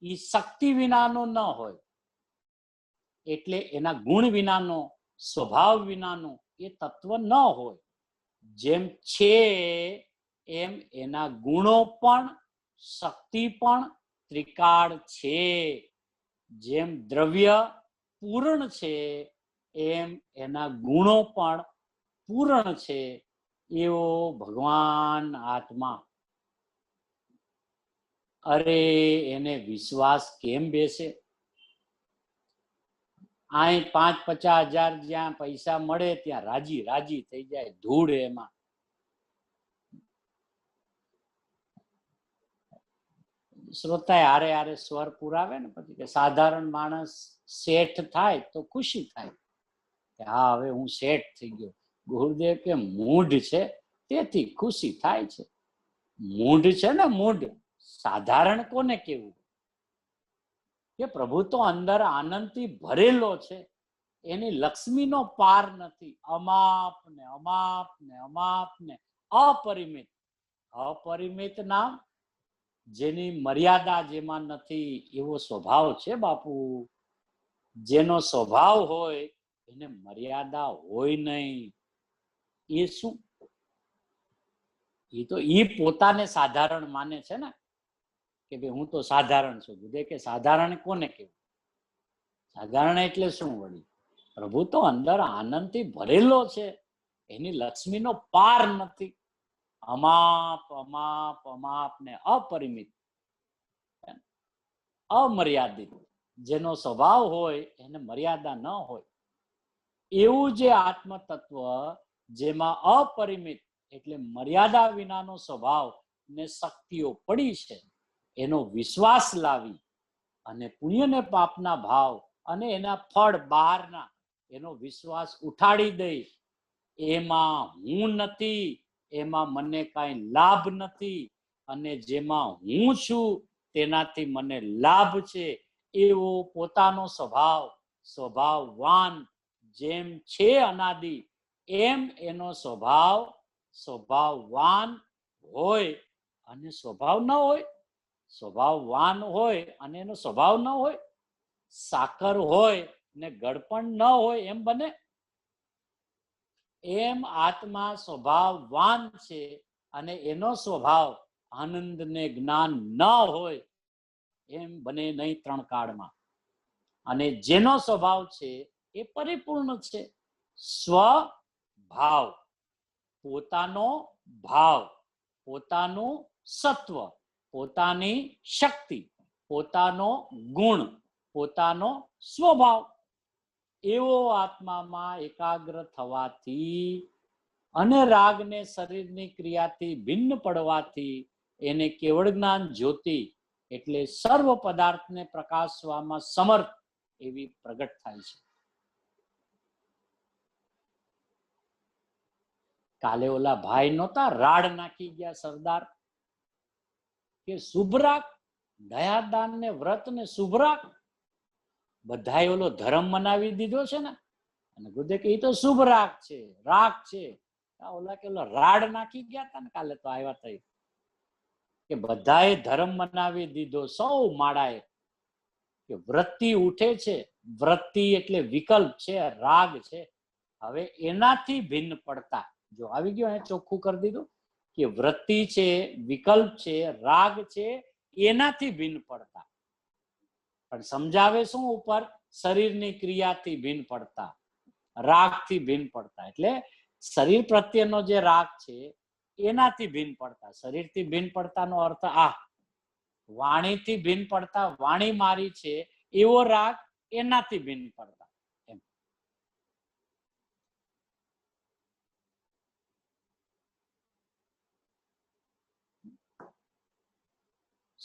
એ શક્તિ વિનાનો ન હોય, એટલે એના ગુણ વિનાનો, સ્વભાવ વિનાનો એ તત્વ ન હોય. જેમ છે એમ એના ગુણો પણ શક્તિ પણ ત્રિકાળ છે. જેમ દ્રવ્ય પૂર્ણ છે એમ એના ગુણો પણ પૂર્ણ છે. એવો ભગવાન આત્મા. અરે એને વિશ્વાસ કેમ બેસે? અહીં 5-50 હજાર જ્યાં પૈસા મળે ત્યાં રાજી થઈ જાય, ધૂળ એમાં. શ્રોતા હારે હારે સ્વર પુરાવે ને પછી કે સાધારણ માણસ શેઠ થાય તો ખુશી થાય કે હા હવે હું શેઠ થઈ ગયો. ગુરુદેવ કે મૂઢ છે તેથી ખુશી થાય છે. મૂઢ છે ને મૂઢ. સાધારણ કોને કેવું? કે પ્રભુ તો અંદર આનંદથી ભરેલો છે. એની લક્ષ્મીનો પાર નથી. અમાપ ને અમાપ ને અમાપ ને અપરિમિત. અપરિમિત નામ જેની મર્યાદા જેમાં નથી એવો સ્વભાવ છે બાપુ. જેનો સ્વભાવ હોય એને મર્યાદા હોય નહીં. એ શું? એ તો એ પોતાને સાધારણ માને છે ને કે ભાઈ હું તો સાધારણ છું. ગુરુદેવ કે સાધારણ કોને કેવું? સાધારણ એટલે શું વળી? પ્રભુ તો અંદર આનંદથી ભરેલો છે. એની લક્ષ્મીનો પાર નથી. અમાપ અમાપ અમાપ ને અપરિમિત, અમર્યાદિત. જેનો સ્વભાવ હોય એને મર્યાદા ન હોય. એવું જે આત્મ તત્વ જેમાં અપરિમિત એટલે મર્યાદા વિનાનો સ્વભાવ ને શક્તિઓ પડી છે, એનો વિશ્વાસ લાવી અને પુણ્ય ને પાપના ભાવ અને એના ફળ બહારના એનો વિશ્વાસ ઉઠાડી દઈ. એમાં હું નથી, એમાં મને કાંઈ લાભ નથી, અને જેમાં હું છું તેનાથી મને લાભ છે, એવો પોતાનો સ્વભાવવાન જેમ છે અનાદિ એમ એનો સ્વભાવ સ્વભાવવાન હોય અને સ્વભાવ ન હોય, સ્વભાવવાન હોય અને એનો સ્વભાવ ન હોય, સાકર હોય ને ગળપણ ન હોય એમ બને? એમ આત્મા સ્વભાવવાન છે અને એનો સ્વભાવ આનંદ ને જ્ઞાન ન હોય એમ બને નહીં ત્રણ કાળમાં. અને જેનો સ્વભાવ છે એ પરિપૂર્ણ છે. સ્વભાવ, પોતાનો ભાવ, પોતાનું સત્વ, પોતાની શક્તિ, પોતાનો ગુણ, પોતાનો સ્વભાવ, એવો આત્મામાં એકાગ્ર થવાથી અને રાગને શરીરની ક્રિયાથી ભિન્ન પડવાથી એને કેવળ જ્ઞાન જ્યોતિ એટલે સર્વ પદાર્થને પ્રકાશવામાં સમર્થ એવી પ્રગટ થાય છે. કાલે ઓલા ભાઈ નહોતા રાડ નાખી ગયા સરદાર કે શુભ રાખ, દયાદાન ને વ્રત ને શુભ રાખ, બધાએ ઓલો ધર્મ મનાવી દીધો છે ને, અને ગુરુદેવ કે એ તો શુભ રાખ છે, રાખ છે. ઓલા કે ઓલા રાડ નાખી ગયા હતા ને કાલે તો આવ્યા થઈ કે બધાએ ધર્મ મનાવી દીધો સૌ માળાએ કે વૃત્તિ ઉઠે છે, વૃત્તિ એટલે વિકલ્પ છે, રાગ છે. હવે એનાથી ભિન્ન પડતા જો આવી ગયો એ ચોખ્ખું કરી દીધું કે વૃત્તિ છે, વિકલ્પ છે, રાગ છે, એનાથી ભિન્ન પડતા. પણ સમજાવે શું ઉપર? શરીરની ક્રિયાથી ભિન્ન પડતા, રાગથી ભિન્ન પડતા. એટલે શરીર પ્રત્યેનો જે રાગ છે એનાથી ભિન્ન પડતા. શરીરથી ભિન્ન પડતાનો અર્થ આ, વાણીથી ભિન્ન પડતા, વાણી મારી છે એવો રાગ એનાથી ભિન્ન પડતા. એમ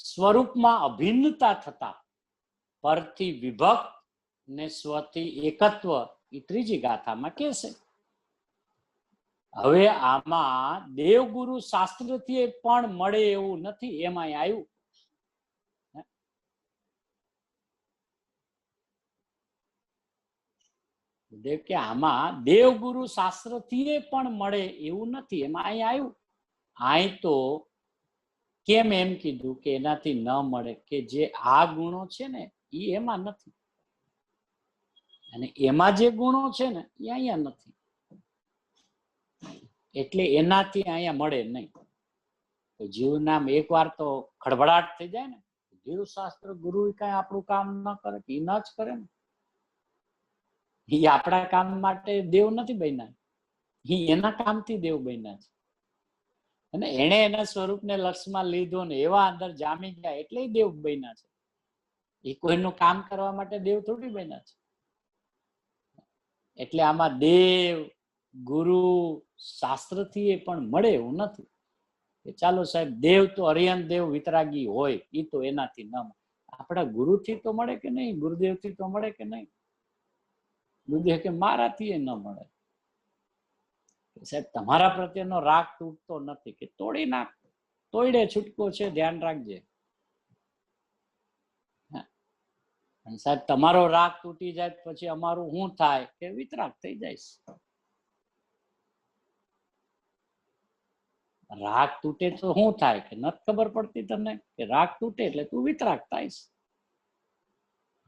સ્વરૂપમાં અભિન્નતા થતા પરથી વિભક્ત ને સ્વથી એકત્વ એ ત્રીજી ગાથામાં કે છે. હવે આમાં દેવગુરુ શાસ્ત્રથી પણ મળે એવું નથી, એમાં આવ્યું દેવ કે આમાં દેવગુરુ શાસ્ત્રથી પણ મળે એવું નથી, એમાં અહીં આવ્યું. અહીં તો કેમ એમ કીધું કે એનાથી ન મળે કે જે આ ગુણો છે ને એ એમાં નથી, અને એમાં જે ગુણો છે ને એ અહીંયા નથી, એટલે એનાથી અહીંયા મળે નહીં. જીવનામ એક વાર તો ખડભડાટ થઈ જાય ને, જીવ શાસ્ત્ર ગુરુ કઈ આપણું કામ ન કરે, એ ન જ કરે ને. એ આપણા કામ માટે દેવ નથી બન્યા, એ એના કામથી દેવ બન્યા છે. અને એને એના સ્વરૂપને લક્ષમાં લીધો ને એવા અંદર જામી ગયા એટલે દેવ બન્યા છે. એ કોઈનું કામ કરવા માટે દેવ થોડી બન્યા છે. એટલે આમાં દેવ ગુરુ શાસ્ત્રથી એ પણ મળે એવું નથી કે ચાલો સાહેબ દેવ તો હરિયન દેવ વિતરાગી હોય, એ તો એનાથી ન મળે. આપણા ગુરુથી તો મળે કે નહીં, ગુરુદેવથી તો મળે કે નહીં? ગુરુદેવ કે મારાથી એ ન મળે. સાહેબ તમારા પ્રત્યેનો રાગ તૂટતો નથી કે તોડી નાખ, તોડે છૂટકો છે, ધ્યાન રાખજે. અને સાહેબ તમારો રાગ તૂટી જાય પછી અમારું શું થાય કે વિતરાગ થઈ જાય. રાગ તૂટે તો શું થાય કે નથી ખબર પડતી તને કે રાગ તૂટે એટલે તું વિતરાગ થાય.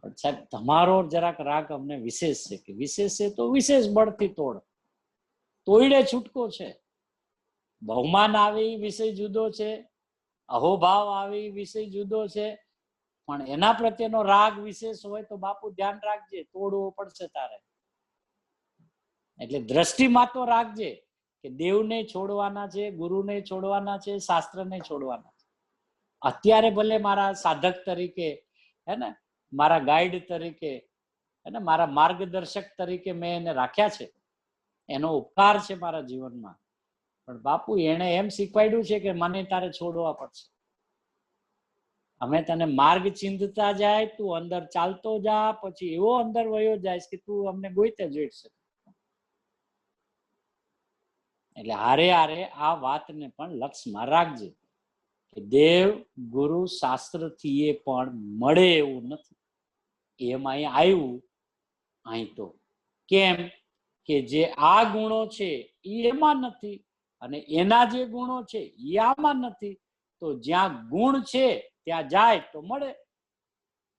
પણ સાહેબ તમારો જરાક રાગ અમને વિશેષ છે કે વિશેષ છે તો વિશેષ બળથી તોડ, તોડે છૂટકો છે. બહુમાન આવી વિષય જુદો છે, અહોભાવ આવી વિષય જુદો છે, પણ એના પ્રત્યેનો રાગ વિશેષ હોય તો બાપુ ધ્યાન રાખજે, તોડવો પડશે તારે. એટલે દ્રષ્ટિમાં તો રાખજે કે દેવને છોડવાના છે, ગુરુને છોડવાના છે, શાસ્ત્રને છોડવાના છે. અત્યારે ભલે મારા સાધક તરીકે હે ને, મારા ગાઈડ તરીકે હે ને, મારા માર્ગદર્શક તરીકે મેં એને રાખ્યા છે, એનો ઉપકાર છે મારા જીવનમાં. પણ બાપુ એને એમ શીખવાડ્યું છે કે મને તારે છોડવા પડશે. અમે તને માર્ગ ચિંધતા જાય, તું અંદર ચાલતો જા, પછી એવો અંદર વયો જાય કે તું અમને ગોઈતે જોઈશે. એટલે હારે હારે આ વાતને પણ લક્ષમાં રાખજે કે દેવ ગુરુ શાસ્ત્રથી એ પણ મળે એવું નથી. એમ અહીં આવ્યું. અહીં તો કેમ કે જે આ ગુણો છે એ એમાં નથી અને એના જે ગુણો છે એ આમાં નથી. તો જ્યાં ગુણ છે ત્યાં જાય તો મળે.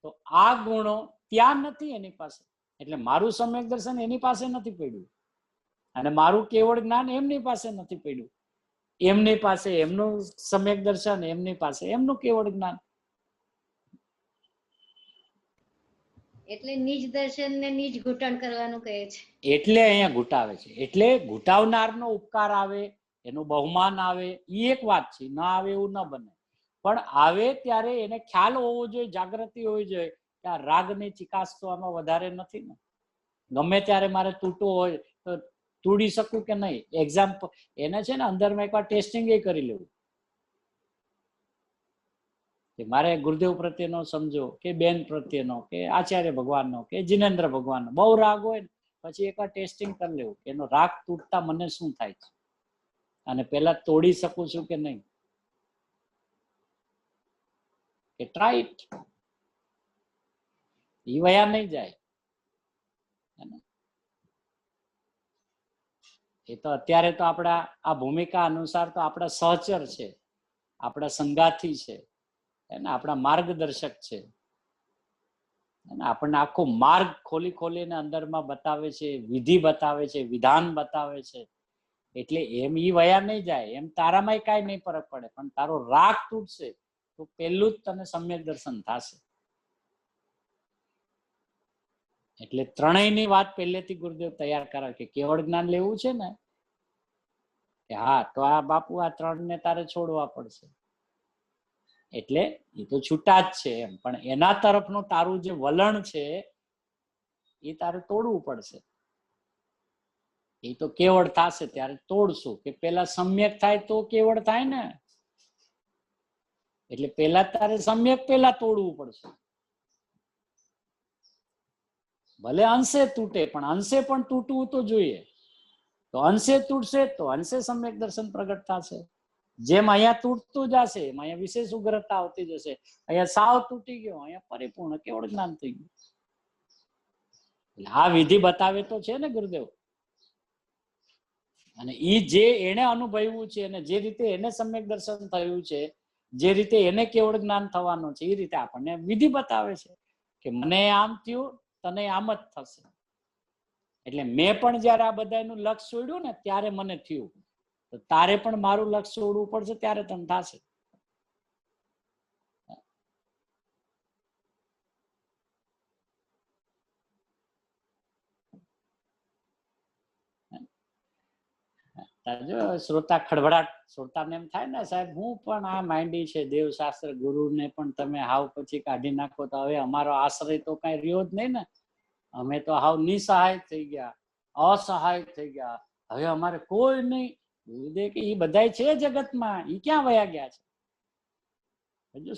તો આ ગુણો ત્યાં નથી એની પાસે, એટલે મારું સમ્યક દર્શન એની પાસે નથી પડ્યું અને મારું કેવળ જ્ઞાન એમની પાસે નથી પડ્યું. એમની પાસે એમનું સમ્યક દર્શન, એમની પાસે એમનું કેવળ જ્ઞાન. એટલે નિજ દર્શન ને નિજ ઘૂંટણ કરવાનું કહે છે. એટલે અહીંયા ઘૂંટાવે છે. એટલે ઘૂંટાવનારનો ઉપકાર આવે, એનું બહુમાન આવે, એ એક વાત છે. ના આવે એવું ન બને, પણ આવે ત્યારે એને ખ્યાલ હોવો જોઈએ, જાગૃતિ હોવી જોઈએ કે આ રાગની ચિકાસ તો આમાં વધારે નથી ને. ગમે ત્યારે મારે તૂટવું હોય તો તૂડી શકું કે નહીં. એક્ઝામ્પલ એને છે ને અંદરમાં એકવાર ટેસ્ટિંગ એ કરી લેવું કે મારે ગુરુદેવ પ્રત્યેનો સમજો કે બેન પ્રત્યેનો કે આચાર્ય ભગવાનનો કે જીનેન્દ્ર ભગવાનનો બહુ રાગ હોય ને પછી એકવાર ટેસ્ટિંગ કરી લેવું કે એનો રાગ તૂટતા મને શું થાય છે અને પેલા તોડી શકું છું કે નહીં. કે ટ્રાય ઇટ. એ વયા નહીં જાય. એ તો અત્યારે તો આપણા આ ભૂમિકા અનુસાર તો આપણા સહચર છે, આપણા સંગાથી છે, આપણા માર્ગદર્શક છે. આપણને આખો માર્ગ ખોલી ખોલીને અંદરમાં બતાવે છે, વિધિ બતાવે છે, વિધાન બતાવે છે. એટલે એમ ઈ વયા નહીં જાય, એમ તારામાં કાંઈ નહીં ફરક પડે, પણ તારો રાગ તૂટશે તો પેલું જ તને સમ્યક દર્શન થશે. એટલે ત્રણેયની વાત પહેલેથી ગુરુદેવ તૈયાર કરાવે કે કેવળ જ્ઞાન લેવું છે ને, કે હા તો આ બાપુ આ ત્રણને તારે છોડવા પડશે. એટલે એ તો છૂટા જ છે એમ, પણ એના તરફનું તારું જે વલણ છે એ તારે તોડવું પડશે. એ તો કેવળ થશે ત્યારે તોડશું. કે પેલા સમ્યક થાય તો કેવળ થાય ને. એટલે પેલા તારે સમ્યક પેલા તોડવું પડશે. ભલે અંશે તૂટે પણ અંશે પણ તૂટવું તો જોઈએ. તો અંશે તૂટશે તો અંશે સમ્યક દર્શન પ્રગટ થશે. જેમ અહીંયા તૂટતું જશે એમ અહીંયા વિશેષ ઉગ્રતા આવતી જશે. અહીંયા સાવ તૂટી ગયો, અહીંયા પરિપૂર્ણ કેવળ જ્ઞાન થઈ ગયું. એટલે આ વિધિ બતાવે તો છે ને ગુરુદેવ. અને ઈ જે એને અનુભવ્યું છે અને જે રીતે એને સમ્યક દર્શન થયું છે, જે રીતે એને કેવળ જ્ઞાન થવાનું છે, એ રીતે આપણને વિધિ બતાવે છે કે મને આમ થયું, તને આમ જ થશે. એટલે મેં પણ જયારે આ બધાનું લક્ષ છોડ્યું ને ત્યારે મને થયું, તો તારે પણ મારું લક્ષ છોડવું પડશે ત્યારે તને થશે. જો શ્રોતા ખડભડાટ, શ્રોતાને એમ થાય ને સાહેબ હું પણ આ માંડી છે દેવશાસ્ત્ર ગુરુને પણ તમે હાવ પછી કાઢી નાખો તો હવે અમારો આશ્રય તો કઈ રહ્યો જ નહીં ને. અમે તો હાવ નિસહાય થઈ ગયા, અસહાય થઈ ગયા, હવે અમારે કોઈ નહીં. ગુરુદેવ કે એ બધા છે જગતમાં, એ ક્યાં વયા ગયા છે?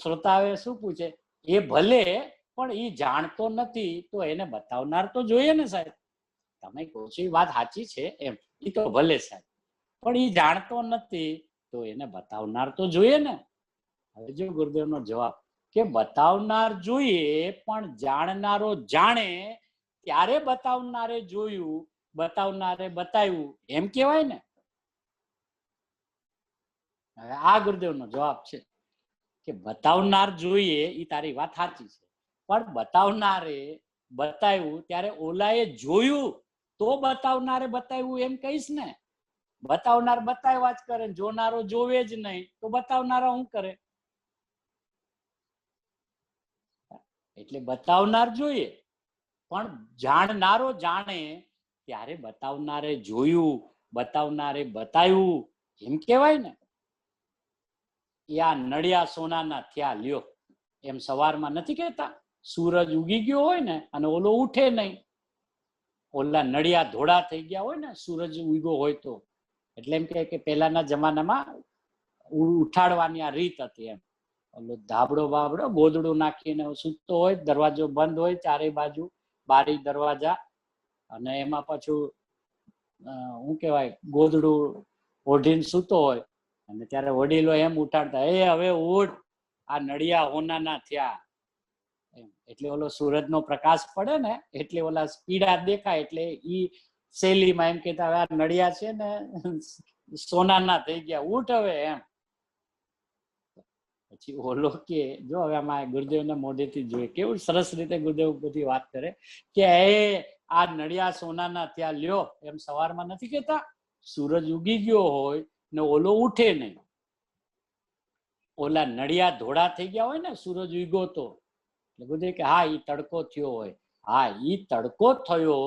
શ્રોતા હવે શું પૂછે, એ ભલે પણ એ જાણતો નથી તો એને બતાવનાર તો જોઈએ ને સાહેબ. તમે કહો છો એ વાત સાચી છે એમ, એ તો ભલે સાહેબ, પણ એ જાણતો નથી તો એને બતાવનાર તો જોઈએ ને. હવે જો ગુરુદેવનો જવાબ કે બતાવનાર જોઈએ પણ જાણનારો જાણે ત્યારે બતાવનારે જોયું, બતાવનારે બતાવ્યું એમ કેવાય ને. હવે આ ગુરુદેવનો જવાબ છે કે બતાવનાર જોઈએ એ તારી વાત સાચી છે, પણ બતાવનારે બતાવ્યું ત્યારે ઓલાએ જોયું તો બતાવનારે બતાવ્યું એમ કહીશ ને. બતાવનાર બતાવ્યા જ કરે, જોનારો જોવે જ નહીં તો બતાવનારા શું કરે? એટલે બતાવનાર જોઈએ પણ જાણનારો જાણે ત્યારે બતાવનારે જોયું, બતાવનારે બતાવ્યું એમ કેવાય ને. આ નડિયા સોનાના થયા લ્યો એમ સવારમાં નથી કહેતા, સૂરજ ઉગી ગયો હોય ને અને ઓલો ઉઠે નહીં, ઓલા નડિયા ધોળા થઈ ગયા હોય ને સૂરજ ઉગ્યો હોય તો. એટલે એમ કે પહેલાના જમાનામાં ઉઠાડવાની આ રીત હતી એમ. ઓલો ધાબડો બાબડો ગોદડું નાખીને સૂતો હોય, દરવાજો બંધ હોય ચારે બાજુ, બારી દરવાજા, અને એમાં પાછું શું કહેવાય ગોદડું ઓઢીને સૂતો હોય અને ત્યારે વડીલો એમ ઉઠાડતા, એ હવે ઉઠ, આ નડિયા હોનાના થયા. એટલે ઓલો સૂરજનો પ્રકાશ પડે ને એટલે ઓલા પીડા દેખાય એટલે ઈ શૈલીમાં એમ કહેતા હવે આ નડિયા છે ને સોનાના થઈ ગયા, ઉઠ હવે એમ. પછી ઓલો કે જો હવે આમાં ગુરુદેવના મોઢેથી જોઈએ કેવું સરસ રીતે ગુરુદેવ બધી વાત કરે કે આ નડિયા સોનાના ત્યાં લ્યો, એમ સવારમાં નથી કેતા સૂરજ ઉગી ગયો હોય ને ઓલો ઉઠે નહીં, ઓલા નડિયા ધોળા થઈ ગયા હોય ને સૂરજ ઉગ્યો તો, એટલે ગુરુદેવ કે હા ઈ તડકો થયો હોય. હા ઈ તડકો થયો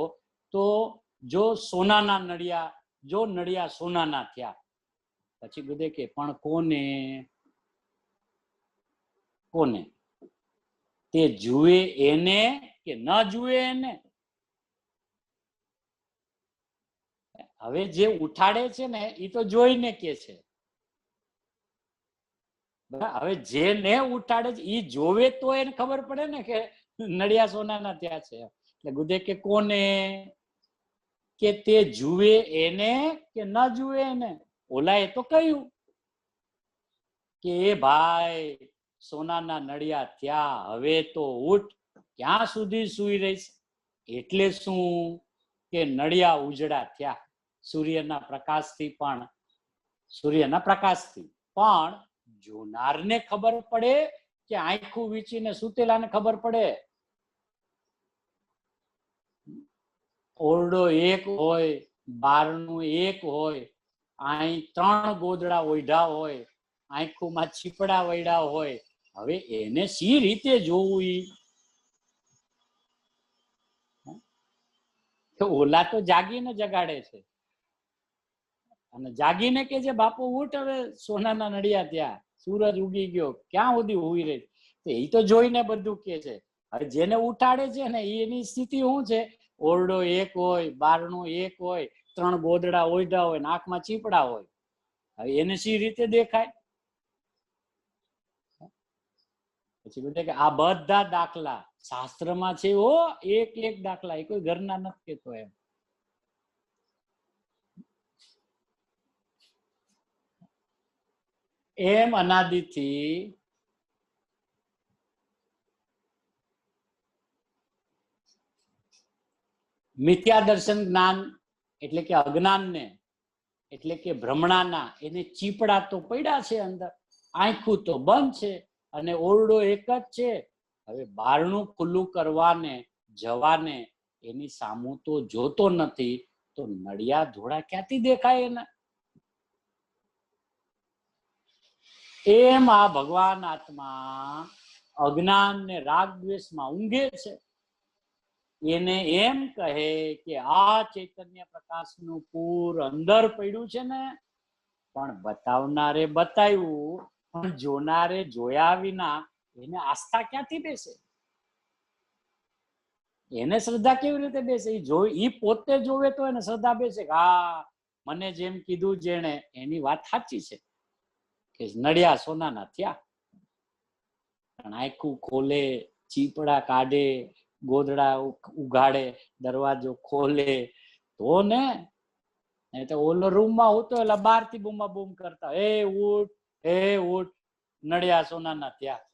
તો જો સોનાના નડિયા, જો નડિયા સોનાના થયા. પછી ગુરુદેવ કે પણ કોને, કોને? તે જુએ એને કે ન જુએ એને? હવે જે ઉઠાડે છે ને એ તો જોઈને કે છે, હવે જેને ઉઠાડે છે એ જોવે તો એને ખબર પડે ને કે નડિયા સોનાના ત્યાં છે. એટલે ગુરુદેવ કે કોને? કે તે જુએ એને કે ન જુએ એને? ઓલા એ તો કહ્યું કે એ ભાઈ સોનાના નડિયા ત્યાં, હવે તો ઉઠ, ક્યાં સુધી સુઈ રહીશ? એટલે શું કે નડિયા ઉજળા થયા સૂર્યના પ્રકાશથી, પણ સૂર્યના પ્રકાશથી. પણ જોનારને ખબર પડે કે આંખું વીંચીને સુતેલાને ખબર પડે? ઓરડો એક હોય, બારણું એક હોય, અહીં 3 ગોદડા ઓઢા હોય, આંખોમાં છીપડા વળ્યા હોય, હવે એને સી રીતે જોવું? ઓલા તો જાગીને જગાડે છે અને જાગીને કે છે બાપુ ઉઠ હવે સોનાના નડિયા ત્યાં, સૂરજ ઉગી ગયો, ક્યાં સુધી હુઈ રહી? એ તો જોઈને બધું કે છે. હવે જેને ઉઠાડે છે ને એની સ્થિતિ શું છે? ઓરડો એક હોય, બારણું એક હોય, 3 ગોદડા ઓઢા હોય, નાકમાં ચીપડા હોય, હવે એને સી રીતે દેખાય? પછી બોલે કે આ બધા દાખલા શાસ્ત્રમાં છે, ઓ એક એક દાખલા, એ કોઈ ઘરના નથી કેતો એમ. એમ અનાદિથી મિથ્યા દર્શન જ્ઞાન એટલે કે અજ્ઞાનને, એટલે કે ભ્રમણાના એને ચીપડા તો પડ્યા છે અંદર, આંખું તો બંધ છે અને ઓરડો એક જ છે. હવે બારણું ખુલ્લું કરવાને જવાને એની સામું તો જોતો નથી, તો નડિયા ધોળા ક્યાંથી દેખાય એને? એમ આ ભગવાન આત્મા અજ્ઞાન ને રાગ દ્વેષમાં ઊંઘે છે. એને એમ કહે કે આ ચૈતન્ય પ્રકાશનું પૂર અંદર પડ્યું છે ને, પણ બતાવનારે બતાવ્યું, પણ જોનારે જોયા વિના એને આસ્થા ક્યાંથી બેસે? એને શ્રદ્ધા કેવી રીતે બેસે? એ પોતે જોવે તો એને શ્રદ્ધા બેસે કે હા મને જેમ કીધું જેને એની વાત સાચી છે કે નડિયા સોનાના થયા. પણ આખું ખોલે, ચીપડા કાઢે, ગોદડા ઉઘાડે, દરવાજો ખોલે તો ને. નહીં તો ઓલો રૂમમાં હોતો એટલે 12થી બૂમા બૂમ કરતા, એ ઉઠ, એ ઉઠ, નડિયા સોનાના થયા.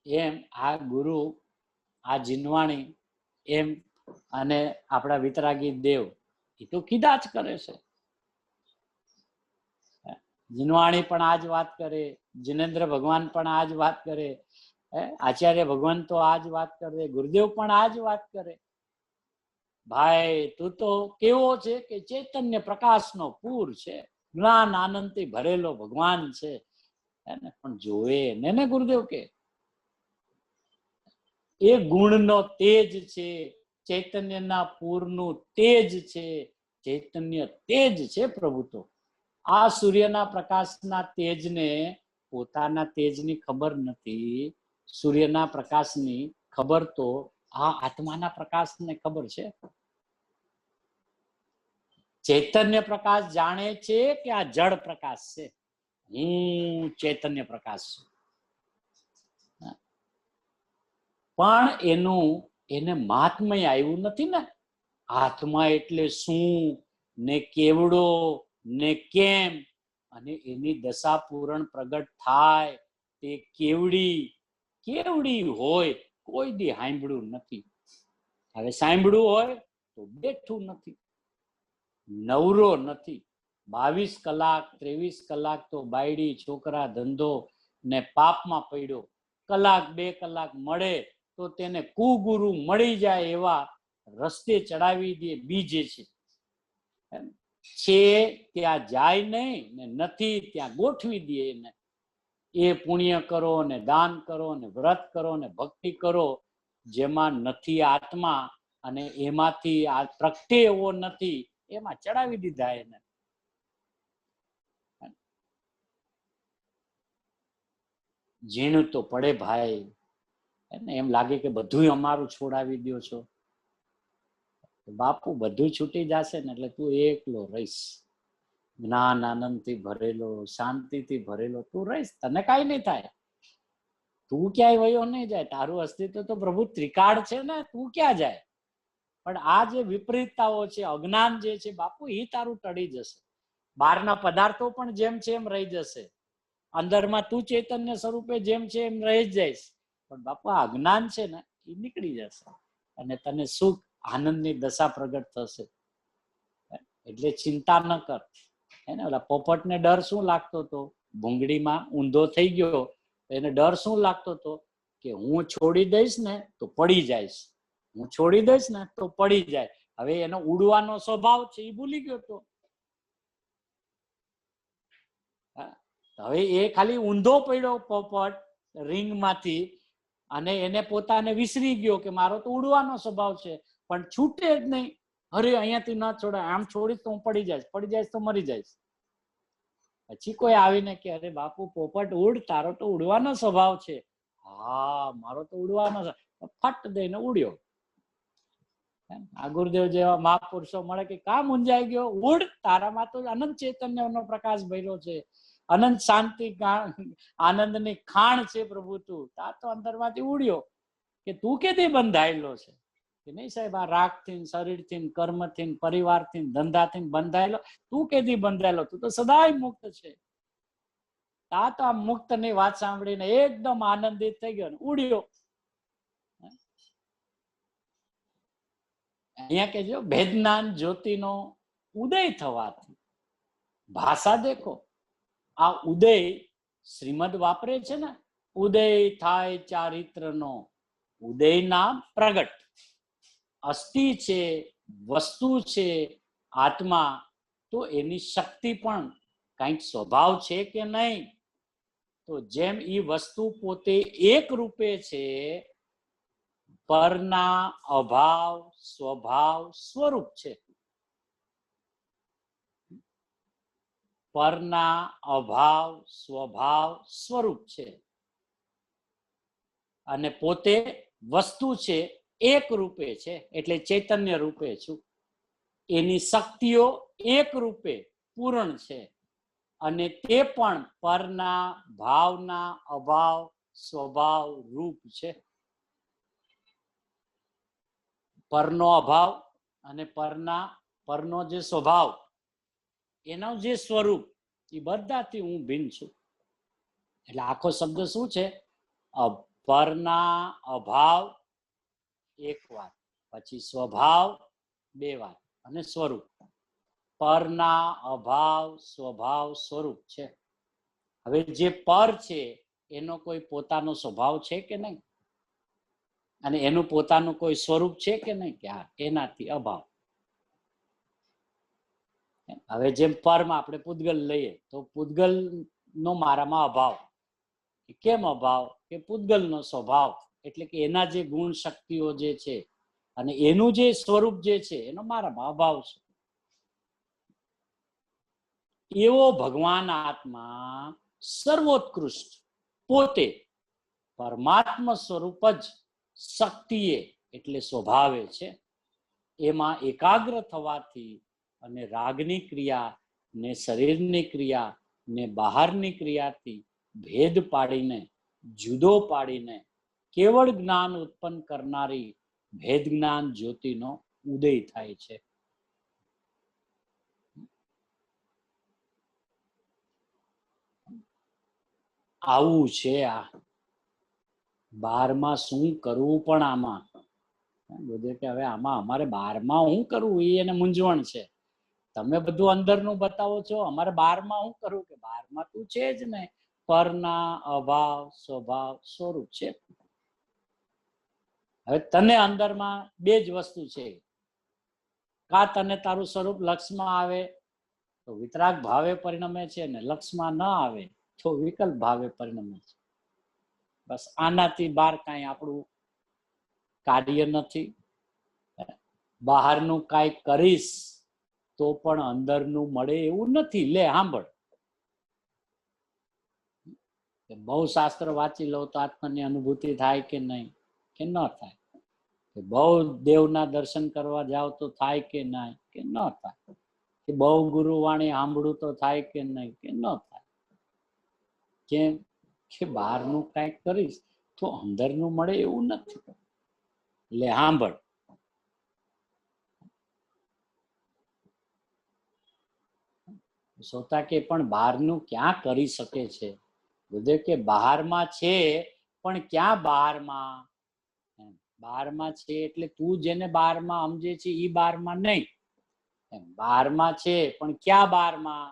એમ આ ગુરુ, આ જીનવાણી એમ, અને આપણા વિતરાગી દેવ એ તો કીધા જ કરે છે. જીનવાણી પણ આ જ વાત કરે, જીનેન્દ્ર ભગવાન પણ આ જ વાત કરે, આચાર્ય ભગવાન તો આ જ વાત કરે, ગુરુદેવ પણ આ જ વાત કરે. ભાઈ તું તો કેવો છે કે ચૈતન્ય પ્રકાશનો પૂર છે, જ્ઞાન આનંદથી ભરેલો ભગવાન છે, પણ જોવે ને ગુરુદેવ કે એ ગુણનો તેજ છે, ચૈતન્યના પૂરનું તેજ છે, ચૈતન્ય તેજ છે પ્રભુ. તો આ સૂર્યના પ્રકાશના તેજને પોતાના તેજની ખબર નથી, સૂર્યના પ્રકાશની ખબર તો આ આત્માના પ્રકાશને ખબર છે. ચૈતન્ય પ્રકાશ જાણે છે કે આ જળ પ્રકાશ છે, હું ચૈતન્ય પ્રકાશ છું, પણ એનું એને મહાત્મય આવ્યું નથી ને. આત્મા એટલે શું ને કેવડો ને કેમ, અને એની દશા પૂરણ પ્રગટ થાય તે કેવડી કેવડી હોય કોઈ દી સાંભળ્યું નથી. હવે સાંભળવું હોય તો બેઠું નથી, નવરો નથી. 22 કલાક 23 કલાક તો બાયડી છોકરા ધંધો ને પાપમાં પડ્યો. કલાક 2 કલાક મળે તો તેને કુગુરુ મળી જાય એવા રસ્તે ચડાવી દે બીજે છે. ત્યાં જાય નહીં ને નથી ત્યાં ગોઠવી દે એને. એ પુણ્ય કરો ને દાન કરો ને વ્રત કરો ને ભક્તિ કરો જેમાં નથી આત્મા અને એમાંથી આ પ્રગટે એવો નથી, એમાં ચડાવી દીધા એને. ઝીણું તો પડે ભાઈ, એમ લાગે કે બધું અમારું છોડાવી દો છો. બાપુ બધું છૂટી જશે ને એટલે તું એકલો રહીશ, જ્ઞાન આનંદથી ભરેલો, શાંતિથી ભરેલો તું રહીશ, તને કાંઈ નહીં થાય. તું ક્યાંય વયો નહીં જાય, તારું અસ્તિત્વ તો પ્રભુ ત્રિકાળ છે ને, તું ક્યાં જાય? પણ આ જે વિપરીતતાઓ છે, અજ્ઞાન જે છે બાપુ, એ તારું ટળી જશે. બહારના પદાર્થો પણ જેમ છે એમ રહી જશે, અંદરમાં તું ચૈતન્ય સ્વરૂપે જેમ છે એમ રહી જ જઈશ. પણ બાપુ આ અજ્ઞાન છે ને એ નીકળી જશે અને તને સુખ આનંદની દશા પ્રગટ થશે. એટલે ચિંતા ન કર. એને ઓલા પોપટને ડર શું લાગતો હતો? ભૂંગળીમાં ઊંધો થઈ ગયો, એને ડર શું લાગતો હતો? કે હું છોડી દઈશ ને તો પડી જઈશ, હું છોડી દઈશ ને તો પડી જાય. હવે એનો ઉડવાનો સ્વભાવ છે એ ભૂલી ગયો તો. હવે એ ખાલી ઊંધો પડ્યો પોપટ રિંગમાંથી અને એને પોતાને વિસરી ગયો કે મારો તો ઉડવાનો સ્વભાવ છે, પણ છૂટે જ નહીં. અરે અહીંયાથી ના છોડાય, આમ છોડીશ તો હું પડી જઈશ તો મરી જઈશ. પછી કોઈ આવીને કે અરે બાપુ પોપટ ઉડ, તારો તો ઉડવાનો સ્વભાવ છે. હા મારો તો ઉડવાનો, ફટ દઈને ઉડ્યો. આ ગુરુદેવ જેવા મહાપુરુષો મળે કે કા મુંજાઈ ગયો, ઉડ, તારામાં તો અનંત ચૈતન્યનો પ્રકાશ ભર્યો છે, અનંત શાંતિ આનંદની ખાણ છે પ્રભુ તું. તા તો અંદરમાંથી ઉડ્યો કે તું કેથી બંધાયેલો છે? કે નહીં સાહેબ, આ રાગથી, શરીરથી, કર્મથી, પરિવારથી, ધંધાથી બંધાયેલો. તું કેથી બંધાયેલો? તું તો સદાય મુક્ત છે. તા તો આ મુક્ત ની વાત સાંભળીને એકદમ આનંદિત થઈ ગયો, ઉડ્યો. અહીંયા કે જો ભેદજ્ઞાન જ્યોતિનો ઉદય થવાથી, ભાષા દેખો, આ ઉદય શ્રીમદ વાપરે છે ને, ઉદય થાય ચારિત્રનો, ઉદય નામ પ્રગટ. અસ્થિ છે, વસ્તુ છે આત્મા, તો એની શક્તિ પણ કંઈક સ્વભાવ છે કે નહીં? તો જેમ એ વસ્તુ પોતે એક રૂપે છે, પરના અભાવ સ્વભાવ સ્વરૂપ છે. પરના અભાવ સ્વભાવ સ્વરૂપ છે અને પોતે વસ્તુ છે, એક રૂપે છે, એટલે ચૈતન્ય રૂપે છું. એની શક્તિઓ એક રૂપે પૂર્ણ છે અને તે પણ પરના ભાવના અભાવ સ્વભાવ રૂપ છે. પરનો અભાવ અને પરનો જે સ્વભાવ, એનો જે સ્વરૂપ, એ બધાથી હું ભિન્ન છું. એટલે આખો શબ્દ શું છે? પરના અભાવ એક વાત, પછી સ્વભાવ બે વાત અને સ્વરૂપ. પરના અભાવ સ્વભાવ સ્વરૂપ છે. હવે જે પર છે એનો કોઈ પોતાનો સ્વભાવ છે કે નહીં? અને એનું પોતાનું કોઈ સ્વરૂપ છે કે નહીં? કે હા, એનાથી અભાવ. હવે જેમ પરમાં આપણે પૂતગલ લઈએ તો પૂતગલ નો મારામાં અભાવ. કેમ અભાવ? કે પૂતગલનો સ્વભાવ, એટલે કે એના જે ગુણ શક્તિઓ જે છે અને એનું જે સ્વરૂપ જે છે એનો મારામાં અભાવ છે. એવો ભગવાન આત્મા સર્વોત્કૃષ્ટ પોતે પરમાત્મા સ્વરૂપ જ શક્તિએ એટલે સ્વભાવે છે. એમાં એકાગ્ર થવાથી અને રાગની ક્રિયા ને શરીરની ક્રિયા ને બહારની ક્રિયાથી ભેદ પાડીને, જુદો પાડીને કેવળ જ્ઞાન ઉત્પન્ન કરનારી ભેદ જ્ઞાન જ્યોતિનો ઉદય થાય છે. આવું છે આ 12માં શું કરવું પણ આમાં બધે કે હવે આમાં અમારે બહારમાં શું કરવું એ એને મૂંઝવણ છે. તમે બધું અંદરનું બતાવો છો, અમારે બહારમાં શું કરવું? કે બહારમાં તું છે જ ને, પરના અભાવ સ્વભાવ સ્વરૂપ છે. હવે તને અંદરમાં બે જ વસ્તુ છે, કા તને તારું સ્વરૂપ લક્ષમાં આવે તો વિતરાગ ભાવે પરિણમે છે, ને લક્ષમાં ન આવે તો વિકલ્પ ભાવે પરિણમે છે. બસ આનાથી બહાર કાંઈ આપણું કાર્ય નથી. બહારનું કાંઈ કરીશ તો પણ અંદરનું મળે એવું નથી. લે સાંભળ, બહુ શાસ્ત્ર વાંચી લો તો આત્માની અનુભૂતિ થાય કે નહીં? કે ન થાય? બહુ દેવના દર્શન કરવા જાવ તો થાય કે નહીં? કે ન થાય? કે બહુ ગુરુવાણી સાંભળું તો થાય કે નહીં? કે ન થાય? કેમ કે બહારનું કાંઈક કરીશ તો અંદરનું મળે એવું નથી. એટલે સાંભળ, સોતા કે પણ બહારનું ક્યાં કરી શકે છે? બધે કે બહારમાં છે, પણ ક્યાં બહારમાં? બહારમાં છે એટલે તું જેને બહારમાં સમજે છે એ બહારમાં નહીં. બહારમાં છે પણ ક્યાં બહારમાં?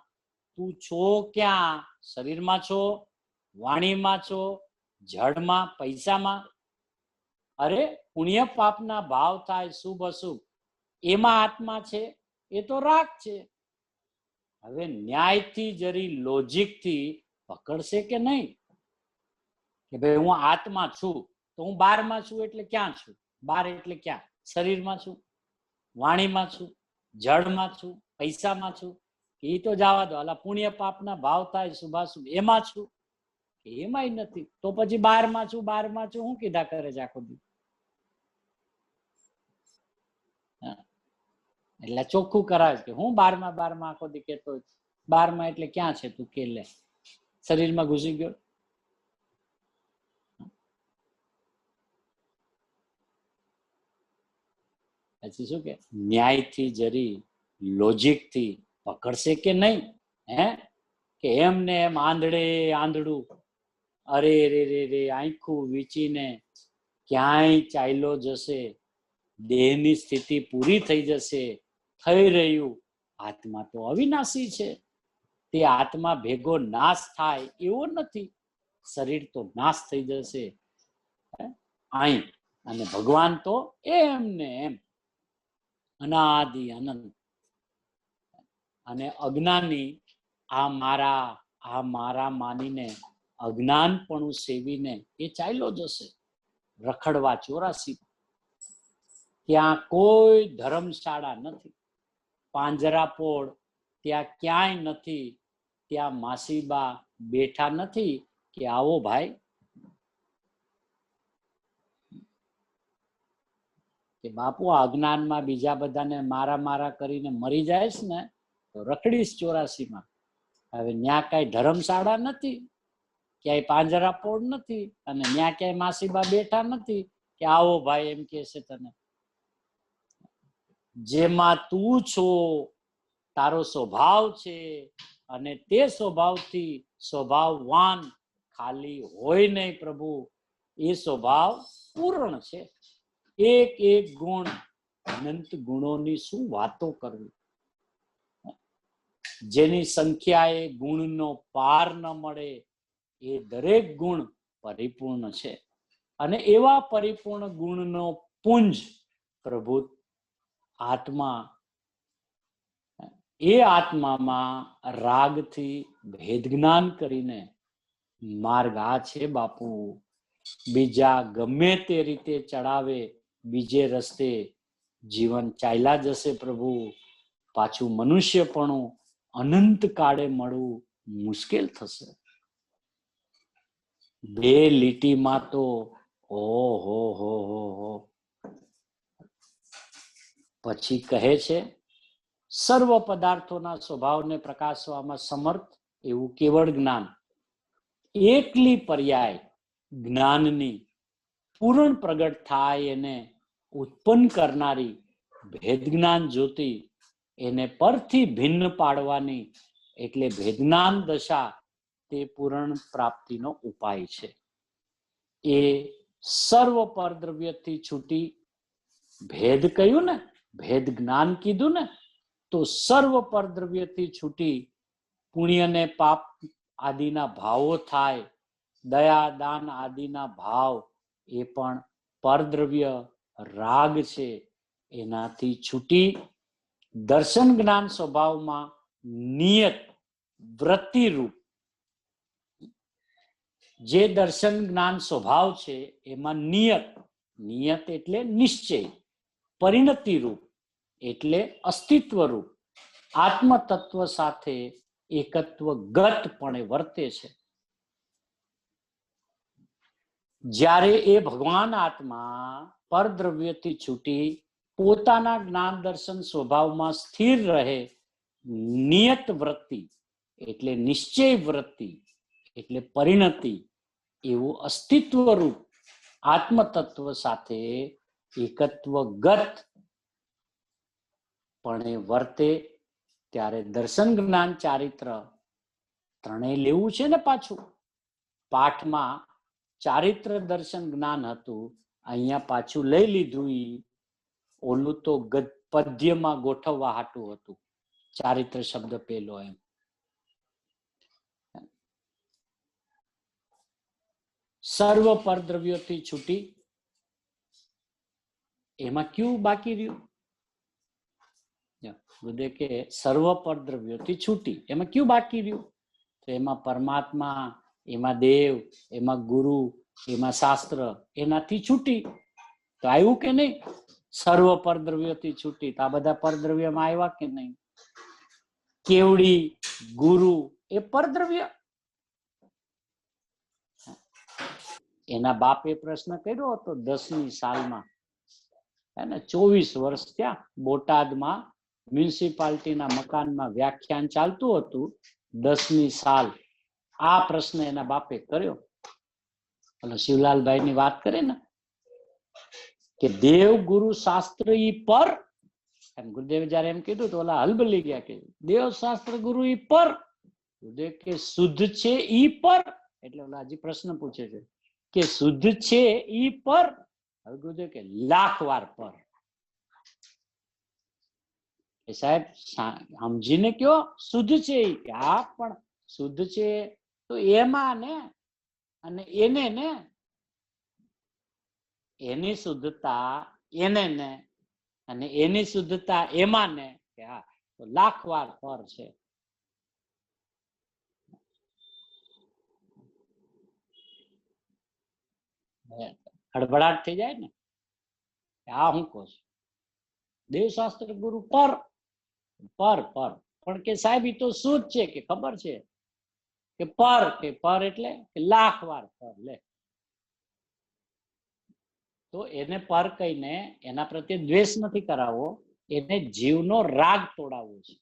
તું છો ક્યાં? શરીરમાં છો, વાણીમાં છો, જળમાં, પૈસામાં? અરે પુણ્ય પાપના ભાવ થાય, શુભ અશુભ, એમાં આત્મા છે? એ તો રાગ છે. હવે ન્યાયથી જરી લોજિકથી પકડશે કે નહીં કે ભાઈ હું આત્મા છું તો હું બહારમાં છું એટલે ક્યાં છું? બહાર એટલે ક્યાં? શરીરમાં છું, વાણીમાં છું, જળમાં છું, પૈસામાં છું? એ તો જવા દો. અલા પુણ્ય પાપના ભાવ થાય, શુભાશુભ, એમાં છું? એમાંય નથી. તો પછી બહારમાં છું, બહારમાં છું હું કીધા કરે છે આખો દી? એટલે ચોખ્ખું કરાવે કે હું બારમાં આખો દી કેતો, બારમાં એટલે ક્યાં છે તું કે? લે, શરીરમાં ઘૂસી ગયો. પછી શું કે ન્યાયથી જરી લોજિકથી પકડશે કે નહીં? હે કે એમને એમ આંધળે આંધળું, અરે રે રે રે, આંખું વીચીને ક્યાંય ચાલ્યો જશે, દેહની સ્થિતિ પૂરી થઈ જશે, થઈ રહ્યું. આત્મા તો અવિનાશી છે, તે આત્મા ભેગો નાશ થાય એવો નથી. શરીર તો નાશ થઈ જશે અહીં, અને ભગવાન તો એમ ને એમ અનાદિ અનંત. અને અજ્ઞાની આ મારા માનીને અજ્ઞાનપણું સેવીને એ ચાલ્યો જશે રખડવા 84. ત્યાં કોઈ ધર્મશાળા નથી, પાંજરાપોળ ત્યાં ક્યાંય નથી, ત્યાં માસીબા બેઠા નથી કે આવો ભાઈ, કે બાપુ આ અજ્ઞાનમાં બીજા બધાને મારા કરીને મરી જાય છે ને તો રખડીશ 84. હવે ત્યાં કઈ ધર્મશાળા નથી, ક્યાંય પાંજરાપોળ નથી, અને ત્યાં ક્યાંય માસીબા બેઠા નથી કે આવો ભાઈ એમ કે છે તને. જેમાં તું છો, તારો સ્વભાવ છે, અને તે સ્વભાવથી સ્વભાવવાન ખાલી હોય નહીં પ્રભુ, એ સ્વભાવ પૂર્ણ છે. એક એક ગુણ, અનંત ગુણોની શું વાતો કરવી, જેની સંખ્યાએ ગુણનો પાર ન મળે એ દરેક ગુણ પરિપૂર્ણ છે. અને એવા પરિપૂર્ણ ગુણનો પુંજ પ્રભુ આત્મા, એ આત્મામાં રાગથી ભેદ જ્ઞાન કરીને માર્ગ આ છે બાપુ. બીજા ગમે તે રીતે ચડાવે, બીજે રસ્તે જીવન ચાલ્યા જશે પ્રભુ. પાછું મનુષ્યપણું અનંત કાળે મળવું મુશ્કેલ થશે. બે લીટીમાં તો હો. પછી કહે છે સર્વ પદાર્થોના સ્વભાવને પ્રકાશવામાં સમર્થ એવું કેવળ જ્ઞાન, એકલી પર્યાય જ્ઞાનની પૂર્ણ પ્રગટ થાય એને ઉત્પન્ન કરનારી ભેદ જ્ઞાન જ્યોતિ, એને પરથી ભિન્ન પાડવાની એટલે ભેદજ્ઞાન દશા તે પૂર્ણ પ્રાપ્તિનો ઉપાય છે. એ સર્વ પરદ્રવ્યથી છૂટી ભેદ કહ્યું ને, ભેદ જ્ઞાન કીધું ને, તો સર્વ પરદ્રવ્યથી છૂટી પુણ્ય ને પાપ આદિના ભાવો થાય, દયા દાન આદિના ભાવ એ પણ પરદ્રવ્ય રાગ છે, એનાથી છૂટી દર્શન જ્ઞાન સ્વભાવમાં નિયત વૃત્તિરૂપ જે દર્શન જ્ઞાન સ્વભાવ છે એમાં નિયત, નિયત એટલે નિશ્ચય, પરિણતિ રૂપ એટલે અસ્તિત્વ રૂપ આત્મતત્વ સાથે એકત્વગતપણે વર્તે છે. જ્યારે એ ભગવાન આત્મા પરદ્રવ્યથી છૂટી પોતાના જ્ઞાન દર્શન સ્વભાવમાં સ્થિર રહે, નિયત વૃત્તિ એટલે નિશ્ચય વૃત્તિ એટલે પરિણતિ એવું અસ્તિત્વ રૂપ આત્મતત્વ સાથે એકત્વગત પણ વર્તે, ત્યારે દર્શન જ્ઞાન ચારિત્ર ત્રણેય લેવું છે ને. પાછું પાઠમાં ચારિત્ર દર્શન જ્ઞાન હતું, અહીંયા પાછું લઈ લીધું. ઓલું તો પદ્યમાં ગોઠવવા હાટું હતું, ચારિત્ર શબ્દ પેલો એમ. સર્વ પરદ્રવ્યોથી છૂટી એમાં ક્યું બાકી રહ્યું? ગુરુદેવ કે સર્વ પરદ્રવ્યોથી છૂટી એમાં ક્યું બાકી રહ્યું? તો એમાં પરમાત્મા, એમાં દેવ, એમાં ગુરુ, એમાં શાસ્ત્ર, એનાથી છૂટી. તો આવ્યું કે નહીં? સર્વ પરદ્રવ્યોથી છૂટી. તો આ બધા પરદ્રવ્યમાં આવ્યા કે નહીં? કેવડી, ગુરુ એ પરદ્રવ્ય. એના બાપે પ્રશ્ન કર્યો હતો 10મી સાલમાં, એને 24 વર્ષ ત્યાં બોટાદમાં મ્યુનિસિપાલિટીના મકાનમાં વ્યાખ્યાન ચાલતું હતું. 10મી સાલ આ પ્રશ્ન એના બાપે કર્યો. એટલે શિવલાલભાઈ ની વાત કરે ને કે દેવ ગુરુ શાસ્ત્ર ઈ પર, એમ ગુરુદેવ જયારે એમ કીધું તો ઓલા હલબલી ગયા કે દેવ શાસ્ત્ર ગુરુ ઈ પર. ગુરુદેવ કે શુદ્ધ છે ઈ પર. એટલે ઓલા હજી પ્રશ્ન પૂછે છે કે શુદ્ધ છે ઈ પર. હવે ગુરુદેવ કે લાખ વાર પર. એ સાહેબ સમજીને કયો શુદ્ધ છે. હા પણ શુદ્ધ છે તો એમાં ને, અને એને ને, એની શુદ્ધતા એને ને, અને એની શુદ્ધતા એમાં ને. કે હા તો લાખ વાર પર છે. હડબડાટ થઈ જાય ને. આ હું કહું છું દેવશાસ્ત્ર ગુરુ પર પર પર. પણ કે સાહેબ ઈ તો શું જ છે કે ખબર છે કે પર, કે પર એટલે કે લાખ વાર પર. લે તો એને પર કહીને એના પ્રત્યે દ્વેષ નથી કરાવવો, એને જીવનો રાગ તોડાવવો છે.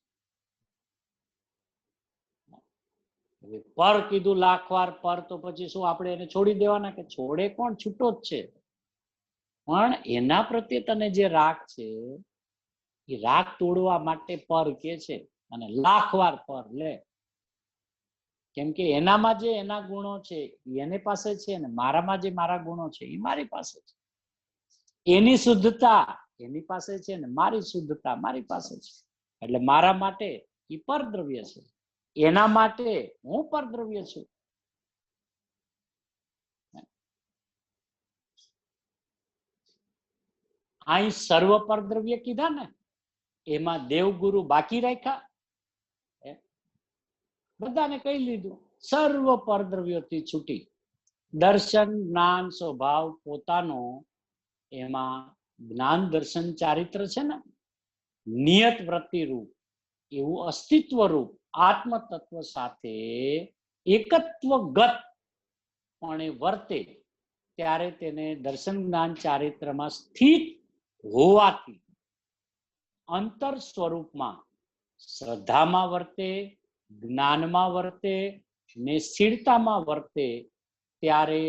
પર કીધું લાખ વાર પર, તો પછી શું આપણે એને છોડી દેવાના? કે છોડે કોણ, છૂટો જ છે. પણ એના પ્રત્યે તને જે રાગ છે એ રાગ તોડવા માટે પર કે છે, અને લાખ વાર પર લે. કેમ કે એનામાં જે એના ગુણો છે એની પાસે છે, ને મારામાં જે મારા ગુણો છે એ મારી પાસે છે. એની શુદ્ધતા એની પાસે છે, ને મારી શુદ્ધતા મારી પાસે છે. એટલે મારા માટે એ પરદ્રવ્ય છે, એના માટે હું પરદ્રવ્ય છું. અહીં સર્વ પરદ્રવ્ય કીધા ને, એમાં દેવગુરુ બાકી રાખ્યા. બધાને કહી લીધું સર્વ પરદ્રવ્યોથી છૂટી દર્શન જ્ઞાન સ્વભાવ પોતાનો, એમાં જ્ઞાન દર્શન ચારિત્ર છે ને, નિયત વૃત્તિ રૂપ એવું અસ્તિત્વ રૂપ આત્મતત્વ સાથે એકત્વગત પણ વર્તે, ત્યારે તેને દર્શન જ્ઞાન ચારિત્રમાં સ્થિત હોવાથી અંતર સ્વરૂપમાં શ્રદ્ધામાં વર્તે, જ્ઞાનમાં વર્તે ને સ્થિરતામાં વર્તે, ત્યારે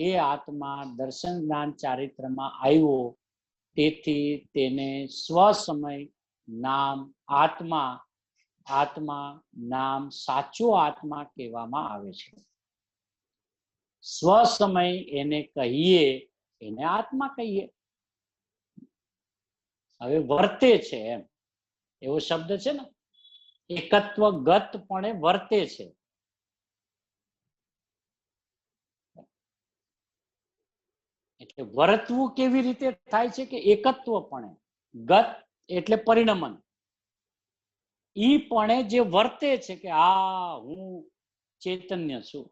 એ આત્મા દર્શન જ્ઞાન ચારિત્રમાં આવ્યો. તેથી તેને સ્વસમય નામ આત્મા, આત્મા નામ સાચો આત્મા કહેવામાં આવે છે. સ્વસમય એને કહીએ, એને આત્મા કહીએ. હવે વર્તે છે એમ એવો શબ્દ છે ને, એકત્વ ગત પણ વર્તે છે. એટલે વર્તવું કેવી રીતે થાય છે કે એકત્વપણે, ગત એટલે પરિણમન, ઈ પણ જે વર્તે છે કે આ હું ચૈતન્ય છું,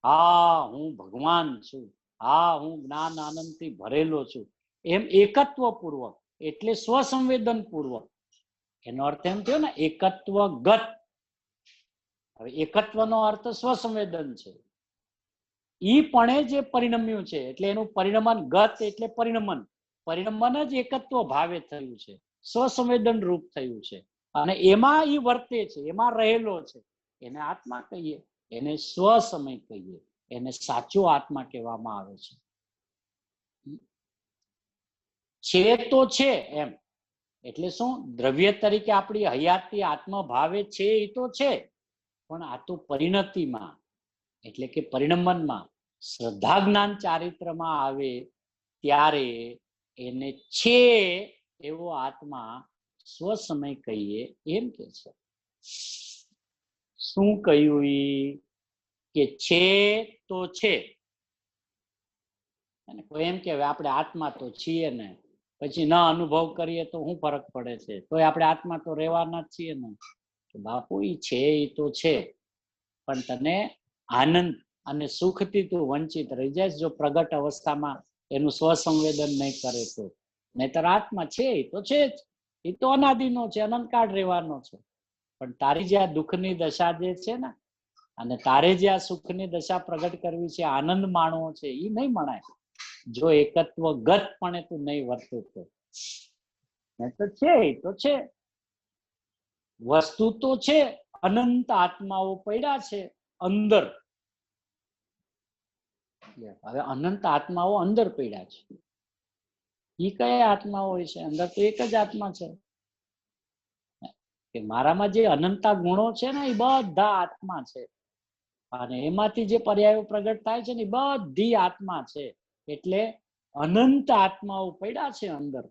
હા હું ભગવાન છું, હા હું જ્ઞાન આનંદથી ભરેલો છું, એમ એકત્વ પૂર્વક એટલે સ્વસંવેદન પૂર્વક. એનો અર્થ એમ થયો ને એકત્વ ગત. હવે એકત્વનો અર્થ સ્વસંવેદન છે. ઈ પણ જે પરિણમ્યું છે એટલે એનું પરિણમન, ગત એટલે પરિણમન, પરિણમન જ એકત્વ ભાવે થયું છે, સ્વસંવેદન રૂપ થયું છે, અને એમાં ઈ વર્તે છે, એમાં રહેલો છે. એને આત્મા કહીએ, એને સ્વસમય કહીએ, એને સાચો આત્મા કહેવામાં આવે છે. તો છે એમ એટલે શું, દ્રવ્ય તરીકે આપણી હયાતી આત્મભાવે છે એ તો છે, પણ આ તો પરિણતિમાં એટલે કે પરિણમનમાં, શ્રદ્ધા જ્ઞાન ચારિત્રમાં આવે ત્યારે એને છે એવો આત્મા સ્વસમય કહીએ એમ કે છે. શું કહ્યું કે છે તો છે. કોઈ એમ કે આપણે આત્મા તો છીએ ને, પછી ન અનુભવ કરીએ તો શું ફરક પડે છે, તો આપણે આત્મા તો રહેવાના જ છીએ ને. બાપુ ઈ છે એ તો છે, પણ તને આનંદ અને સુખથી તું વંચિત રહી જાય જો પ્રગટ અવસ્થામાં એનું સ્વસંવેદન નહીં કરે તો. નહીતર આત્મા છે એ તો છે જ, એ તો અનાદિનો છે, અનંતકાળ રહેવાનો છે. પણ તારી જે આ દુઃખની દશા જે છે ને, અને તારે જે આ સુખની દશા પ્રગટ કરવી છે, આનંદ માણવો છે, એ નહીં મણાય જો એકત્વ ગત પણ તું નહીં વર્તું તો. નહીં તો છે એ તો છે, વસ્તુ તો છે, અનંત આત્માઓ પડ્યા છે અંદર. હવે અનંત આત્માઓ અંદર પડ્યા છે, ઈ કયા આત્માઓ હોય છે? અંદર તો એક જ આત્મા છે. કે મારામાં જે અનંતા ગુણો છે ને એ બધા આત્મા છે, અને એમાંથી જે પર્યાયો પ્રગટ થાય છે ને એ બધી આત્મા છે. એટલે અનંત આત્માઓ પડ્યા છે અંદર.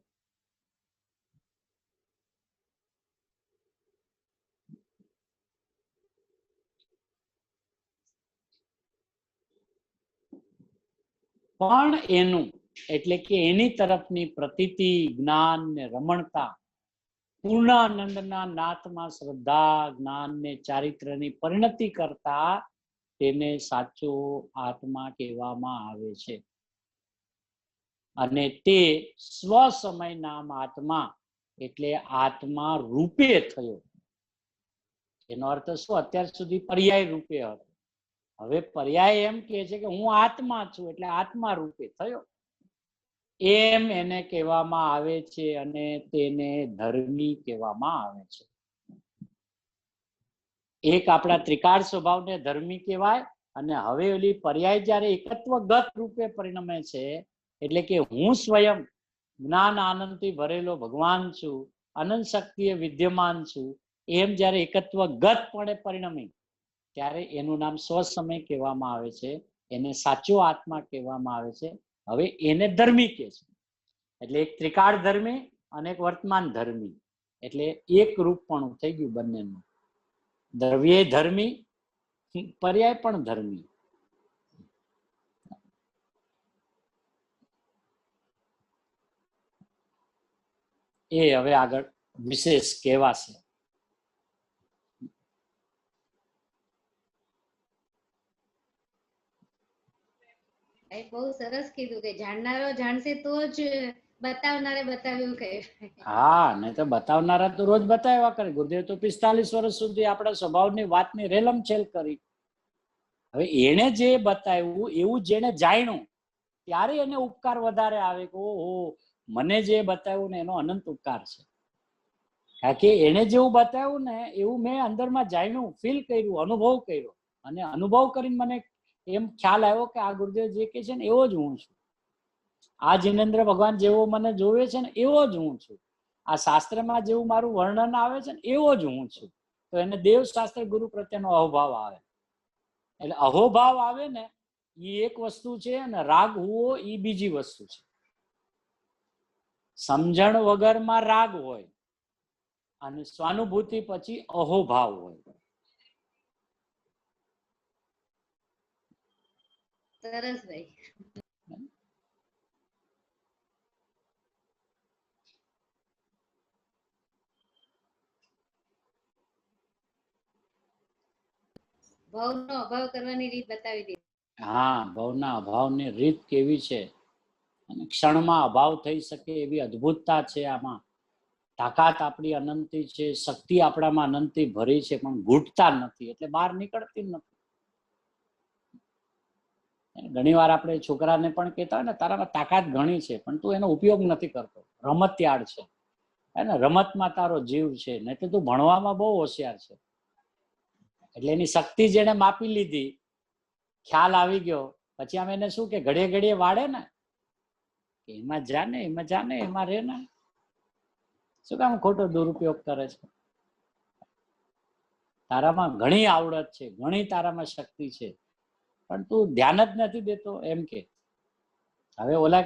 પણ એનું એટલે કે એની તરફની પ્રતીતિ, જ્ઞાન ને રમણતા, પૂર્ણાનંદના નાથમાં શ્રદ્ધા, જ્ઞાન ને ચારિત્ર્યની પરિણતિ કરતા તેને સાચો આત્મા કહેવામાં આવે છે. અને તે સ્વસમય નામ આત્મા એટલે આત્મા રૂપે થયો. એનો અર્થ શું? અત્યાર સુધી પર્યાય રૂપે હતો, હવે પર્યાય એમ કે છે કે હું આત્મા છું એટલે આત્મા રૂપે થયો એમ એને કહેવામાં આવે છે, અને તેને ધર્મી કહેવામાં આવે છે. એક આપણા ત્રિકાળ સ્વભાવને ધર્મી કહેવાય, અને હવે ઓલી પર્યાય જયારે એકત્વ ગત રૂપે પરિણમે છે એટલે કે હું સ્વયં જ્ઞાન આનંદથી ભરેલો ભગવાન છું, અનંત શક્તિએ વિદ્યમાન છું, એમ જયારે એકત્વ ગત પડે પરિણમી ત્યારે એનું નામ સ્વસમય કહેવામાં આવે છે, એને સાચો આત્મા કહેવામાં આવે છે. હવે એને ધર્મી કહે છે, એટલે એક ત્રિકાળ ધર્મી અને એક વર્તમાન ધર્મી, એટલે એક રૂપપણું થઈ ગયું બંનેનું. દ્રવ્ય ધર્મી, પર્યાય પણ ધર્મી. એ હવે આગળ વિશેષ કહેવાશે. બહુ સરસ કીધું કે જાણનારો જાણશે તો જ બતાવનારે બતાવ્યું કહે. હા, નહીં તો બતાવનારા તો રોજ બતાવ્યા કરે. ગુરુદેવ તો 45 વર્ષ સુધી આપણા સ્વભાવની વાતની રેલમછેલ કરી. હવે એને જે બતાવ્યું એવું જેને જાણ્યું ત્યારે એને ઉપકાર વધારે આવે કે ઓહો, મને જે બતાવ્યું ને એનો અનંત ઉપકાર છે. કારણ કે એને જેવું બતાવ્યું ને એવું મેં અંદરમાં જાણ્યું, ફીલ કર્યું, અનુભવ કર્યો, અને અનુભવ કરીને મને એમ ખ્યાલ આવ્યો કે આ ગુરુદેવ જે કે છે ને એવો જ હું છું. આ જિનેન્દ્ર ભગવાન જેવો મને જોવે છે ને એવો જ હું છું. આ શાસ્ત્રમાં જેવું મારું વર્ણન આવે છે ને એવો જ હું છું. તો એને દેવ શાસ્ત્ર ગુરુ પ્રત્યેનો અહોભાવ આવે. એટલે અહોભાવ આવે ને એ એક વસ્તુ છે, અને રાગ હુઓ એ બીજી વસ્તુ છે. સમજણ વગરમાં રાગ હોય અને સ્વાનુભૂતિ પછી અહોભાવ હોય. સરસ ભાઈ. ભાવનો અભાવ કરવાની રીત બતાવી દીધી. હા, ભાવના અભાવની રીત કેવી છે અને ક્ષણમાં અભાવ થઈ શકે એવી અદ્ભુતતા છે આમાં. તાકાત આપણી અનંતી છે, શક્તિ આપણામાં અનંતી ભરી છે, પણ ઘૂંટતા નથી એટલે બહાર નીકળતી નથી. ઘણી વાર આપણે છોકરાને પણ કહેતા હોય ને, તારામાં તાકાત ઘણી છે પણ તું એનો ઉપયોગ નથી કરતો, રમતિયાળ છે, હે ને, રમતમાં તારો જીવ છે, નહીં તો તું ભણવામાં બહુ હોશિયાર છે. એટલે એની શક્તિ જેને માપી લીધી, ખ્યાલ આવી ગયો, પછી આમ એને શું કે ઘડીએ ઘડીએ વાળે ને, એમાં જાને એમાં જાને એમાં રહે ને, શું કામ ખોટો દુરુપયોગ કરે છે? તારામાં ઘણી આવડત છે, ઘણી તારામાં શક્તિ છે, પણ તું ધ્યાન જ નથી દેતો એમ કે. હવે ઓલા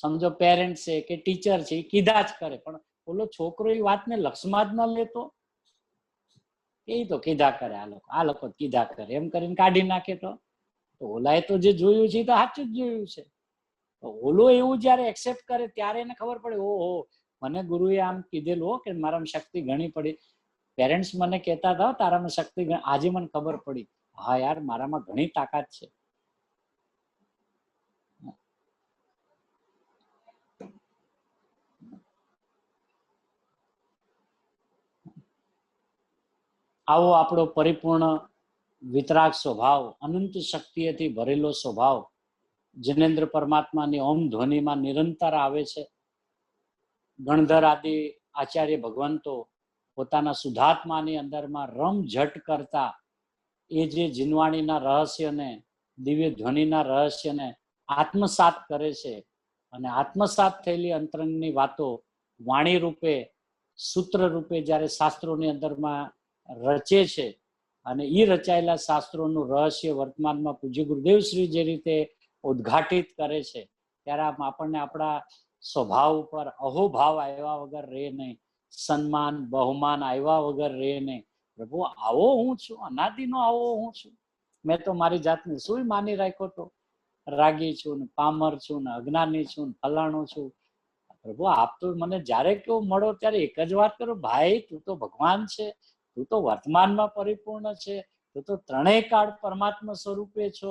સમજો પેરેન્ટ છે કે ટીચર છે, એ કીધા જ કરે, પણ ઓલો છોકરો એ વાતને લક્ષમાં જ ન લેતો, એ તો કીધા કરે, આ લોકો કીધા કરે એમ કરીને કાઢી નાખે. તો ઓલાએ તો જે જોયું છે એ તો સાચું જ જોયું છે. ઓલો એવું જયારે એક્સેપ્ટ કરે ત્યારે એને ખબર પડે, ઓહો મને ગુરુએ આમ કીધેલું હો કે મારામાં શક્તિ ઘણી પડી. પેરેન્ટ્સ મને કહેતા હતા તારામાં શક્તિ, આજે મને ખબર પડી, હા યાર મારામાં ઘણી તાકાત છે. આવો આપણો પરિપૂર્ણ વિતરાગ સ્વભાવ, અનંત શક્તિથી ભરેલો સ્વભાવ જિનેન્દ્ર પરમાત્માની ઓમ ધ્વનિમાં નિરંતર આવે છે. ગણધર આદિ આચાર્ય ભગવંતો પોતાના શુદ્ધાત્માની અંદરમાં રમઝટ કરતા એ જે જીનવાણીના રહસ્યને, દિવ્ય ધ્વનિના રહસ્યને આત્મસાત કરે છે, અને આત્મસાત થયેલી અંતરંગની વાતો વાણી રૂપે, સૂત્ર રૂપે જ્યારે શાસ્ત્રોની અંદરમાં રચે છે, અને એ રચાયેલા શાસ્ત્રોનું રહસ્ય વર્તમાનમાં પૂજ્ય ગુરુદેવ શ્રી જે રીતે ઉદ્ઘાટિત કરે છે, ત્યારે આપણને આપણા સ્વભાવ ઉપર અહોભાવ આવ્યા વગર રહે નહીં, સન્માન બહુમાન આવ્યા વગર રહે નહીં. પ્રભુ આવો હું છું, અનાદિનો આવો હું છું, મેં તો મારી જાતને શું માની રાખ્યો તો, રાગી છું ને પામર છું ને અજ્ઞાની છું ને ફલાણું છું. પ્રભુ આપ તો મને જ્યારે કેવું મળો ત્યારે એક જ વાત કરો, ભાઈ તું તો ભગવાન છે, તું તો વર્તમાનમાં પરિપૂર્ણ છે, તું તો ત્રણેય કાળ પરમાત્મા સ્વરૂપે છો.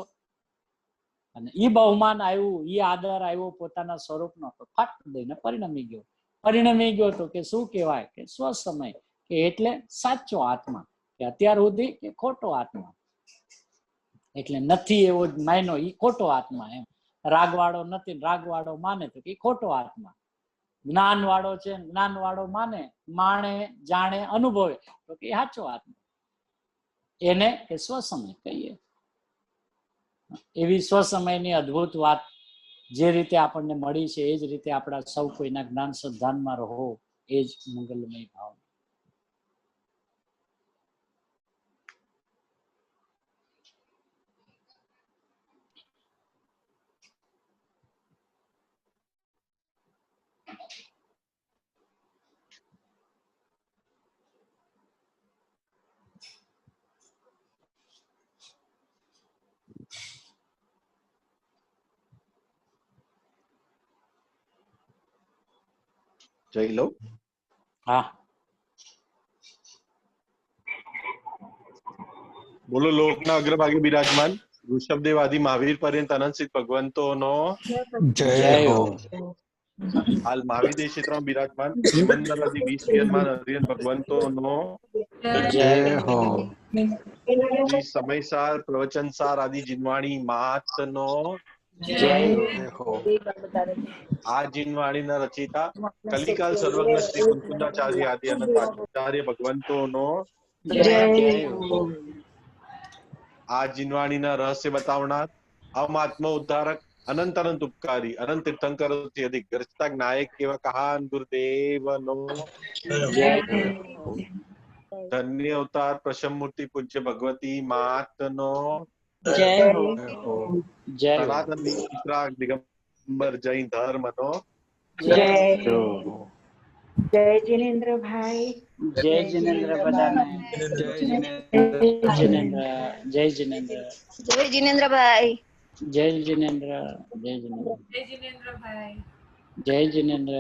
અને ઈ બહુમાન આવ્યું, ઈ આદર આવ્યો પોતાના સ્વરૂપનો, તો ફાટ દઈને પરિણમી ગયો તો કે શું કહેવાય કે સ્વસમય, કે એટલે સાચો આત્મા, કે અત્યાર સુધી કે ખોટો આત્મા, એટલે નથી એવો જ માયનો ઈ ખોટો આત્મા. એમ રાગવાળો નથી, રાગવાળો માને તો કે ખોટો આત્મા, જ્ઞાન વાળો છે, જ્ઞાન વાળો માણે જાણે અનુભવે તો કે સાચો આત્મા, એને કે સ્વસમય કહીએ. એવી સ્વસમયની અદ્ભુત વાત જે રીતે આપણને મળી છે, એ જ રીતે આપણા સૌ કોઈના જ્ઞાન શ્રદ્ધાનમાં રહો, એ જ મંગલમય ભાવ. જય લો. હા બોલો. લોકના અગ્રભાગે બિરાજમાન ઋષભદેવ આદિ મહાવીર પર્યંત અનંત ભગવંતોનો જય હો. હાલ મહાવીર દેશ ક્ષેત્રમાં બિરાજમાન સિમંદર આદિ 20 યજમાન હરિયન ભગવંતોનો જય હો. શ્રી સમયસાર પ્રવચનસાર આદિ જીનવાણી મહાત્નો જય હો. આ જીનવાણીના રચિતા કલિકાલ સર્વજ્ઞ શ્રી કુંકુંદાચાર્ય આદિ અનંત આચાર્ય ભગવંતોનો જય આ જીનવાણીના રહસ્ય બતાવનાર અમાત્મ ઉદ્ધારક અનંત અનંત ઉપકારી અનંત તીર્થંકરોથી અધિક ગરજતા નાયક એવા કહાન ગુરુદેવનો ધન્ય અવતાર પ્રસમ મૂર્તિ પૂજ્ય ભગવતી માતનો જય હો. જય સનાતન દિગંબર જૈન ધર્મનો જય જો જય જિનેન્દ્રભાઈ. જય જિનેન્દ્ર બધાને. જય જિનેન્દ્ર, જય જિનેન્દ્ર, જય જિનેન્દ્રભાઈ. જય જિનેન્દ્ર, જય જિનેન્દ્ર, જય જિનેન્દ્રભાઈ. જય જિનેન્દ્ર,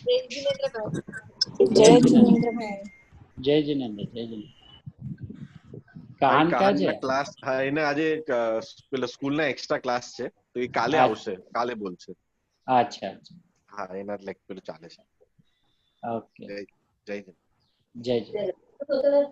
જય જિનેન્દ્રભાઈ. જય જિનેન્દ્ર, જય જિનેન્દ્ર, જય જિનેન્દ્ર. કહાન કા છે? કહાનના ક્લાસ, હા, એને આજે પેલા સ્કૂલના એક્સ્ટ્રા ક્લાસ છે, તો એ કાલે હા. આવશે, કાલે બોલશે. અચ્છા અચ્છા, હા, એના લેક્ચર ચાલે છે. ઓકે, જય જય જય જિનેન્દ્ર.